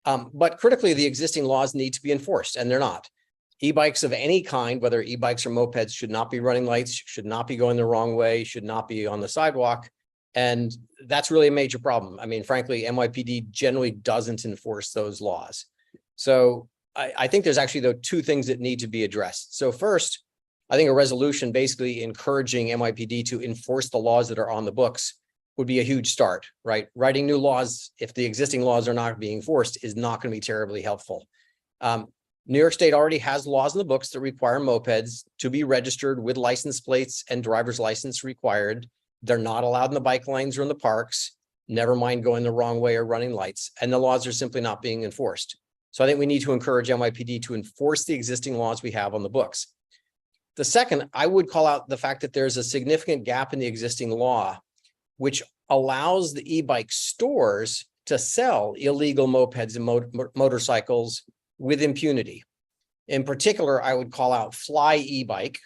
But critically, the existing laws need to be enforced, and they're not. E-bikes of any kind, whether e-bikes or mopeds, should not be running lights, should not be going the wrong way, should not be on the sidewalk. And that's really a major problem. I mean, frankly, NYPD generally doesn't enforce those laws. So I think there's actually, though, two things that need to be addressed. So first, I think a resolution basically encouraging NYPD to enforce the laws that are on the books would be a huge start, right? Writing new laws, if the existing laws are not being enforced, is not going to be terribly helpful. New York State already has laws in the books that require mopeds to be registered with license plates and driver's license required. They're not allowed in the bike lanes or in the parks, never mind going the wrong way or running lights, and the laws are simply not being enforced. So I think we need to encourage NYPD to enforce the existing laws we have on the books. The second, I would call out the fact that there's a significant gap in the existing law, which allows the e-bike stores to sell illegal mopeds and motorcycles with impunity. In particular, I would call out Fly e-bike.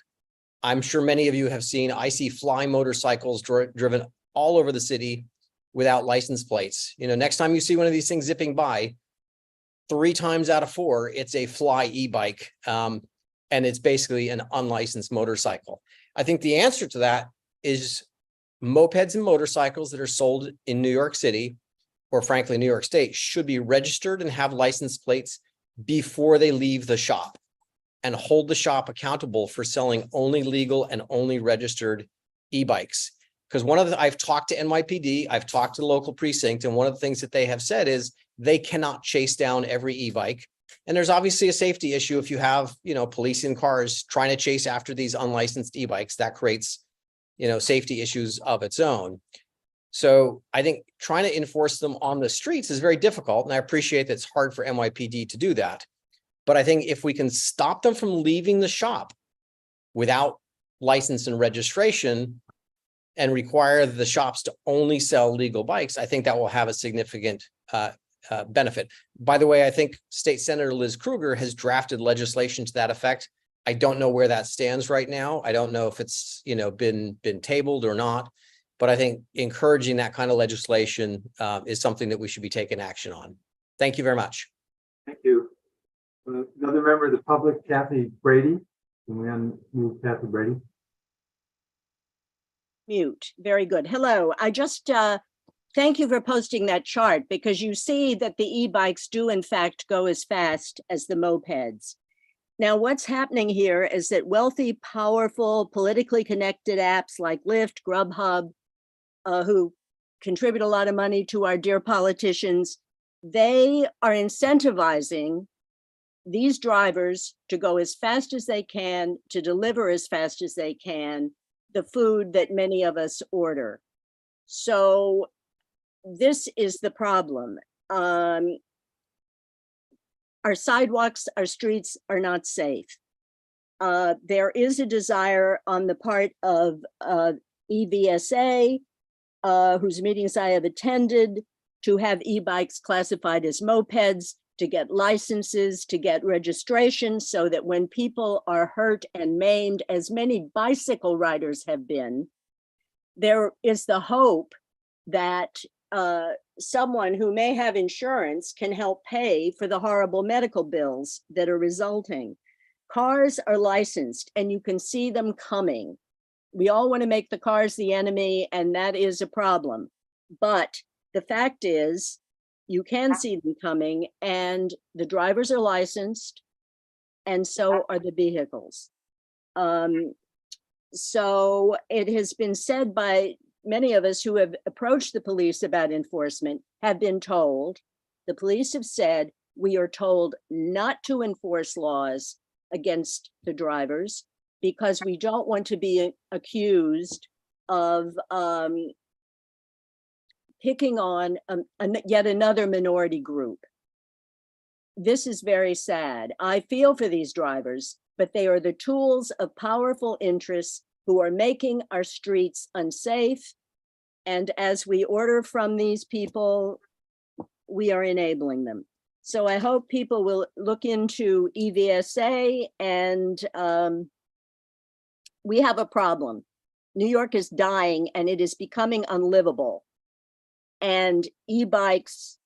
I'm sure many of you have seen, I see Fly motorcycles driven all over the city without license plates. You know, next time you see one of these things zipping by, 3 times out of 4, it's a Fly e-bike. And it's basically an unlicensed motorcycle. I think the answer to that is mopeds and motorcycles that are sold in New York City, or frankly, New York State, should be registered and have license plates before they leave the shop, and hold the shop accountable for selling only legal and only registered e-bikes. Because I've talked to NYPD, I've talked to the local precinct, and one of the things that they have said is they cannot chase down every e-bike. And there's obviously a safety issue if you have, police in cars trying to chase after these unlicensed e-bikes. That creates, safety issues of its own. So I think trying to enforce them on the streets is very difficult. And I appreciate that it's hard for NYPD to do that. But I think if we can stop them from leaving the shop without license and registration and require the shops to only sell legal bikes, I think that will have a significant benefit. By the way, I think State Senator Liz Krueger has drafted legislation to that effect. I don't know where that stands right now. I don't know if it's been tabled or not, but I think encouraging that kind of legislation is something that we should be taking action on. Thank you very much. Thank you. Another member of the public, Kathy Brady. Can we unmute Kathy Brady? Mute. Very good. Hello. I just thank you for posting that chart, because you see that the e-bikes do in fact go as fast as the mopeds. Now, what's happening here is that wealthy, powerful, politically connected apps like Lyft, Grubhub, who contribute a lot of money to our dear politicians, they are incentivizing these drivers to go as fast as they can, to deliver as fast as they can the food that many of us order. So this is the problem. Our sidewalks, our streets are not safe. There is a desire on the part of EVSA, whose meetings I have attended, to have e-bikes classified as mopeds, to get licenses, to get registration, so that when people are hurt and maimed, as many bicycle riders have been, there is the hope that someone who may have insurance can help pay for the horrible medical bills that are resulting. Cars are licensed and you can see them coming. We all want to make the cars the enemy, and that is a problem. But the fact is, you can see them coming, and the drivers are licensed, and so are the vehicles. So it has been said by many of us who have approached the police about enforcement, have been told, the police have said, we are told not to enforce laws against the drivers because we don't want to be accused of picking on yet another minority group. This is very sad. I feel for these drivers but they are the tools of powerful interests who are making our streets unsafe. And as we order from these people, we are enabling them. So I hope people will look into EVSA, and we have a problem. New York is dying and it is becoming unlivable. And e-bikes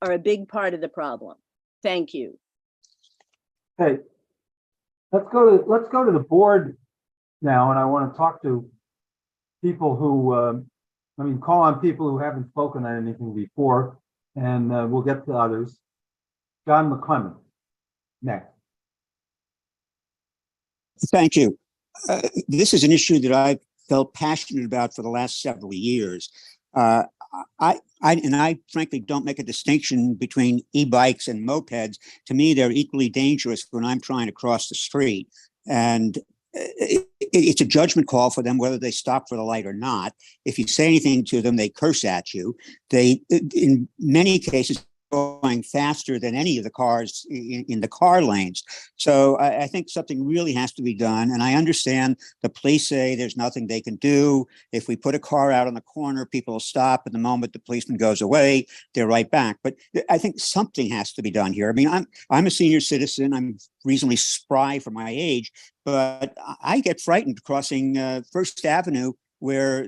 are a big part of the problem. Thank you. Okay, let's go to the board now, and I want to talk to people who, call on people who haven't spoken on anything before, and we'll get to others. John McClemmon, next. Thank you. This is an issue that I've felt passionate about for the last several years. I frankly don't make a distinction between e-bikes and mopeds. To me, they're equally dangerous when I'm trying to cross the street. And it's a judgment call for them whether they stop for the light or not. If you say anything to them, they curse at you. They, in many cases, going faster than any of the cars in the car lanes. So I think something really has to be done. And I understand the police say there's nothing they can do. If we put a car out on the corner, people will stop. And the moment the policeman goes away, they're right back. But I think something has to be done here. I mean, I'm a senior citizen. I'm reasonably spry for my age, but I get frightened crossing First Avenue, where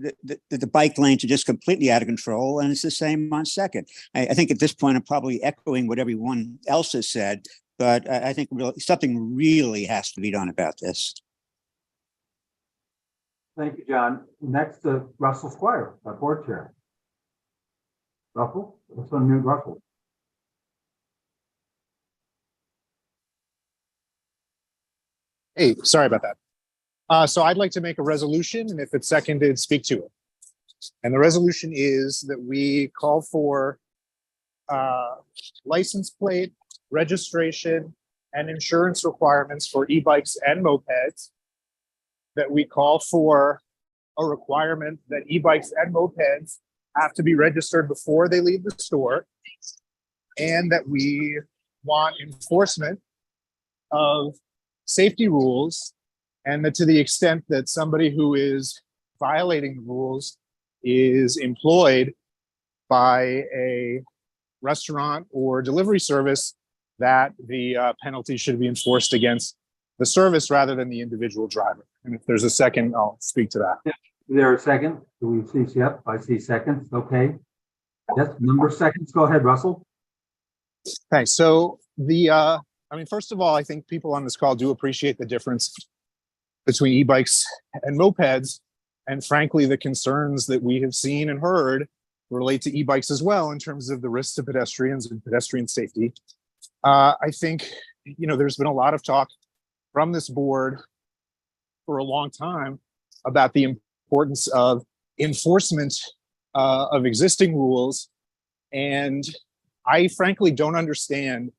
the bike lanes are just completely out of control, and it's the same on Second. I think at this point, I'm probably echoing what everyone else has said, but I think something really has to be done about this. Thank you, John. Next, Russell Squire, our board chair. Russell, let's unmute Russell. Hey, sorry about that. So I'd like to make a resolution, and if it's seconded, speak to it. And the resolution is that we call for license plate, registration, and insurance requirements for e-bikes and mopeds. That we call for a requirement that e-bikes and mopeds have to be registered before they leave the store. And that we want enforcement of safety rules, and that to the extent that somebody who is violating the rules is employed by a restaurant or delivery service, that the penalty should be enforced against the service rather than the individual driver. And if there's a second, I'll speak to that. Is there a second? Do we see? Yep, I see seconds. Okay. Yes, number of seconds. Go ahead, Russell. Okay, so first of all, I think people on this call do appreciate the difference between e-bikes and mopeds. And frankly, the concerns that we have seen and heard relate to e-bikes as well in terms of the risks to pedestrians and pedestrian safety. I think, there's been a lot of talk from this board for a long time about the importance of enforcement of existing rules. And I frankly don't understand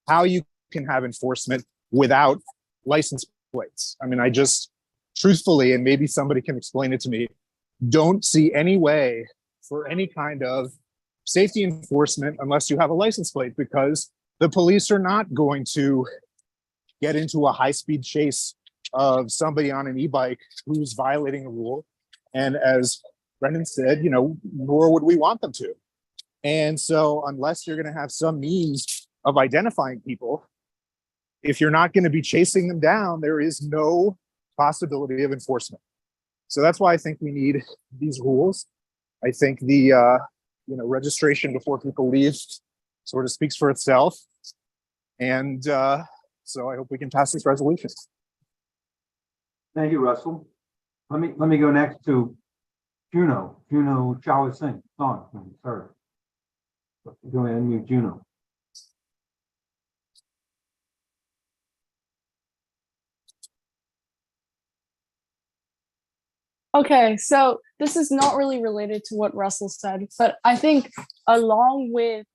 how you can have enforcement without license plates. I mean, I just truthfully, and maybe somebody can explain it to me, don't see any way for any kind of safety enforcement unless you have a license plate, because the police are not going to get into a high-speed chase of somebody on an e-bike who's violating a rule. And as Brendan said, nor would we want them to. And so unless you're going to have some means of identifying people, if you're not going to be chasing them down, there is no possibility of enforcement. So that's why I think we need these rules. I think the registration before people leave sort of speaks for itself. And so I hope we can pass this resolution. Thank you, Russell. Let me go next to Juno Chawla Singh. Sorry. Go ahead and mute Juno. Okay, so this is not really related to what Russell said, but I think along with,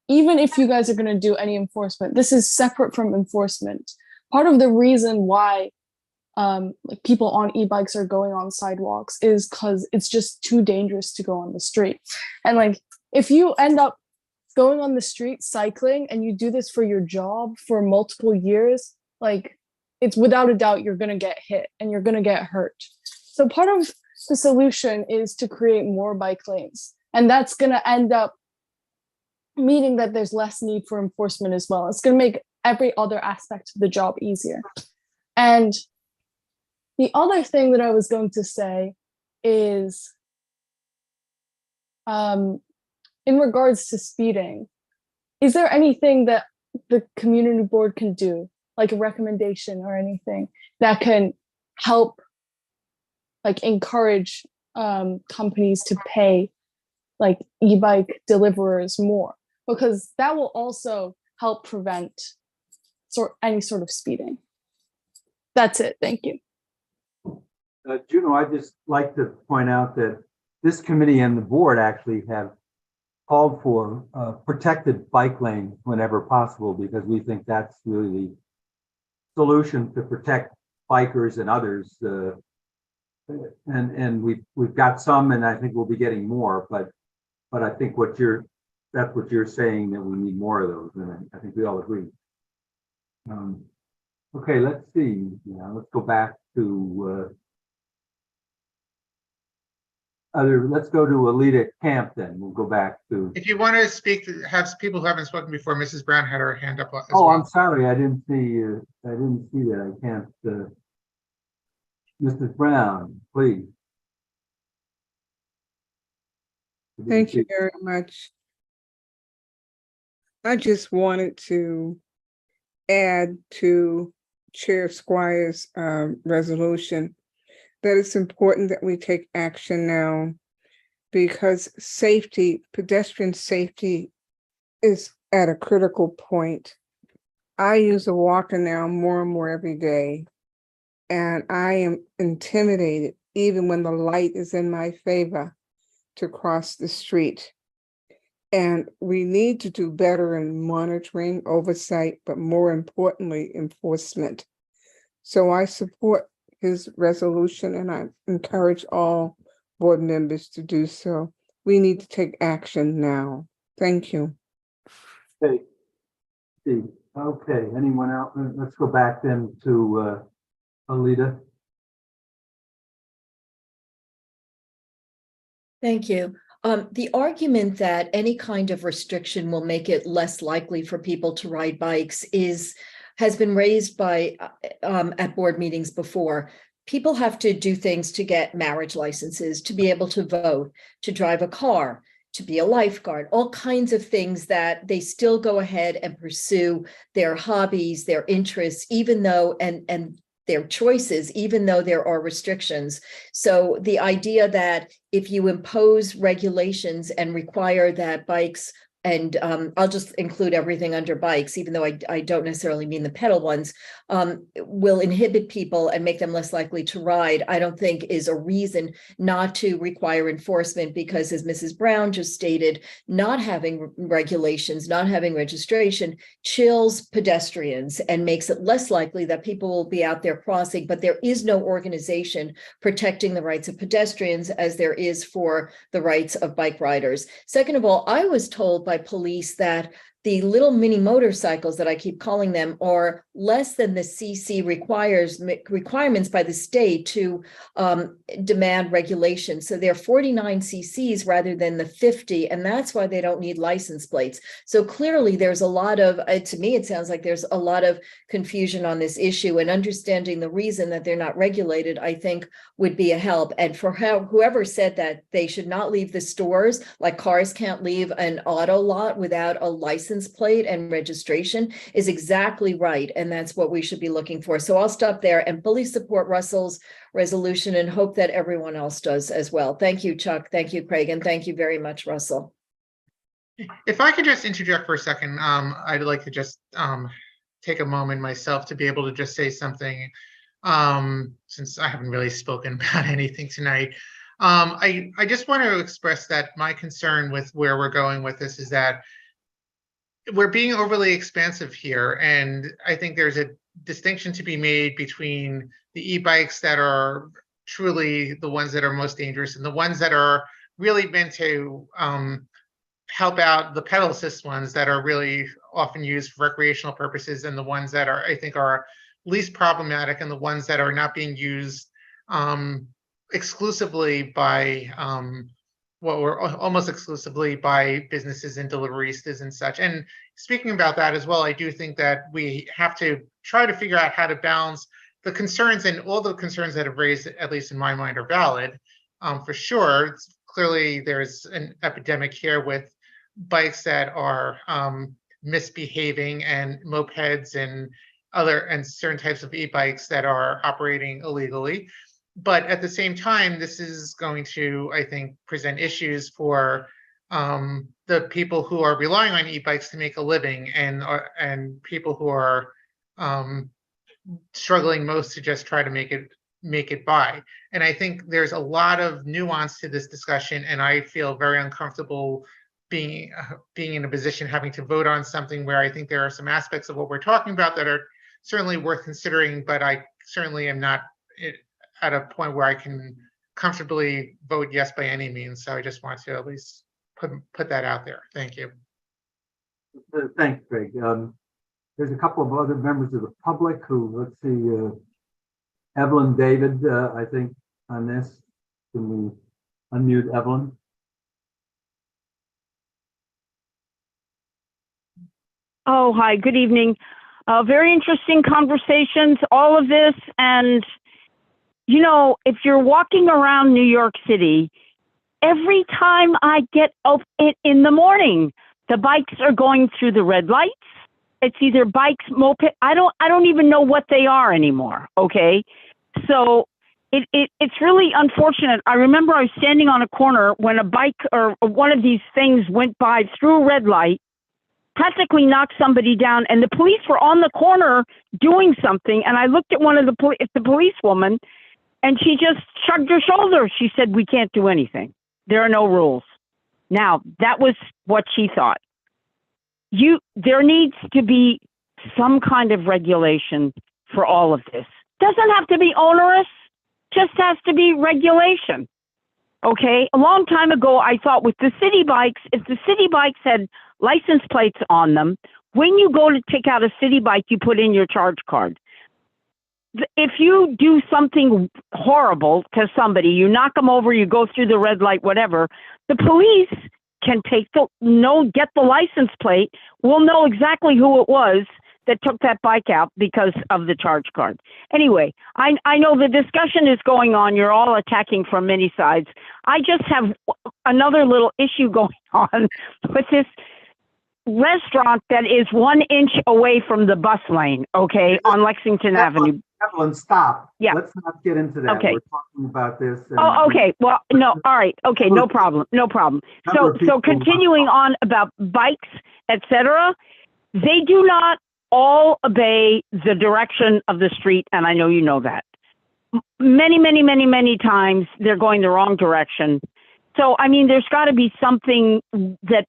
even if you guys are going to do any enforcement, this is separate from enforcement. Part of the reason why people on e-bikes are going on sidewalks is because it's just too dangerous to go on the street. And if you end up going on the street cycling and you do this for your job for multiple years, like it's without a doubt you're going to get hit and you're going to get hurt. So part of the solution is to create more bike lanes, and that's going to end up meaning that there's less need for enforcement as well. It's going to make every other aspect of the job easier. And the other thing that I was going to say is, in regards to speeding, is there anything that the community board can do, like a recommendation or anything that can help, like encourage companies to pay like e-bike deliverers more? Because that will also help prevent any sort of speeding. That's it. Thank you. Juno, I'd just like to point out that this committee and the board actually have called for protected bike lanes whenever possible, because we think that's really the solution to protect bikers and others. And we've got some, and I think we'll be getting more. But I think that's what you're saying, that we need more of those, and I think we all agree. Okay, let's see. Let's go back to let's go to Alita Camp then. We'll go back to. If you want to speak, have people who haven't spoken before, Mrs. Brown had her hand up as Oh, well. I'm sorry. I didn't see that. I can't. Mrs. Brown, please. Thank you very much. I just wanted to add to Chair Squire's resolution that it's important that we take action now, because pedestrian safety is at a critical point. I use a walker now more and more every day, and I am intimidated even when the light is in my favor to cross the street. And we need to do better in monitoring, oversight, but more importantly, enforcement. So I support his resolution, and I encourage all board members to do so. We need to take action now. Thank you. Okay. Steve. Okay, anyone else? Let's go back then to Alita. Thank you. The argument that any kind of restriction will make it less likely for people to ride bikes has been raised by at board meetings before. People have to do things to get marriage licenses, to be able to vote, to drive a car, to be a lifeguard, all kinds of things that they still go ahead and pursue their hobbies, their interests, even though, and their choices, even though there are restrictions. So the idea that if you impose regulations and require that bikes, and I'll just include everything under bikes, even though I don't necessarily mean the pedal ones, will inhibit people and make them less likely to ride, I don't think is a reason not to require enforcement, because as Mrs. Brown just stated, not having regulations, not having registration chills pedestrians and makes it less likely that people will be out there crossing, but there is no organization protecting the rights of pedestrians as there is for the rights of bike riders. Second of all, I was told by police that the little mini motorcycles that I keep calling them are less than the CC requirements by the state to demand regulation. So they're 49 CCs rather than the 50, and that's why they don't need license plates. So clearly there's a lot of, to me, it sounds like there's a lot of confusion on this issue, and understanding the reason that they're not regulated, I think would be a help. And for whoever said that they should not leave the stores, like cars can't leave an auto lot without a license plate and registration, is exactly right. And that's what we should be looking for. So I'll stop there and fully support Russell's resolution and hope that everyone else does as well. Thank you, Chuck. Thank you, Craig. And thank you very much, Russell. If I could just interject for a second, I'd like to just take a moment myself to be able to just say something, since I haven't really spoken about anything tonight. I just want to express that my concern with where we're going with this is that we're being overly expansive here. And I think there's a distinction to be made between the e-bikes that are truly the ones that are most dangerous and the ones that are really meant to help out the pedal assist ones that are really often used for recreational purposes, and the ones that are, I think, are least problematic, and the ones that are not being used exclusively by almost exclusively by businesses and deliveristas and such. And speaking about that as well, I do think that we have to try to figure out how to balance the concerns, and all the concerns that have raised, at least in my mind, are valid. For sure, clearly there's an epidemic here with bikes that are misbehaving, and mopeds and certain types of e-bikes that are operating illegally. But at the same time, this is going to, I think, present issues for the people who are relying on e-bikes to make a living, and people who are struggling most to just try to make it by. And I think there's a lot of nuance to this discussion, and I feel very uncomfortable being in a position having to vote on something where I think there are some aspects of what we're talking about that are certainly worth considering, but I certainly am not at a point where I can comfortably vote yes by any means. So I just want to at least put that out there. Thank you. Thanks, Craig. There's a couple of other members of the public who, let's see, Evelyn David, I think, on this. Can we unmute Evelyn? Oh, hi, good evening. Very interesting conversations, all of this. And, you know, if you're walking around New York City, every time I get up in the morning, the bikes are going through the red lights. It's either bikes, moped. I don't even know what they are anymore. Okay. So it's really unfortunate. I remember I was standing on a corner when a bike or one of these things went by through a red light, practically knocked somebody down, and the police were on the corner doing something. And I looked at one of the policewoman, and she just shrugged her shoulders. She said, "We can't do anything. There are no rules." Now, that was what she thought. There needs to be some kind of regulation for all of this. Doesn't have to be onerous, just has to be regulation. Okay, a long time ago, I thought with the city bikes, if the city bikes had license plates on them, when you go to take out a city bike, you put in your charge card. If you do something horrible to somebody, you knock them over, you go through the red light, whatever, the police can get the license plate. We'll know exactly who it was that took that bike out because of the charge card. Anyway, I know the discussion is going on. You're all attacking from many sides. I just have another little issue going on with this restaurant that is 1 inch away from the bus lane, okay, on Lexington Avenue. Evelyn, stop. Yeah. Let's not get into that. Okay. We're talking about this. Oh, okay. Well, no. All right. Okay. No problem. No problem. So continuing on about bikes, etc., they do not all obey the direction of the street. And I know you know that. Many times they're going the wrong direction. So, I mean, there's got to be something that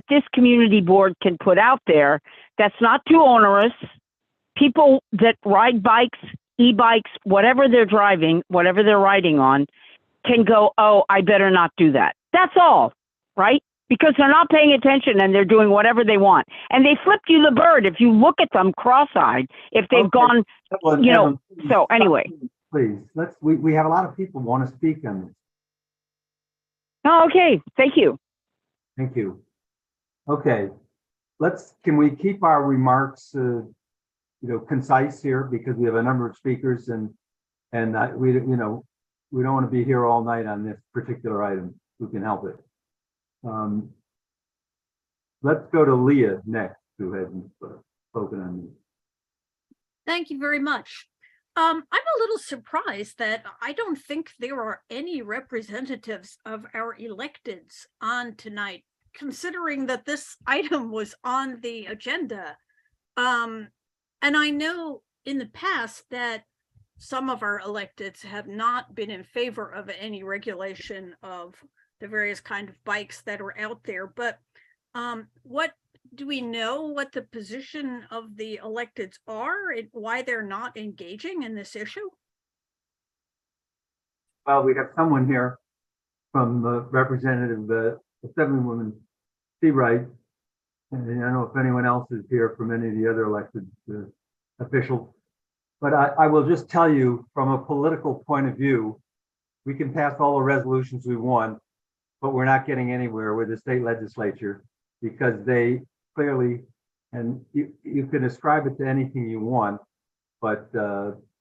this community board can put out there that's not too onerous. People that ride bikes, e-bikes, whatever they're driving, whatever they're riding on, can go, "Oh, I better not do that." That's all, right? Because they're not paying attention and they're doing whatever they want. And they flipped you the bird if you look at them cross-eyed, if they've gone, Evelyn, you know. Evelyn, please, So anyway. Please, we have a lot of people who want to speak on this. Oh, okay. Thank you. Thank you. Okay, can we keep our remarks, concise here, because we have a number of speakers and we don't want to be here all night on this particular item. Who can help it? Let's go to Leah next, who hasn't spoken on this. Thank you very much. I'm a little surprised that I don't think there are any representatives of our electeds on tonight, considering that this item was on the agenda. And I know in the past that some of our electeds have not been in favor of any regulation of the various kind of bikes that are out there. But what do we know what the position of the electeds are and why they're not engaging in this issue? Well, we have someone here from the representative, the Assemblywoman Seabright. And I don't know if anyone else is here from any of the other elected officials. But I will just tell you, from a political point of view, we can pass all the resolutions we want, but we're not getting anywhere with the state legislature because they clearly, and you can ascribe it to anything you want, but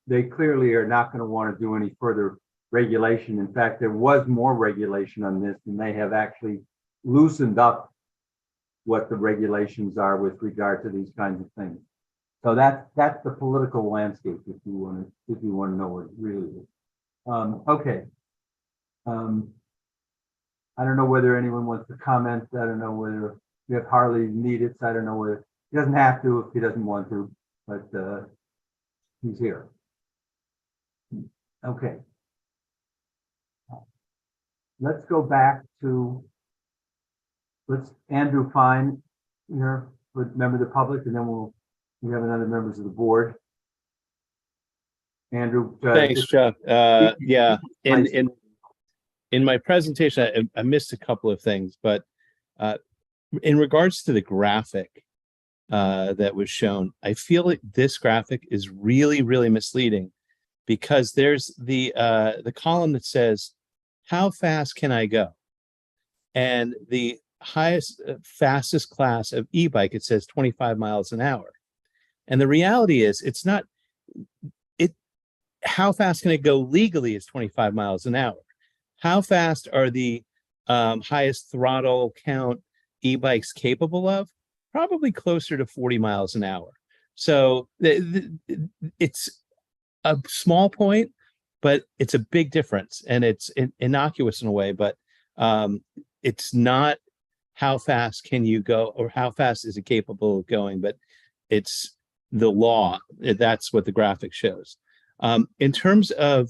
they clearly are not going to want to do any further regulation. In fact, there was more regulation on this, and they have actually loosened up what the regulations are with regard to these kinds of things. So that's the political landscape, if you want to know what it really is. Okay. I don't know whether anyone wants to comment. I don't know whether we have Harley needed. I don't know whether he doesn't have to if he doesn't want to, but he's here. Okay. Let's go back to Andrew Fine here, with member of the public, and then we have another members of the board. Andrew. Thanks, Chuck. Yeah, in my presentation, I missed a couple of things, but in regards to the graphic that was shown, I feel like this graphic is really, really misleading because there's the column that says, how fast can I go? And the fastest class of e-bike, it says 25 miles an hour. And the reality is it's not, how fast can it go legally is 25 miles an hour. How fast are the highest throttle count e-bikes capable of? Probably closer to 40 miles an hour. So it's a small point, but it's a big difference, and it's innocuous in a way, but it's not how fast can you go or how fast is it capable of going, but it's the law. That's what the graphic shows. In terms of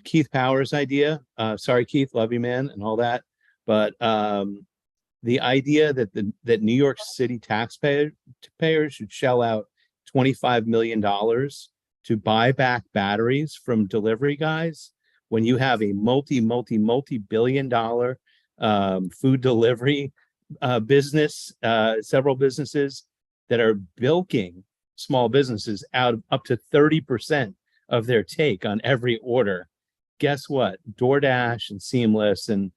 Keith Powers' idea, sorry, Keith, love you, man, and all that, but the idea that New York City taxpayers should shell out $25 million to buy back batteries from delivery guys when you have a multi-billion dollar food delivery business, several businesses that are bilking small businesses out of up to 30% of their take on every order. Guess what? DoorDash and Seamless and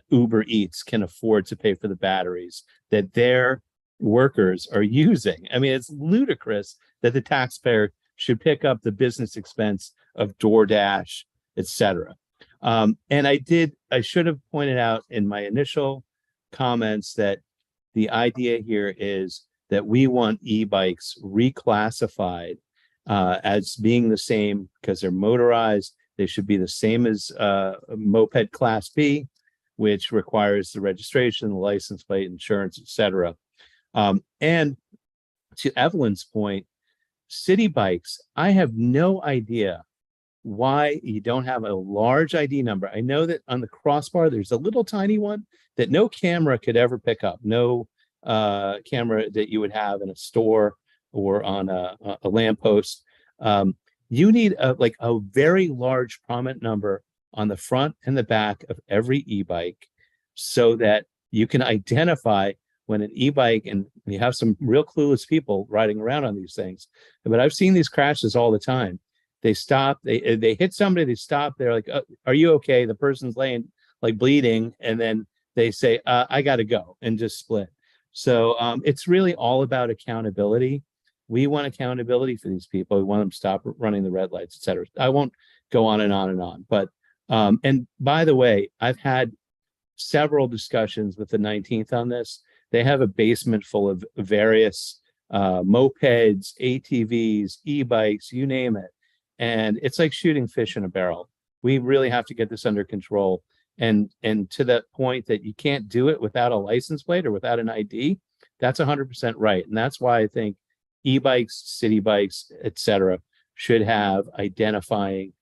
Uber Eats can afford to pay for the batteries that their workers are using. I mean, it's ludicrous that the taxpayer should pick up the business expense of DoorDash, etc. And I should have pointed out in my initial comments that the idea here is that we want e-bikes reclassified as being the same because they're motorized. They should be the same as moped class B, which requires the registration, the license plate, insurance, etc. And to Evelyn's point, city bikes, I have no idea why you don't have a large ID number. I know that on the crossbar, there's a little tiny one that no camera could ever pick up. No camera that you would have in a store or on a lamppost. You need a very large prominent number on the front and the back of every e-bike so that you can identify when an e-bike, and you have some real clueless people riding around on these things. But I've seen these crashes all the time. They stop, they hit somebody, they stop, they're like, are you okay? The person's laying like bleeding, and then they say, I gotta go, and just split. So it's really all about accountability. We want accountability for these people. We want them to stop running the red lights, et cetera. I won't go on and on and on. But, and by the way, I've had several discussions with the 19th on this. They have a basement full of various mopeds, ATVs, e-bikes, you name it. And it's like shooting fish in a barrel. We really have to get this under control. And to that point that you can't do it without a license plate or without an ID, that's 100% right. And that's why I think e-bikes, city bikes, etc., should have identifying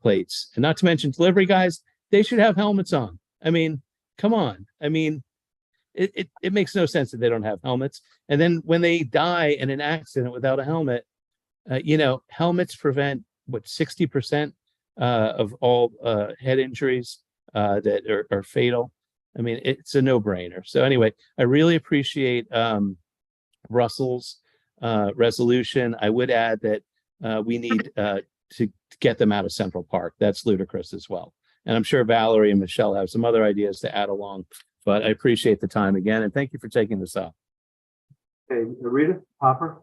plates. And not to mention delivery guys, they should have helmets on. I mean, come on. I mean, it makes no sense that they don't have helmets. And then when they die in an accident without a helmet, helmets prevent what 60% of all head injuries that are fatal. I mean, it's a no-brainer. So anyway, I really appreciate Russell's resolution. I would add that we need to get them out of Central Park. That's ludicrous as well. And I'm sure Valerie and Michelle have some other ideas to add along, but I appreciate the time again, and thank you for taking this up. Okay, Rita, Hopper?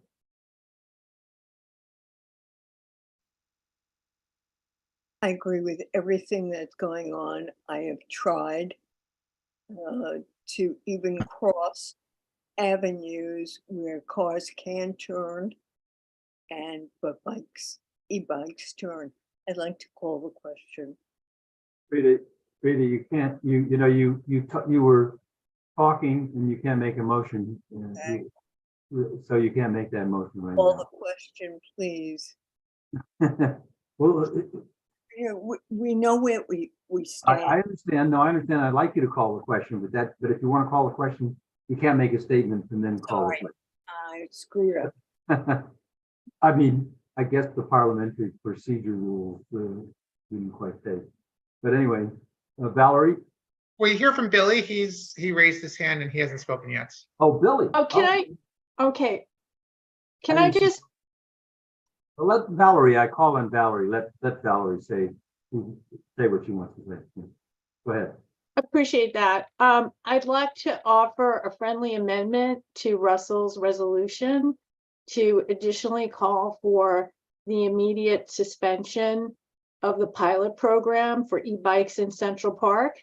I agree with everything that's going on. I have tried to even cross avenues where cars can turn but e-bikes turn. I'd like to call the question. Rita, you can't, you were talking and you can't make a motion. So you can't make that motion right Call now. the question, please. Well, We know where we stand. I understand. No, I understand. I'd like you to call the question, but if you want to call the question, you can't make a statement and then call Sorry, I screwed up. the question. I mean, I guess the parliamentary procedure rules didn't quite say. But anyway, Valerie? We hear from Billy. He raised his hand and he hasn't spoken yet. Oh, Billy. Oh, okay. Can I just, Well, let Valerie, I call on Valerie. Let Valerie say what she wants to say. Go ahead. appreciate that. I'd like to offer a friendly amendment to Russell's resolution to additionally call for the immediate suspension of the pilot program for e-bikes in Central Park.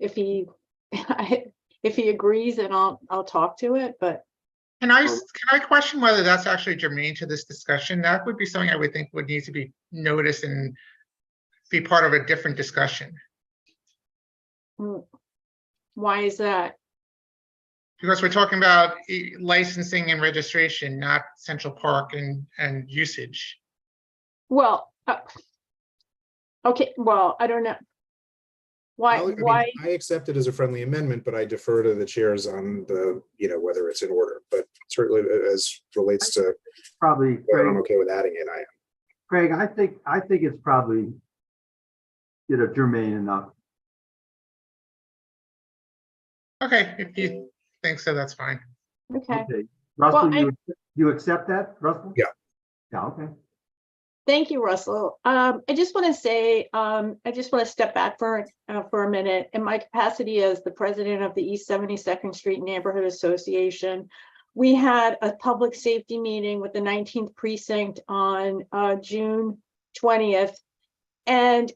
If he agrees, then I'll talk to it, but. Can I question whether that's actually germane to this discussion? That would be something I would think would need to be noticed and be part of a different discussion. Why is that? Because we're talking about licensing and registration, not Central Park and usage. Well, okay, well, I don't know. Why? I accept it as a friendly amendment, but I defer to the chairs on the, whether it's in order, but certainly as relates to Probably, whether I'm okay with adding it, I am. Craig, I think it's probably, germane enough. Okay, if you think so, that's fine. Okay. Russell, Well, you accept that, Russell? Yeah. Yeah, okay. Thank you, Russell. I just want to say, I just want to step back for a minute. In my capacity as the president of the East 72nd Street Neighborhood Association, we had a public safety meeting with the 19th precinct on June 20th. And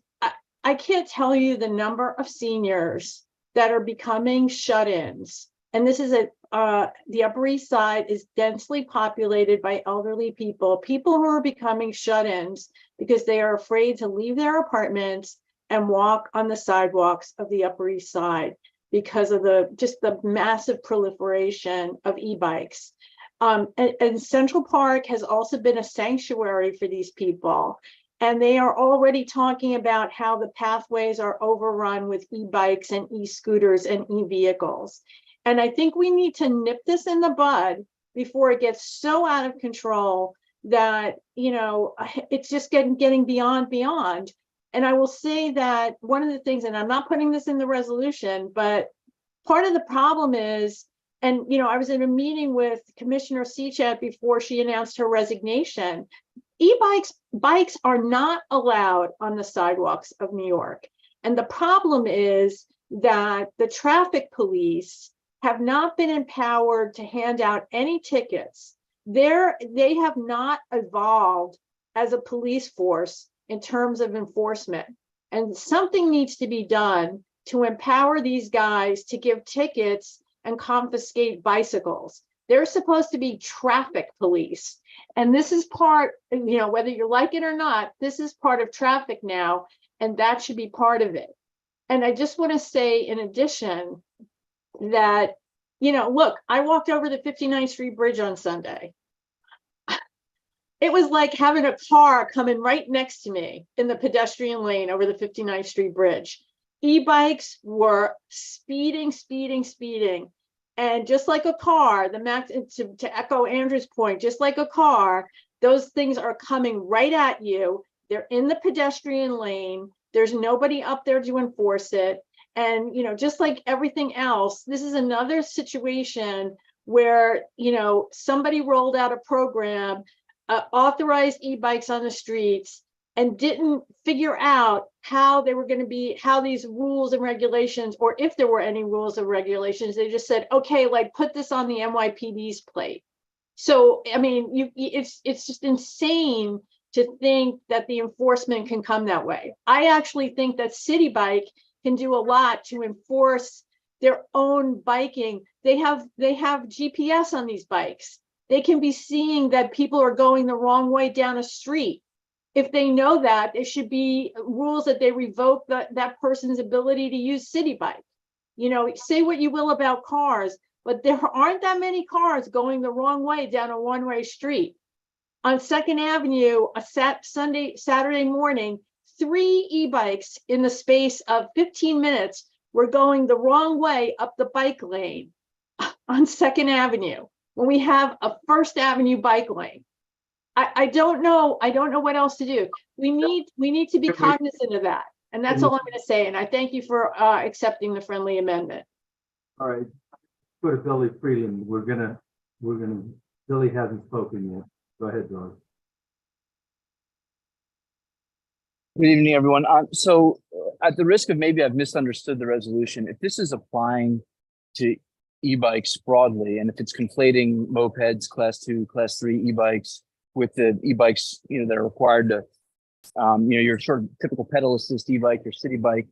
I can't tell you the number of seniors that are becoming shut-ins. And this is the Upper East Side is densely populated by elderly people who are becoming shut-ins because they are afraid to leave their apartments and walk on the sidewalks of the Upper East Side because of the massive proliferation of e-bikes. And Central Park has also been a sanctuary for these people. And they are already talking about how the pathways are overrun with e-bikes and e-scooters and e-vehicles. And I think we need to nip this in the bud before it gets so out of control that, it's just getting beyond. And I will say that one of the things, and I'm not putting this in the resolution, but part of the problem is, and, I was in a meeting with Commissioner Sechat before she announced her resignation. Bikes are not allowed on the sidewalks of New York. And the problem is that the traffic police have not been empowered to hand out any tickets. They have not evolved as a police force in terms of enforcement. And something needs to be done to empower these guys to give tickets and confiscate bicycles. They're supposed to be traffic police. And this is part, whether you like it or not, this is part of traffic now, and that should be part of it. And I just want to say, in addition, that, look, I walked over the 59th Street Bridge on Sunday. It was like having a car coming right next to me in the pedestrian lane over the 59th Street Bridge. E-bikes were speeding. And just like a car, to echo Andrew's point, just like a car, those things are coming right at you. They're in the pedestrian lane. There's nobody up there to enforce it. And, just like everything else, this is another situation where, somebody rolled out a program, authorized e-bikes on the streets, and didn't figure out how they were going to be, how these rules and regulations, or if there were any rules or regulations. They just said, okay, like put this on the NYPD's plate. So, I mean, it's just insane to think that the enforcement can come that way. I actually think that City Bike can do a lot to enforce their own biking. They have GPS on these bikes. They can be seeing that people are going the wrong way down a street. If they know that, there should be rules that they revoke that person's ability to use City Bike. Say what you will about cars, but there aren't that many cars going the wrong way down a one-way street. On 2nd Avenue, Saturday morning, 3 e-bikes in the space of 15 minutes were going the wrong way up the bike lane on 2nd Avenue when we have a 1st Avenue bike lane. I don't know what else to do. We need to be cognizant of that. And that's all I'm going to say. And I thank you for accepting the friendly amendment. All right. Go to Billy Frieden. Billy hasn't spoken yet. Go ahead, Billy. Good evening, everyone. So at the risk of maybe I've misunderstood the resolution, if this is applying to e-bikes broadly, and if it's conflating mopeds, class 2, class 3 e-bikes with the e-bikes, that are required to, your sort of typical pedal assist e-bike, your city bike,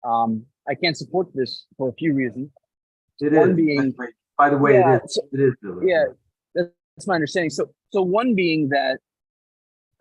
I can't support this for a few reasons. One being, by the way, yeah, it is. Billy. Yeah, that's my understanding. So one being that,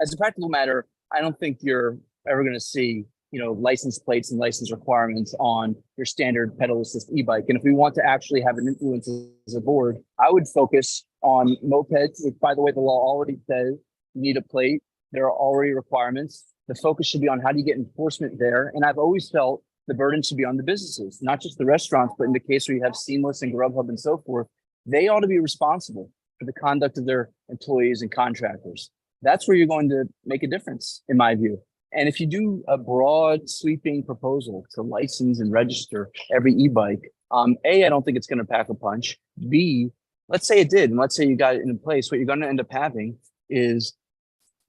as a practical matter, I don't think you're ever going to see, license plates and license requirements on your standard pedal assist e-bike. And if we want to actually have an influence as a board, I would focus on mopeds, which, by the way, the law already says you need a plate. There are already requirements. The focus should be on how do you get enforcement there. And I've always felt the burden should be on the businesses, not just the restaurants, but in the case where you have Seamless and Grubhub and so forth, they ought to be responsible for the conduct of their employees and contractors. That's where you're going to make a difference, in my view. And if you do a broad sweeping proposal to license and register every e-bike, A, I don't think it's going to pack a punch. B, let's say it did, and let's say you got it in place, what you're going to end up having is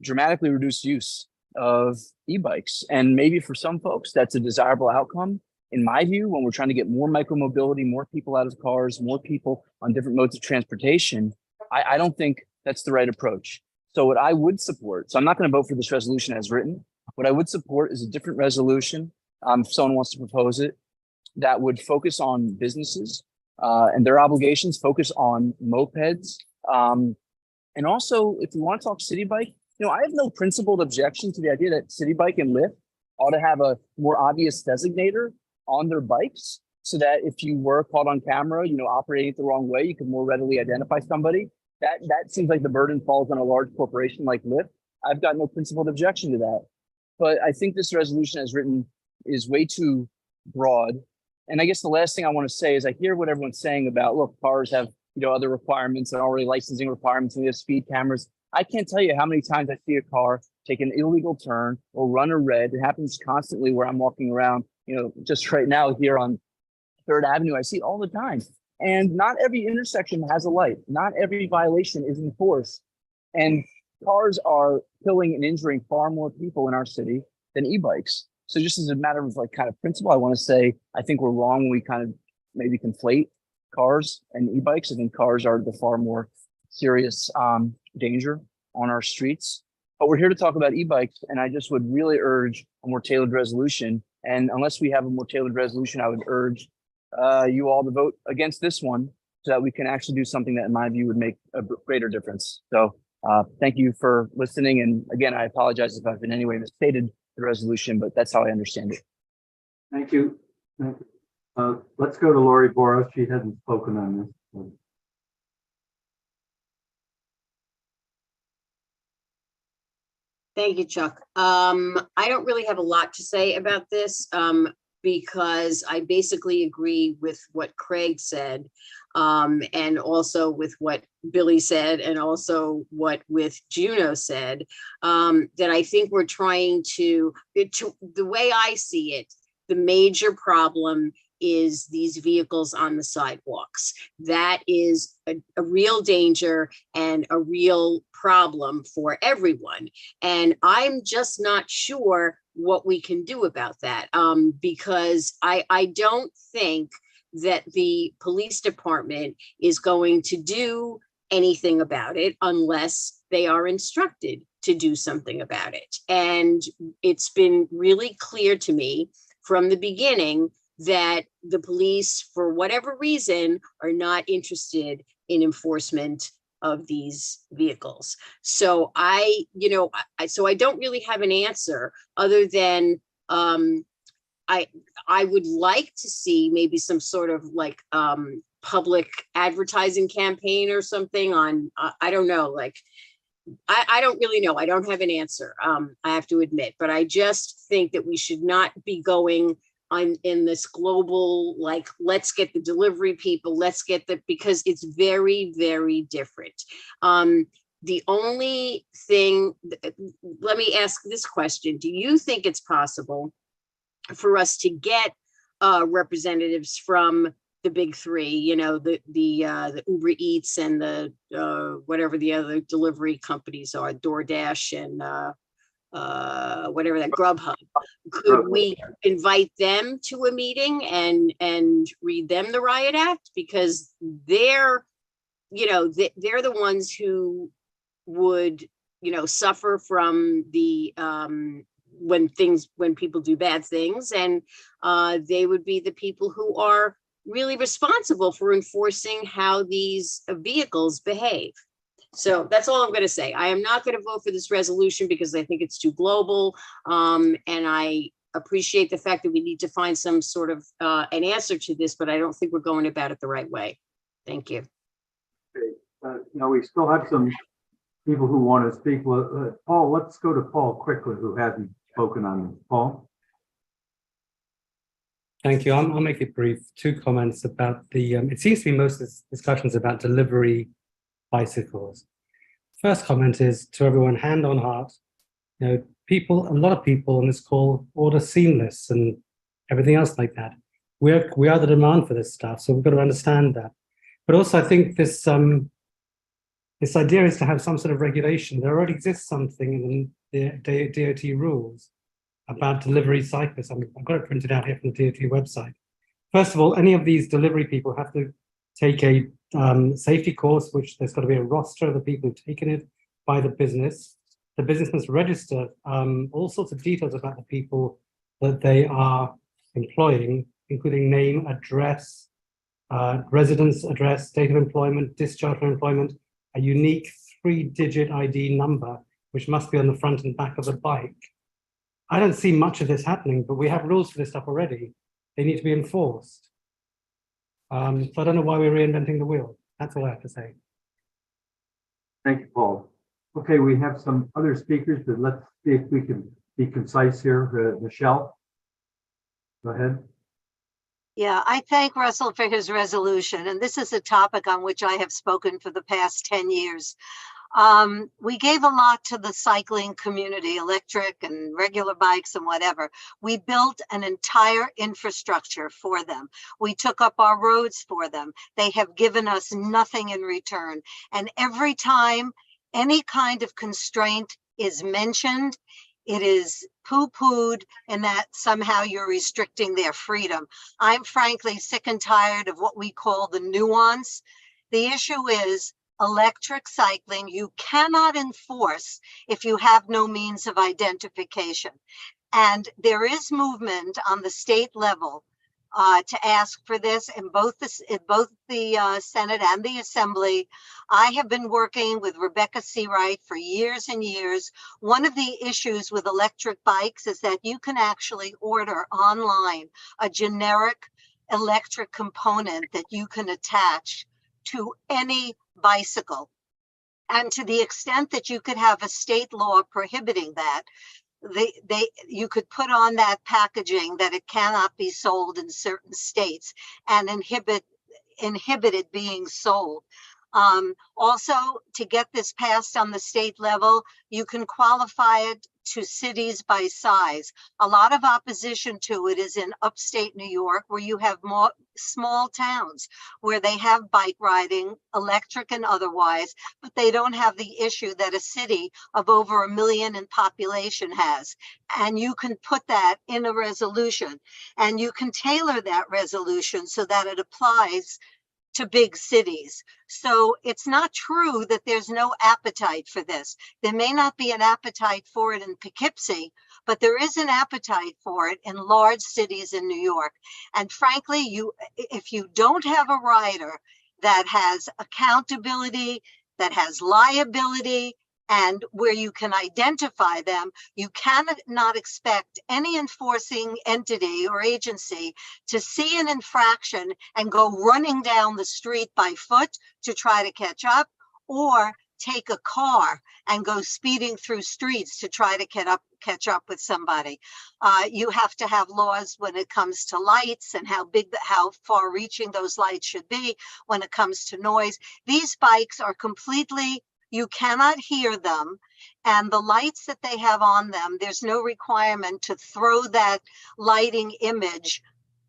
dramatically reduced use of e-bikes. And maybe for some folks, that's a desirable outcome. In my view, when we're trying to get more micromobility, more people out of cars, more people on different modes of transportation, I don't think that's the right approach. So what I would support, so I'm not going to vote for this resolution as written. What I would support is a different resolution, if someone wants to propose it, that would focus on businesses and their obligations, focus on mopeds. And also, if you want to talk City Bike, I have no principled objection to the idea that City Bike and Lyft ought to have a more obvious designator on their bikes so that if you were caught on camera, operating it the wrong way, you could more readily identify somebody. That seems like the burden falls on a large corporation like Lyft. I've got no principled objection to that. But I think this resolution as written is way too broad. And I guess the last thing I want to say is I hear what everyone's saying about, look, cars have, other requirements and already licensing requirements, and we have speed cameras. I can't tell you how many times I see a car take an illegal turn or run a red. It happens constantly where I'm walking around, just right now here on 3rd Avenue. I see it all the time. And not every intersection has a light. Not every violation is enforced. And cars are killing and injuring far more people in our city than e-bikes. So just as a matter of kind of principle, I want to say, I think we're wrong when we kind of maybe conflate cars and e-bikes. I think cars are the far more serious danger on our streets. But we're here to talk about e-bikes, and I just would really urge a more tailored resolution. And unless we have a more tailored resolution, I would urge you all to vote against this one so that we can actually do something that, in my view, would make a greater difference. So thank you for listening. And again, I apologize if I've in any way misstated the resolution, but that's how I understand it. Thank you. Let's go to Lori Boros. She hasn't spoken on this. Thank you, Chuck. I don't really have a lot to say about this because I basically agree with what Craig said, and also with what Billy said, and also what with Juno said, that I think we're trying to, the way I see it, the major problem is these vehicles on the sidewalks. That is a real danger and a real problem for everyone. And I'm just not sure what we can do about that, because I don't think that the police department is going to do anything about it unless they are instructed to do something about it. And it's been really clear to me from the beginning that the police, for whatever reason, are not interested in enforcement of these vehicles. So I don't really have an answer other than I would like to see maybe some sort of like public advertising campaign or something on, I don't know, like, I don't really know. I don't have an answer, I have to admit, but I just think that we should not be going on in this global, like, let's get the delivery people, let's get the, because it's very, very different. The only thing, let me ask this question. Do you think it's possible for us to get representatives from the big three, you know, the Uber Eats and the whatever the other delivery companies are, DoorDash and whatever that, Grubhub? Could we invite them to a meeting and read them the riot act? Because they're, you know, they're the ones who would, you know, suffer from the when people do bad things, and they would be the people who are really responsible for enforcing how these vehicles behave. So that's all I'm going to say. I am not going to vote for this resolution because I think it's too global. And I appreciate the fact that we need to find some sort of an answer to this, but I don't think we're going about it the right way. Thank you. Okay. Now we still have some people who want to speak. Well, Paul, let's go to Paul quickly, who hasn't spoken on this. Paul? Thank you. I'll make it brief. 2 comments about the, it seems to be most of this discussions about delivery bicycles. First comment is to everyone, hand on heart, you know, people, a lot of people on this call order seamless and everything else like that. We are the demand for this stuff, so we've got to understand that. But also I think this this idea is to have some sort of regulation. There already exists something in the DOT rules about delivery cyclists. I've got it printed out here from the DOT website. First of all, any of these delivery people have to take a safety course, which there's got to be a roster of the people who've taken it by the business. The business must register all sorts of details about the people that they are employing, including name, address, residence address, date of employment, discharge from employment, a unique 3-digit ID number, which must be on the front and back of the bike. I don't see much of this happening, but we have rules for this stuff already. They need to be enforced. So I don't know why we're reinventing the wheel. That's all I have to say. Thank you, Paul. Okay, we have some other speakers, but let's see if we can be concise here. Michelle, go ahead. Yeah, I thank Russell for his resolution, and this is a topic on which I have spoken for the past 10 years. We gave a lot to the cycling community, electric and regular bikes and whatever. We built an entire infrastructure for them. We took up our roads for them. They have given us nothing in return. And every time any kind of constraint is mentioned, it is poo-pooed and that somehow you're restricting their freedom. I'm frankly sick and tired of what we call the nuance. The issue is electric cycling, you cannot enforce if you have no means of identification. And there is movement on the state level to ask for this in both the Senate and the Assembly. I have been working with Rebecca Seawright for years and years. One of the issues with electric bikes is that you can actually order online a generic electric component that you can attach to any bicycle. And to the extent that you could have a state law prohibiting that, you could put on that packaging that it cannot be sold in certain states and inhibit it being sold. Also, to get this passed on the state level, you can qualify it to cities by size. A lot of opposition to it is in upstate New York, where you have more small towns where they have bike riding, electric and otherwise, but they don't have the issue that a city of over 1 million in population has. And you can put that in a resolution, and you can tailor that resolution so that it applies to big cities. So it's not true that there's no appetite for this. There may not be an appetite for it in Poughkeepsie, but there is an appetite for it in large cities in New York. And frankly, if you don't have a rider that has accountability, that has liability, and where you can identify them, you cannot expect any enforcing entity or agency to see an infraction and go running down the street by foot to try to catch up, or take a car and go speeding through streets to try to catch up with somebody. You have to have laws when it comes to lights and how far reaching those lights should be when it comes to noise. These bikes are completely, you cannot hear them, and the lights that they have on them, there's no requirement to throw that lighting image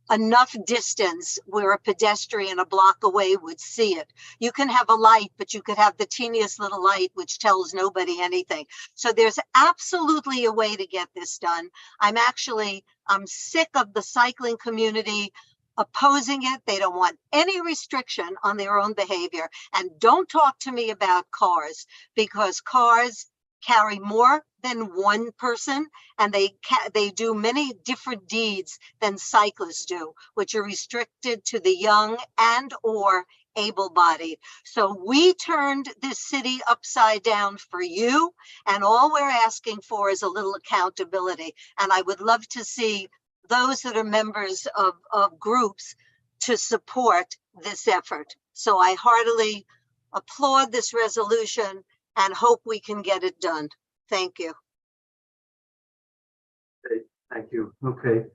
enough distance where a pedestrian a block away would see it. You can have a light, but you could have the teeniest little light which tells nobody anything. So there's absolutely a way to get this done. I'm sick of the cycling community opposing it. They don't want any restriction on their own behavior. And don't talk to me about cars, because cars carry more than one person, and they do many different deeds than cyclists do, which are restricted to the young and or able-bodied. So we turned this city upside down for you, and all we're asking for is a little accountability. And I would love to see those that are members of groups to support this effort. So I heartily applaud this resolution and hope we can get it done. Thank you. Okay, thank you. Okay,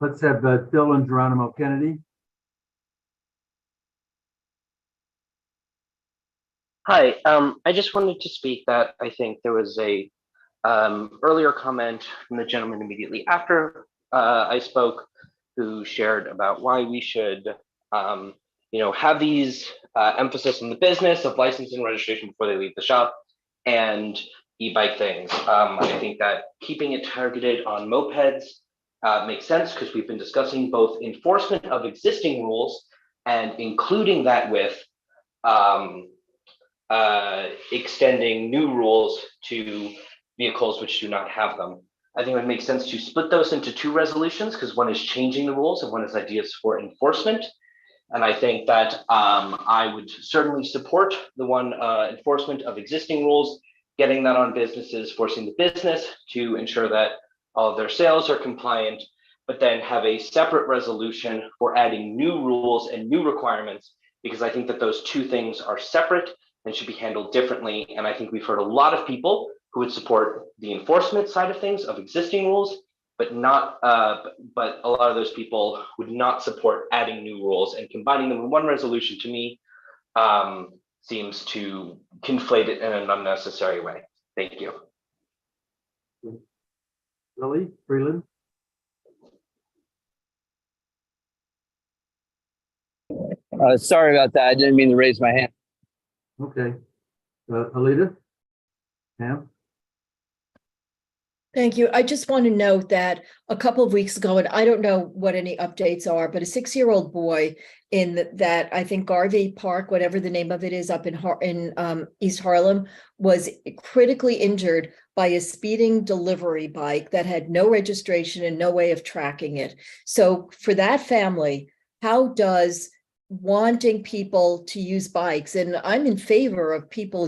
let's have Dylan Geronimo Kennedy. Hi, I just wanted to speak that I think there was a earlier comment from the gentleman immediately after I spoke, who shared about why we should, have these emphasis on the business of license and registration before they leave the shop and e-bike things. I think that keeping it targeted on mopeds makes sense, because we've been discussing both enforcement of existing rules and including that with extending new rules to vehicles which do not have them. I think it would make sense to split those into two resolutions, because one is changing the rules and one is ideas for enforcement. And I think that I would certainly support the one enforcement of existing rules, getting that on businesses, forcing the business to ensure that all of their sales are compliant, but then have a separate resolution for adding new rules and new requirements, because I think that those two things are separate and should be handled differently. And I think we've heard a lot of people who would support the enforcement side of things of existing rules, but not, but a lot of those people would not support adding new rules, and combining them in one resolution to me seems to conflate it in an unnecessary way. Thank you. Lily Freeland. Sorry about that. I didn't mean to raise my hand. Okay. Alita? Pam? Thank you. I just want to note that a couple of weeks ago, and I don't know what any updates are, but a 6-year-old boy in that, I think Garvey Park, whatever the name of it is, up in East Harlem, was critically injured by a speeding delivery bike that had no registration and no way of tracking it. So for that family, how does wanting people to use bikes, and I'm in favor of people